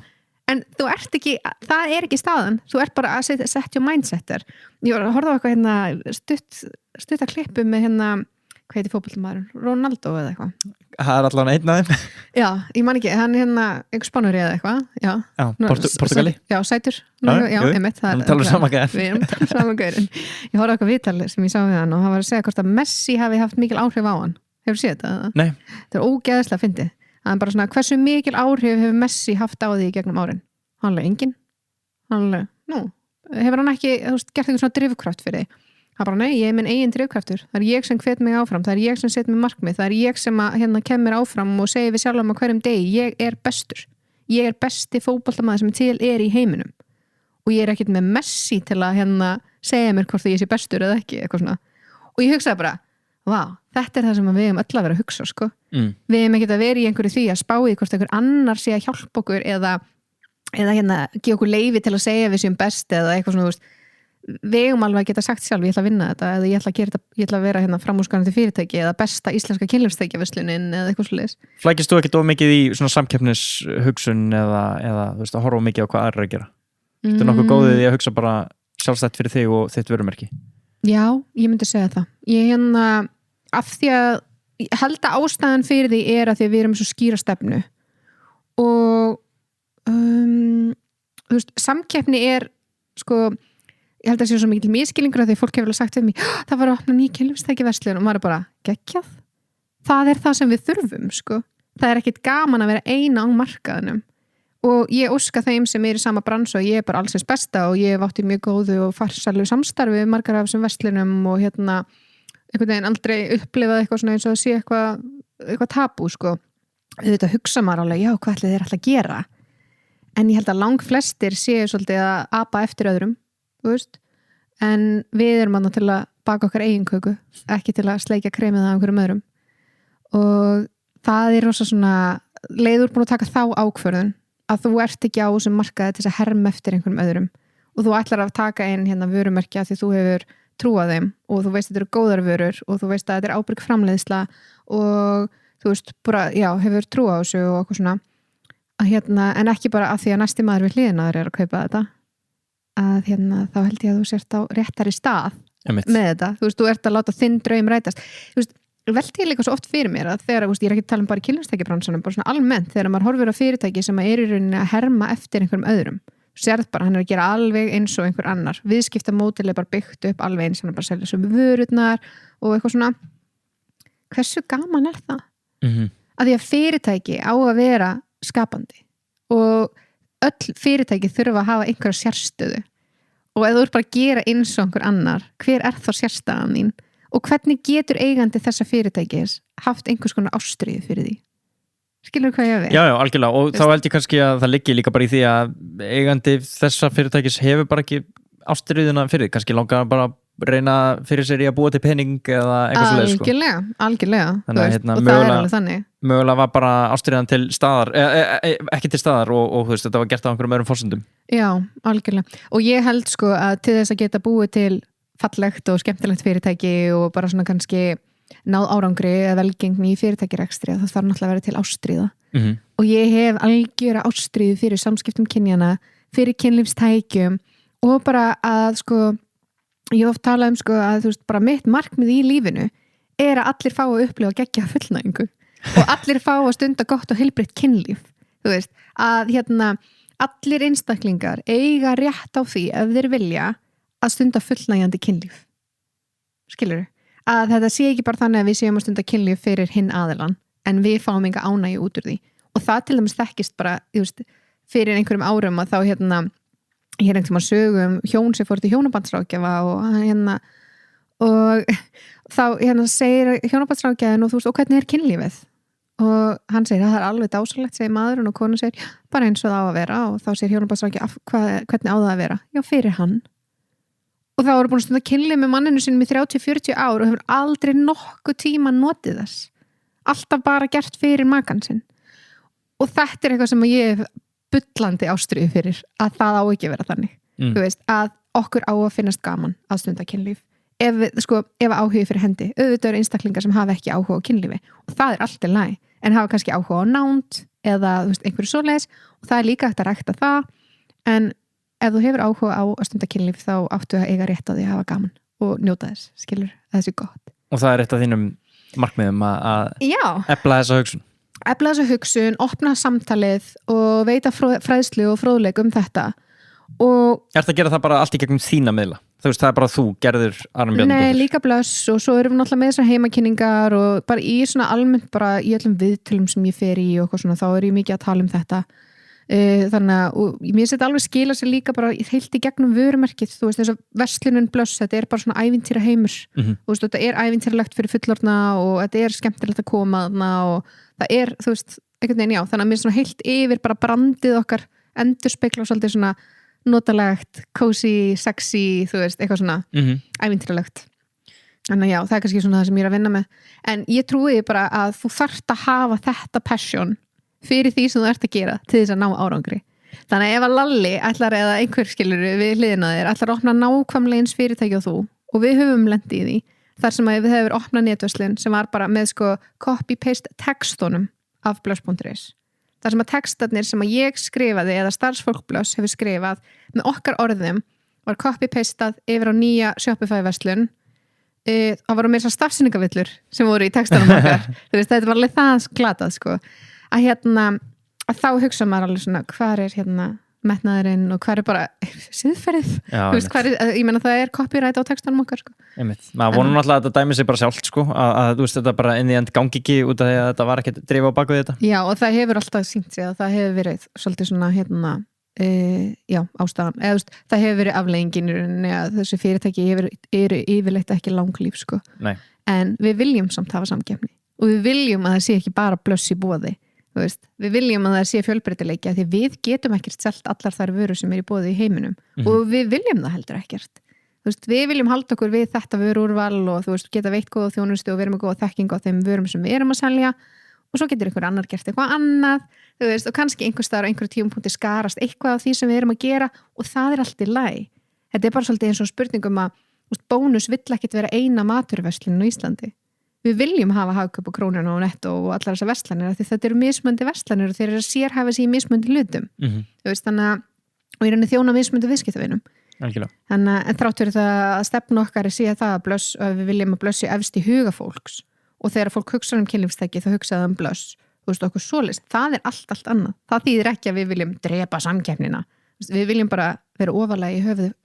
En þú ert ekki, það er ekki staðan þú ert bara að setja your mindsetter ég var að horfa á eitthvað stutt að klippu með hvað heitir fótboltamaðurinn, Ronaldo eða eitthvað Það er allavega einn af þeim Já, ég man ekki, hann einhver Spánverji eða eitthvað Portugali Já, sætur einmitt Við talum saman gæðin Ég horfa á eitthvað viðtal sem ég sá við hann og hann var að segja hvort að Messi hafi haft mikil áhrif á hann Hefur séð þetta? Nei Það er ógeðslega fyndið Það er bara svona, hversu mikil áhrif hefur Messi haft á því í gegnum árin? Hann engin. Hefur hann ekki gert eitthvað svona drifkraft fyrir því? Það bara, nei, ég er minn eigin drifkraftur. Það er ég sem hvet mig áfram. Það er ég sem set mig markmið. Það er ég sem kemur áfram og segir við sjálfum á hverjum degi, ég er bestur. Ég er besti fótboltamaður sem til er í heiminum. Og ég er ekkert með Messi til að segja mér hvort ég sé bestur eða ekki, eitthvað svona. Og ég hugsaði bara, vá, þetta er það sem við hefum öll að vera að hugsa sko. Við hefum ekkert að vera í einhverju því að spá í hvort einhver annar sé að hjálpa okkur eða gefa okkur leyfi til að segja við séum best eða eitthvað svona við hefum alveg að geta sagt sjálf ég ætla að vinna þetta eða ég ætla að vera framúrskarandi fyrirtæki eða besta íslenska kynlífstækjaverslunin eða eitthvað svoleiðis. Flækist þú ekkert of mikið í svona samkeppnishugsun eða þú veist að horfa mikið á hvað aðrir að gera? Þetta er nokkuð góðið í að hugsa bara sjálfstætt fyrir þig og þitt vörumerki? Já, ég myndi segja það. Ég af því að ég held að ástæðan fyrir því er að því að við erum svo skýra stefnu og þú veist, samkeppni er sko, ég held að sé svo mikil miskilningur að því fólk hefur sagt við mig, það var að opna nýja kynlífstækjaverslun og maður er bara, geggjað það er það sem við þurfum sko það er ekkit gaman að vera eina á markaðunum og ég óska þeim sem er í sama bransu og ég er bara allsins besta og ég hef átt í mjög góðu og farsælu samstarfi við margar af þessum verslunum og einhvern veginn aldrei upplifað eitthvað svona eins og að sé eitthvað tabú sko. Þetta hugsa maður alveg, já, hvað ætli þeir alltaf að gera? En ég held að langflestir séu svolítið að apa eftir öðrum, þú veist, en við erum annað til að baka okkar eigin köku, ekki til að sleikja kremið af einhverjum öðrum. Og það er rosa svona, leiður búin að taka þá ákvörðun að þú ert ekki á þessum markaði til að herma eftir einhverjum öðrum og þú ætlar að taka inn vörumerkja því þú hefur trúa þeim og þú veist að þetta eru góðar vörur og þú veist að þetta er ábyrg framleiðsla og þú veist bara, já, hefur trúa á þessu og eitthvað svona að en ekki bara að því að næsti maður við hliðinaður er að kaupa þetta að þá held ég að þú sért á réttari stað með þetta, þú veist, þú ert að láta þinn draum rætast, þú veist, velti ég líka svo oft fyrir mér að þegar, ég er ekki að tala bara í kynlífstækjabransanum, bara svona almennt þegar maður horfir á fyrirtæki sem er í rauninni að herma eftir einhverjum öðrum sérð bara, hann er að gera alveg eins og einhver annar viðskiptamódel er bara byggt upp alveg eins, hann er bara að selja sömu vörurnar og eitthvað svona hversu gaman er það? Að því að fyrirtæki á að vera skapandi og öll fyrirtæki þurfa að hafa einhverja sérstöðu og ef þú ert bara að gera eins og einhver annar, hver er þá sérstaðan þín og hvernig getur eigandi þessa fyrirtækis haft einhvers konar ástríðu fyrir því? Skilur hvað ég við? Já, algjörlega og þá held ég kannski að það liggi líka bara í því að eigandi þessa fyrirtækis hefur bara ekki ástríðuna fyrir því, kannski langar bara að reyna fyrir sér í að búa til pening eða eitthvað svoleiðis sko. Algjörlega þannig að og það er alveg þannig mögulega var bara ástríðan til staðar ekki til staðar og þú veist, þetta var gert á einhverjum öðrum forsendum. Já, algjörlega og ég held sko að til þess að geta búið til fallegt og skemmtilegt fyrirtæki og bara svona kannski náð árangri eða velgengni í fyrirtækirekstri það þarf náttúrulega að vera til ástríða og ég hef algjöra ástríðu fyrir samskiptum kynjana, fyrir kynlífstækjum og bara að sko, ég hef oft talað sko að þú veist, bara mitt markmið í lífinu að allir fá að upplifa geggja fullnægingu og allir fá að stunda gott og heilbrigt kynlíf, þú veist, að allir einstaklingar eiga rétt á því ef þeir vilja að stunda fullnægjandi kynlíf, skilurðu, að þetta sé ekki bara þannig að við séum að stunda kynlíf fyrir hinn aðilann en við fáum enga ánægju út úr því og það til dæmis þekkist bara, þú veist, fyrir einhverjum árum að þá ég einhvern tímann sögum hjón sem fór til hjónabandsráðgjafa og þá segir hjónabandsráðgjafinn og þú veist, og hvernig kynlífið? Og hann segir að það alveg dásalegt, segir maðurinn og konan segir, bara eins og það á að vera og þá segir hjónabandsráðgjafi, hvernig á það að vera? Já, fyrir hann. Og þá eru búin að stunda kynlíf með manninu sínum í 30-40 ár og hefur aldrei nokkuð tíma notið þess. Alltaf bara gert fyrir makann sinn. Og þetta eitthvað sem ég hef bullandi ástríðu fyrir að það á ekki að vera þannig þú veist, að okkur á að finnast gaman að stunda kynlíf ef áhugi fyrir hendi, auðvitað eru einstaklingar sem hafa ekki áhuga á kynlífi og það er allt í lagi, en hafa kannski áhuga á nánd eða þú veist, einhverju svoleiðis og það er líka hægt að rækta það en ef þú hefur áhuga á að stunda kynlíf þá áttu að eiga rétt á því að hafa gaman og njóta þess, skilur, þessi gott. Og það er eitt af þínum markmiðum að efla þessa hugsun? Efla þessa hugsun, opna samtalið og veita fræðslu og fróðleik þetta og Ertu að gera það bara allt í gegnum þína miðla? Þú veist, það er bara þú, Gerður Aron Bjarnadóttir? Nei, líka Blöss og svo erum við náttúrulega með þessar heimakynningar og bara í svona almennt bara í öllum viðtölum sem ég fer í og eitthvað svona, þá er ég mikið að tala þetta þannig að, og mér finnst þetta alveg skila sér líka bara heilt í gegnum vörumerkið, þú veist, þess að verslunin Blöss, þetta er bara svona ævintýra heimur þú veist, þetta er ævintýralegt fyrir fullorðna og þetta er skemmtilegt að koma og það er, þú veist, einhvern veginn, já, þannig að mér svona heilt yfir bara brandið okkar endurspegla svolítið svona notalegt, cozy, sexy, þú veist, eitthvað svona ævintýralegt. Þannig að já, það er kannski svona það sem ég er að vinna með. En ég trúi bara að þú þarft að hafa þetta passion fyrir því sem þú ert að gera til þess að ná árangri. Þannig að ef að Lalli ætlar eða einhver skilur við hliðina þér ætlar að opna nákvæmlega eins fyrirtæki og þú og við höfum lent í því þar sem að við hefur opnað netverslun sem var bara með sko copy-paste textunum af blöss.is. Þar sem að textarnir sem að ég skrifaði eða starfsfólk Blöss hefur skrifað með okkar orðum var copy-pastað yfir á nýja Shopify-verslun. Það voru meira stafsyningavillur sem voru í textunum okkar. Þú veist, þetta var alveg það glatað sko. Að að þá hugsa maður alveg svona hvar er metnaðurinn og hvar er bara siðferðið, þú veist, ég meina það er copyright á textunum okkar sko. Maður vonum alltaf að þetta dæmi sig bara sjálft sko, að þú veist þetta bara inn í end gangi ekki út af því að þetta var ekki að dreifa á baku þetta. Já, og það hefur alltaf sýnt sig að það hefur verið svolítið svona ástæðan, eða þú veist, það hefur verið afleggingin að þessi fyrirtæki eru yfirleitt ekki langlíf sko. Nei. En við viljum samt hafa samkeppni og við viljum að það sé ekki bara Blöss í boði. Við viljum að það sé fjölbreytileiki því við getum ekkert selt allar þær vörur sem er í boði í heiminum og við viljum það heldur ekkert. Við viljum halda okkur við þetta vörurval og geta veitt góða þjónustu og vera með góða þekkingu á þeim vörum sem við erum að selja og svo getur einhver annar gert eitthvað annað og kannski einhver staðar á einhverju tímapunkti skarast eitthvað af því sem við erum að gera og það er allt í lagi. Þetta er bara svolítið eins og spurningum að Bónus vill ekkert vera eina maturverslun á Íslandi. Við viljum hafa Hagkaup og Krónuna og Netto og allar þessar verslanir því þetta eru mismunandi verslanir og þeir eru að sérhæfa sig í mismunandi hlutum þannig að, og í rauninni þjóna mismunandi viðskiptavinum en þrátt fyrir það að stefna okkar er síðan það að Blöss, að við viljum að Blöss sé efst í huga fólks og þegar fólk hugsa kynlífstæki þá hugsa það Blöss okkur svoleiðis, það er allt annað það þýðir ekki að við viljum drepa samkeppnina við viljum bara vera ofarlega í höfuð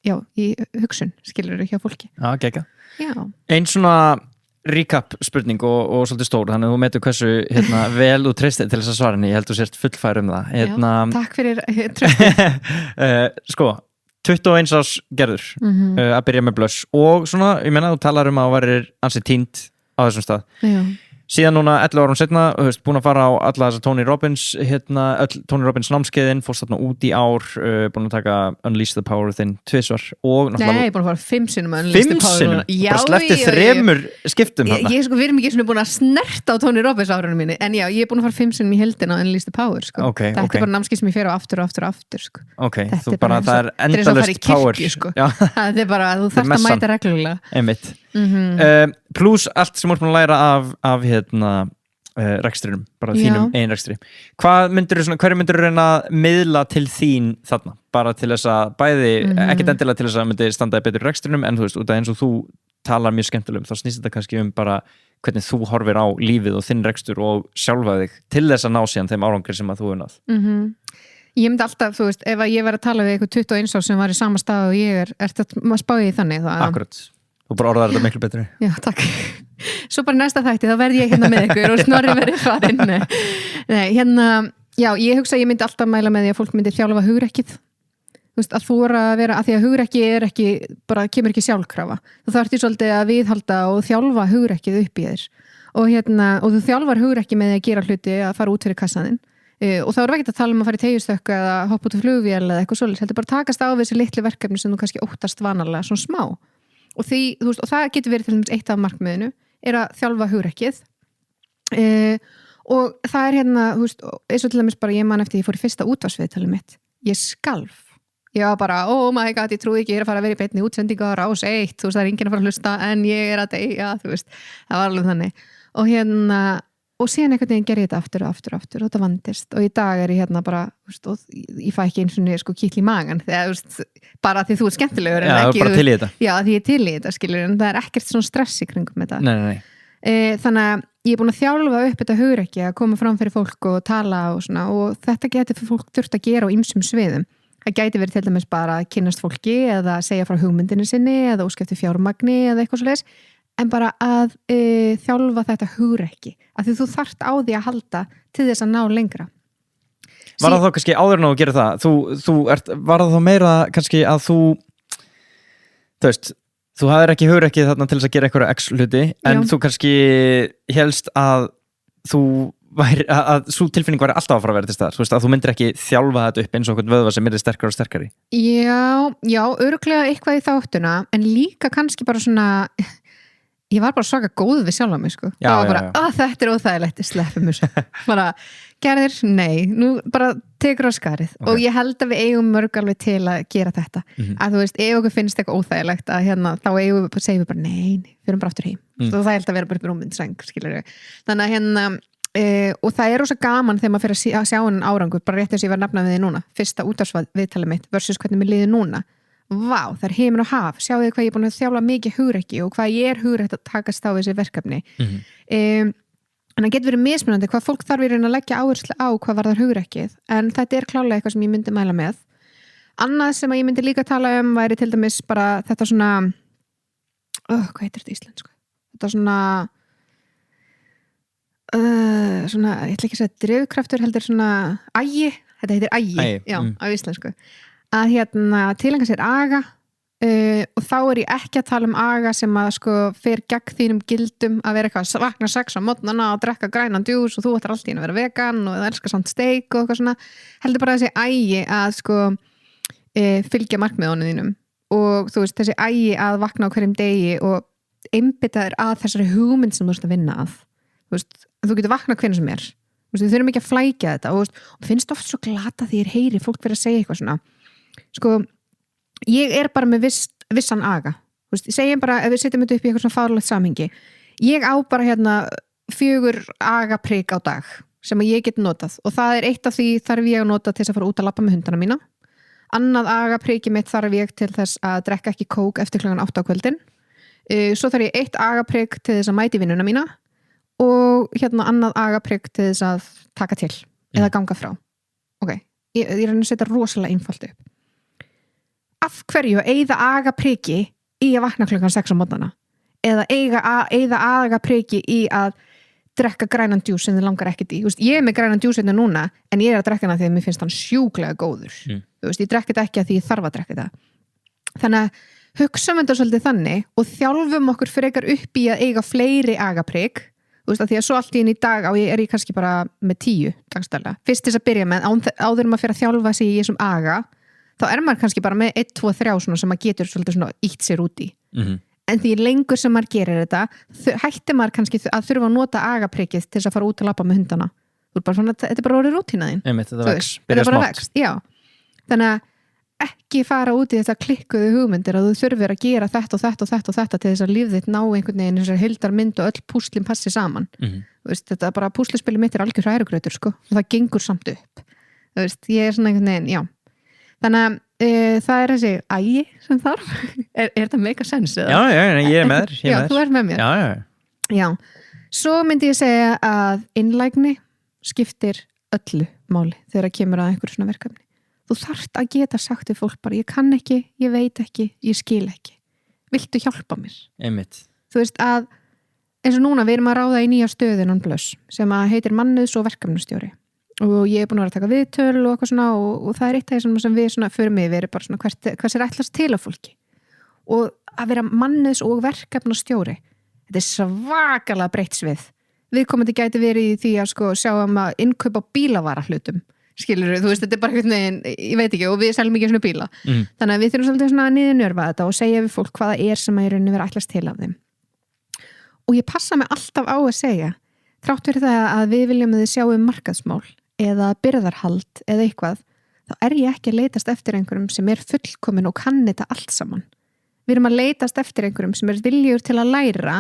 í hugsun, skilur hjá fólki. Já. Ein svona recap spurning og svolítið stór, þannig að þú metur hversu vel þú treystir til þess að svara henni, ég held þú sért fullfær það. Takk fyrir tröstið. Sko, 21 árs Gerður að byrja með Blöss og svona, ég meina þú talar að þú værir ansið týnd á þessum stað. Já. Síðan núna 11 árum setna, búin að fara á alla þessa Tony Robbins Tony Robbins námskeiðin, fórst þarna út í ár búin að taka Unleash the Power þinn 2 svar og Nei, búin að fara 5 sinnum Unleash the Power. 5 sinnum? Bara sleppti 3 skiptum þarna. Við erum ekki búin að snerta á Tony Robbins árunum minni, en já, ég er búin að fara 5 sinnum í heldina á Unleash the Power sko. Þetta er bara námskeið sem ég fer á aftur og aftur sko. Þú bara, það er endalaust power sko. Það er bara, þú þarft að mæta reglulega pluss allt sem þú ert búin að læra af rekstrinum, bara þínum ein rekstri. Hverju myndirðu reyna að miðla til þín þarna? Bara til þess að bæði, ekkert endilega til þess að myndi standaði betur í rekstrinum, en þú veist, út af eins og þú talar mjög skemmtilegum, þá snýst þetta kannski bara hvernig þú horfir á lífið og þinn rekstur og sjálfa þig til þess að ná síðan þeim árangri sem að þú náð. Ég myndi alltaf, þú veist, ef ég verið að tala við eitthvað 21 ár sem var í sama stað og ég maður spáði í þannig Akkurat, þú bara orðar þetta miklu betri. Já, takk. Svo bara næsta þætti, þá verði ég hérna með ykkur og Snorri verið farinn. Nei, já, ég hugsa að ég myndi alltaf mæla með því að fólk myndi þjálfa hugrekkið. Þú veist, að þú er að vera, að því að hugrekki kemur ekki sjálfkrafa. Þú þarfti svolítið að viðhalda og þjálfa hugrekkið upp í þér. Og þú þjálfar hugrekki með því að gera hluti að fara út fyrir kassaninn. Og þá ekki að tala að fara í teygjustökk eða hoppa út í flugvél eða eitthvað svoleiðis. Heldur bara takast á við þessi litlu verkefni sem þú kannski óttast vanalega, svona smá. Og það getur verið til dæmis eitt af markmiðinu, er að þjálfa hugrekkið. Og það er þú veist, eins og til dæmis bara ég man eftir ég fór í fyrsta útvarpsviðtalið mitt. Ég skalf. Ég var bara, oh my god, ég trúi ekki, ég er að fara að vera í beinni útsendingu á Rás 1, þú veist, það er enginn að fara að hlusta en ég er að deyja, þú veist, það var alveg þannig. Og síðan einhvern veginn gerði ég þetta aftur og þetta vandist og í dag er ég bara, veist, og ég fæ ekki eins og kýtl í magan þegar, veist, bara því þú ert skemmtilegur en ekki, bara til í þetta. Já, því ég er til í þetta, skilur, en það er ekkert svona stress í kringum þetta. Nei. Þannig að ég er búin að þjálfa upp þetta hugrekki að koma fram fyrir fólk og tala og svona og þetta getur fyrir fólk þurft að gera á ýmsum sviðum. Það gæti verið til dæmis bara að kynnast fólki eða segja frá hugmyndinu sinni eða óska eftir fjármagni eða eitthvað svoleiðis. En bara að þjálfa þetta hugrekki að því þú þarft á því að halda til þess að ná lengra. Var það þá kannski áður en að gera það? Var það þá meira kannski að þú veist, þú hafðir ekki hugrekkið þarna til þess að gera eitthvað x hluti en þú kannski helst að sú tilfinning væri alltaf að fara að vera til staðar, þú veist, að þú myndir ekki þjálfa þetta upp eins og einhvern vöðva sem er sterkari og sterkari. Já, örugglega eitthvað í þáttuna en líka kannski bara svona ég var bara svaka góð við sjálfa mig sko. Það var bara, þetta er óþægilegt sleppum þessu, bara gerðir, nei, nú bara tekur á skarið og ég held að við eigum mörg alveg til að gera þetta, að þú veist ef okkur finnst eitthvað óþægilegt að þá segjum við bara, nei, fyrir bara aftur heim og það held að vera bara upp í rúmyndsæng, skilur við þannig að og það er rosa gaman þegar maður fyrir að sjá hennan árangur bara rétt eins og ég var nefna við þið núna fyrsta útvarpsviðtalið mitt versus hvernig mér líður núna vá, það er heiminn og haf, sjáu þið hvað ég er búin að þjálfa mikið hugrekki og hvað ég er hugrekt að takast á þessi verkefni en það getur verið mismunandi hvað fólk þarf í raun að leggja áherslu á hvað varðar hugrekkið en þetta er klálega eitthvað sem ég myndi mæla með annað sem ég myndi líka tala væri til dæmis bara þetta svona hvað heitir þetta íslensku? Þetta svona, ég ætla ekki að segja drifkraftur heldur svona ægi, þetta heitir ægi á íslensku að tilengja sér aga og þá er ég ekki að tala um aga sem að sko fer gegn þínum gildum að vera eitthvað að vakna 6 á morgnana og drekka grænan djús og þú ætlar alltaf að vera vegan og það elskar samt steik og eitthvað svona heldur bara þessi ægi að sko fylgja markmiðunum þínum og þú veist þessi ægi að vakna á hverjum degi og einbytta þér að þessari hugmynd sem þú ert að vinna að þú getur vakna hvernig sem er við þurfum ekki að flækja þetta og finnst oft svo glata því ég heyri fólk verið að segja eitthvað svona sko, ég er bara með vissan aga segjum bara, ef við setjum þetta upp í eitthvað svona fárlegt samhengi ég á bara 4 agaprik á dag sem ég get notað og það er eitt af því þarf ég að nota til þess að fara út að labba með hundana mína annað agapriki mitt þarf ég til þess að drekka ekki kók eftir klukkan 8 á kvöldin svo þarf ég 1 agaprik til þess að mæti vinnuna mína og annað agaprygg til þess að taka til eða ganga frá ég er að setja rosalega einfalt upp af hverju eyða agapryggi í að vakna klukkan 6 á morgnana eða eyða agapryggi í að drekka grænan djús sem þið langar ekkert í ég er með grænan djús hérna núna en ég er að drekka hana því að mér finnst hann sjúklega góður ég drekka þetta ekki að því ég þarf að drekka þetta þannig að hugsum þetta svolítið þannig og þjálfum okkur frekar upp í að eiga fleiri agaprygg því að svo allt í dag er ég kannski bara með 10 dagstæla. Fyrst þess að byrja með áður maður fyrir að þjálfa sig í þessum aga þá er maður kannski bara með 1, 2, 3 svona sem maður getur svolítið svona ítt sér út í en því lengur sem maður gerir þetta hættir maður kannski að þurfa að nota agaprikkið til þess að fara út að labba með hundana þetta er bara orðið rútína þín þetta er bara vext þannig að ekki fara út í þetta klikkuðu hugmyndir að þú þurfir að gera þetta og þetta og þetta og þetta til þess að lífið þitt ná einhvern veginn þessar heildarmynd og öll púslin passi saman þetta bara púsluspili mitt algjör hrærugrautur sko, og það gengur samt upp ég svona einhvern veginn, já þannig að það þessi ægi sem þarf er þetta make a sense? Já, ég með þér Já, þú ert með mér Já, svo myndi ég segja að innlægni skiptir öllu máli þegar það kemur að einhverju svona verkefni þú þarft að geta sagt til fólk bara ég kann ekki, ég veit ekki, ég skil ekki viltu hjálpa mér? Einmitt. Þú veist að eins og núna við erum að ráða í nýja stöðin sem að heitir mannauðs- og verkefnastjóri og ég búin að vera að taka viðtöl og eitthvað svona og það eitt af því sem við svona fyrir mig verið bara svona hvers ætlast til af fólki og að vera mannauðs- og verkefnastjóri þetta svakalega breytt svið viðkomandi gæti verið í því að sko sjá að innkaupa bílavara hlutum skilur þú veist, þetta bara einhvern veginn, ég veit ekki og við seljum ekki svona bíla þannig að við þurfum svolítið svona að niðurnjörfa þetta og segja við fólk hvaða sem að í rauninni vera ætlast til af þeim og ég passa mig alltaf á að segja þrátt fyrir það að við viljum að þið sjáum markaðsmál eða byrðarhald eða eitthvað, þá ég ekki að leitast eftir einhverjum sem fullkomin og kann þetta allt saman við erum að leitast eftir einhverjum sem viljugur til að læra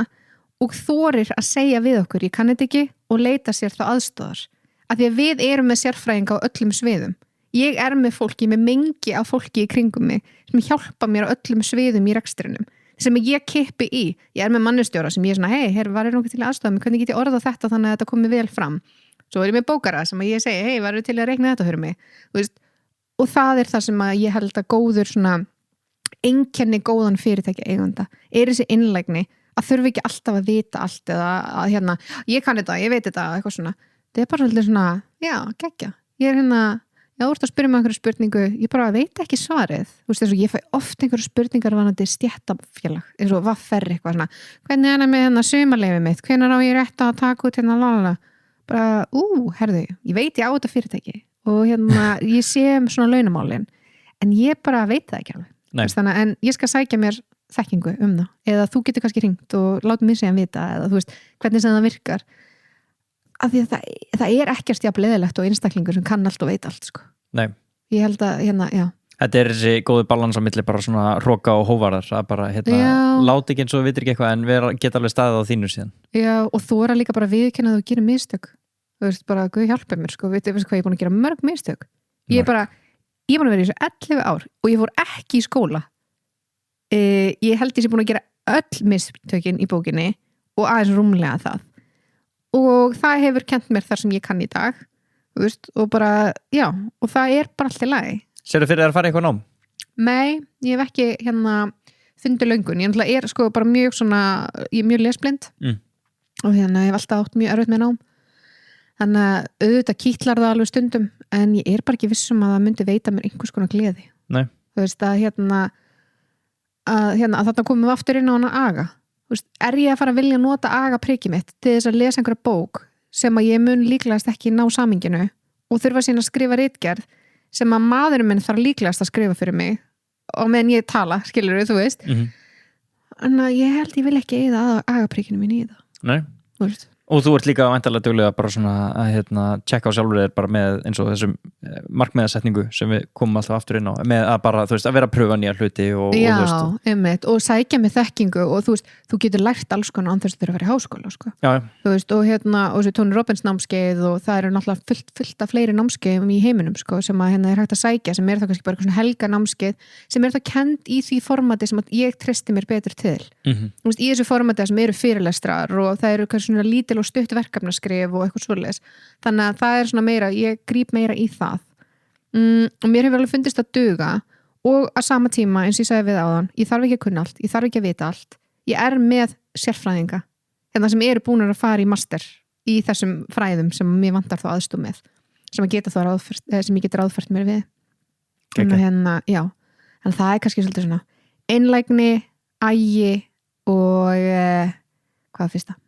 og þorir að segja við okkur, ég kann þetta ekki og leita sér þá aðstoðar af því að við erum með sérfræðinga á öllum sviðum ég með fólki, með mengi af fólki í kringum mig sem hjálpa mér á öllum sviðum í rekstrinum sem ég kippi í, ég með mannustjóra sem ég svona, var nokkuð til að aðstofa mig hvernig get ég orðað þetta þannig að þetta komi vel fram svo ég með bókara sem ég segi var til að reikna þetta fyrir mig veist, og það það sem að ég held að góður svona einkenni góðan fyrirtækja eiganda þessi innlægni að þurfi ekki alltaf að vita allt eða að ég kann þetta, ég veit þetta eitthvað svona það bara svolítið svona, já, geggja ég já, þú ert að spyrja mig einhverju spurningu ég bara veit ekki svarið þú veist, ég fæ oft einhverju spurningar vanandi stéttafélag, eins og vaffer eitthvað svona, hvernig með sumarleyfið mitt hvenær á ég rétt að taka út lalala bara, herðu, ég veit ég á þetta fyrirtæki og ég sé svona launamálin, en ég bara veit það ekki alveg þannig, en ég skal sækja mér þekkingu það, eða þú getur kannski hringt og láta mig segja vita, eða þú veist, hvernig sem það virkar af því að það ekkert jafn leðilegt og einstaklingur sem kann allt og veit allt sko. Nei. Ég held að já. Þetta þessi góði balans á milli bara svona hroka og hóvarðar að bara láti ekki eins og vitir ekki eitthvað en geta alveg staðið á þínu síðan. Já, og þú líka bara viðurkenna að þú gerir mistök. Þú veist bara, Guð hjálpa mér sko, veistu hvað ég er búin að gera mörg mistök. Ég er búin að vera í þessu 11 ár og ég fór ekki í skóla. Ég held ég sé búin að gera öll mistökin í bókinni og aðeins rúmlega það. Og það hefur kennt mér þar sem ég kann í dag veist, og bara, já, og það bara allt í lagi. Sérðu fyrir að fara eitthvað nám? Nei, ég hef ekki fundið löngun, ég sko bara mjög svona, ég mjög lesblind og ég hef alltaf átt mjög erfitt með nám þannig að auðvitað kýtlar það alveg stundum en ég bara ekki vissum að það myndi veita mér einhvers konar gleði. Nei. Þú veist að að þarna komum við aftur inn á hana aga veist, ég að fara að vilja nota agaprikið mitt til þess að lesa einhverja bók sem að ég mun líklegast ekki ná saminginu og þurfa síðan að skrifa ritgerð sem að maðurinn minn þarf líklegast að skrifa fyrir mig og meðan ég tala, skilur þú veist en ég held ég vil ekki eyða agaprikinu mín í það. Nei. Og þú ert líka væntanlega duglega bara svona að tjekka á sjálfur þér bara með eins og þessum markmiðasetningu sem við komum alltaf aftur inn á með að bara, þú veist, að vera að pröfa nýja hluti og já, þú veist. Einmitt, og sækja með þekkingu og þú veist, þú getur lært alls konar án þess að þurfa að vera í háskóla, sko. Já. Þú veist, og og þessi Tony Robbins námskeið og það eru náttúrulega fullt af fleiri námskeiðum í heiminum, sko, sem að er hægt að sækja, sem það kannski bara eitthvað svona helga námskeið, sem það kennd í því formati sem að ég treysti mér betur til. Þú veist, í þessu formati sem eru fyrirlestrar og það eru kannski svona lítil og stutt verkefnaskrif og eitthvað svoleiðis. Þannig að það svona meira, ég gríp meira í það. Og mér hefur alveg fundist að duga og að sama tíma, eins og ég sagði við áðan, ég þarf ekki að kunna allt, ég þarf ekki að vita allt. Ég með sérfræðinga, sem eru búin að fara í master í þessum fræðum sem mér vantar þá aðstoð með, sem ég get ráðfært mér við. Já. En það kannski svolítið svona einlægni, ægi og hvað fyrsta?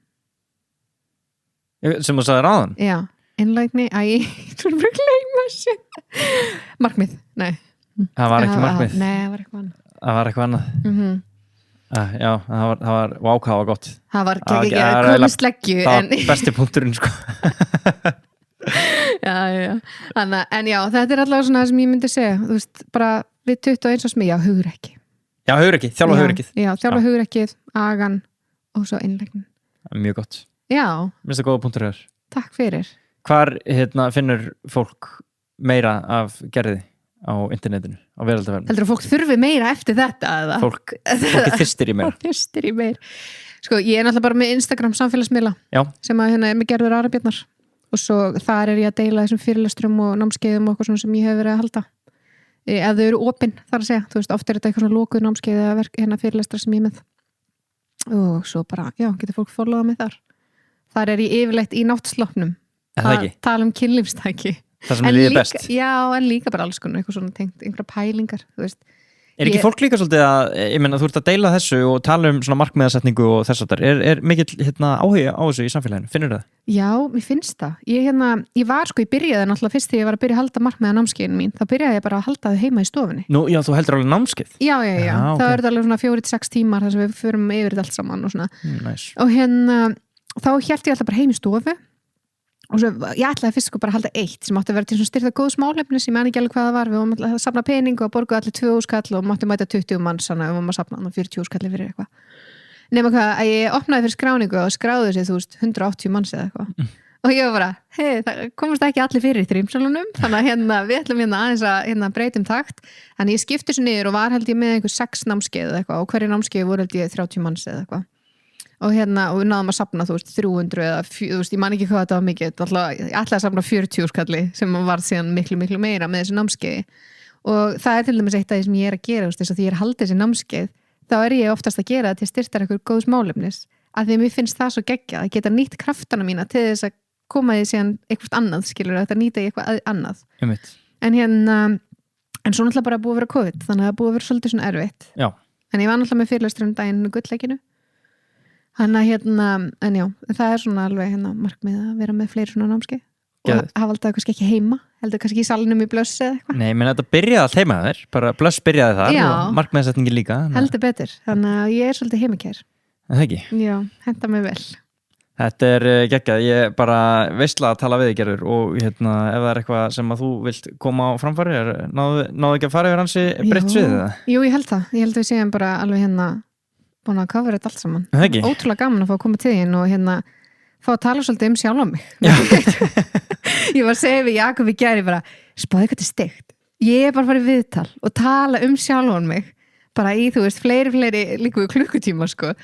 Sem þú sagði ráðan? Já, einlægni, þú erum bara að gleyma sér. Markmið, nei. Það var ekki markmið? Nei, það var eitthvað annað. Það var eitthvað annað? Já, það var vákáða gott. Það var komið sleggju. Það var besti punkturinn, sko. Já. En já, þetta allavega svona sem ég myndi segja. Þú veist, bara við 21 og smið, já, hugrekki. Já, hugrekki, þjálfa hugrekkið. Já, þjálfa hugrekkið, agan og svo einlægni. Mjög gott. Já, Mér finnst það góða punktur hér. takk fyrir. Hvar finnur fólk meira af gerði á internetinu, á veraldaverðinu? Heldur að fólk þurfi meira eftir þetta eða? Fólk er þyrstir í meira. Þyrstir í meir. Sko, ég er náttúrulega bara með Instagram samfélagsmiðla Já. sem að er með Gerður Arabjarnar og svo þar er ég að deila þessum fyrirlestrum og námskeiðum og eitthvað svona sem ég hef verið að halda. Ef þau eru opin, þar að segja. Þú veist, oft er þetta eitthvað svona lokuð námskeið eða fyrirlestra sem ég er með. Og svo bara, já, getur fólk followað mig þar. Þar er ég yfirleitt í náttslopnum að tala kynlífstæki. Það sem líður best. Já, en líka bara alls konar, eitthvað svona tengt, einhverja pælingar, þú veist. Er ekki fólk líka svolítið að, ég meina, þú ert að deila þessu og tala svona markmiðasetningu og þess að það er mikill áhuga á þessu í samfélaginu, finnur það? Já, mér finnst það. Ég var sko, ég byrjaði náttúrulega fyrst þegar ég var að byrja að halda markmiða námskeiðin mín, þá byrjaði ég bara að halda þau heima í stofunni. Nú, já, þú heldur alveg námskeið? Já. Okay. Það er alveg svona 4-6 tímar þar sem við förum yfir þetta allt saman og svona. Nice. Og þá hélt ég alltaf bara heim í stofu og svo, ég ætlaði fyrst sko bara að halda eitt sem átti að vera til svona styrta góðs málefni sem ég man ekki alveg hvað það var, við varum að safna pening og borguðu allir 2 skall og máttum mæta 20 manns þannig að við varum að safna 40 skalli fyrir eitthvað nema hvað, að ég opnaði fyrir skráningu og skráði sig 180 manns eða eitthvað og ég var bara, það komast ekki allir fyrir í þrýmsalunum, þannig að við ætlum aðeins að breytum takt þannig ég skipti svo niður og var held ég með einhver 6 námskeið eða eitthvað og hverju námskeið voru held ég 30 manns eða eitthvað og við náðum að safna 300 eða ég man ekki hvað þetta var mikið ég ætlaði að safna 40 skalli sem var síðan miklu meira með þessu námskeiði og það er til dæmis eitt af því sem ég er að gera þess að því ég er að halda þessi námskeið þá er ég oftast að gera til styrtar eitthvað góðs málefnis af því að mér finnst það svo geggjað að geta nýtt kraftana mína til þess að koma því síðan eitthvað annað skilur að þetta nýta ég eitthvað annað en svo náttúrulega bara búið að vera COVID þannig að það búið að vera svolítið svona erfitt en ég var náttúrulega með fyrirlestur daginn gullleikinu en já, það er svona alveg markmið að vera með fleiri svona námskeið og hafa alltaf kannski ekki heima heldur kannski í salinum í Blöss eða eitthvað Nei, menn þetta byrjaði allt heima þér bara Blöss byrjaði þar og markmiðasetningi líka heldur betur, þannig að ég er svolítið heimakær Það ekki? Já, henda mig vel Þetta er geggjað, ég bara veistla að tala við þig Gerður og ef það er eitthvað sem að þú vilt koma á framfæri náðu ekki að fara yfir hansi breytt svið það? Jú, ég held við séum bara alveg búin að cover þetta allt saman ótrúlega gaman að fá að koma til þín og fá að tala svolítið sjálf á mig ég var að segja við Jakob í gær bara, spáðu hvað þetta er steikt ég er bara að fara í viðtal og tala sjálf á mig bara í, þú veist, fleiri líka klukkutíma sko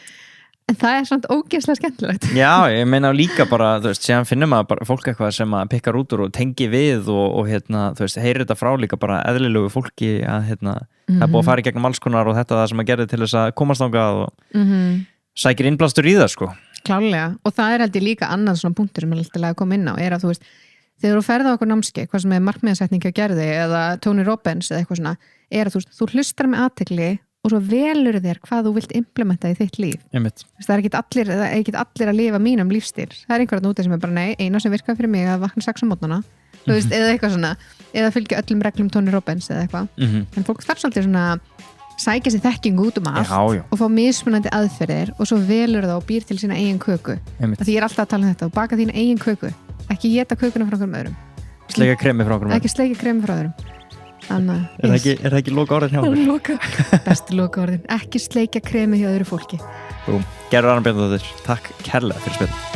en það er samt ógeðslega skemmtilegt Já, ég meina líka bara, þú veist, séðan finnum maður bara fólk eitthvað sem að pikkar út úr og tengi við og þú veist, heyrir þetta frá líka bara eðlilegu fólki að það er búið að fara í gegnum alls konar og þetta það sem að gerði til þess að komast þangað og sækir innblástur í það, sko Klárlega, og það er held ég líka annað svona punktur sem er alltaf að koma inn á, er að þú veist þegar þú ferð á okkur námskeið, hvað sem er markmiðasetningi að gerði eða Tony Robbins eða eitthvað svona, er að þú hlustar með athygli og svo velur þér hvað þú vilt implementa í þitt líf. Það er ekki allir að lifa mínum lífstíl. Það er einhverjum úti sem er bara nei, eina sem virkaði fyrir mig að vakna 6 á mótnana, þú veist, eða eitthvað svona, eða fylgja öllum reglum Tony Robbins eða eitthvað. En fólk þarf svolítið svona sækja sér þekkingu út allt og fá mismunandi aðferðir og svo velur það og býr til sína eigin köku. Því ég er alltaf að tala um þetta og baka þína eigin köku, ekki éta kökuna frá einhverjum öðrum. Sleikja kremi frá einhverjum öðrum. Ekki sleikja kremi frá öðrum. Er það ekki loka orðin hjá þér? Bestu loka orðin, ekki sleikja kremi hjá öðru fólki. Gerður Arnbjarnardóttir, takk kærlega fyrir spil.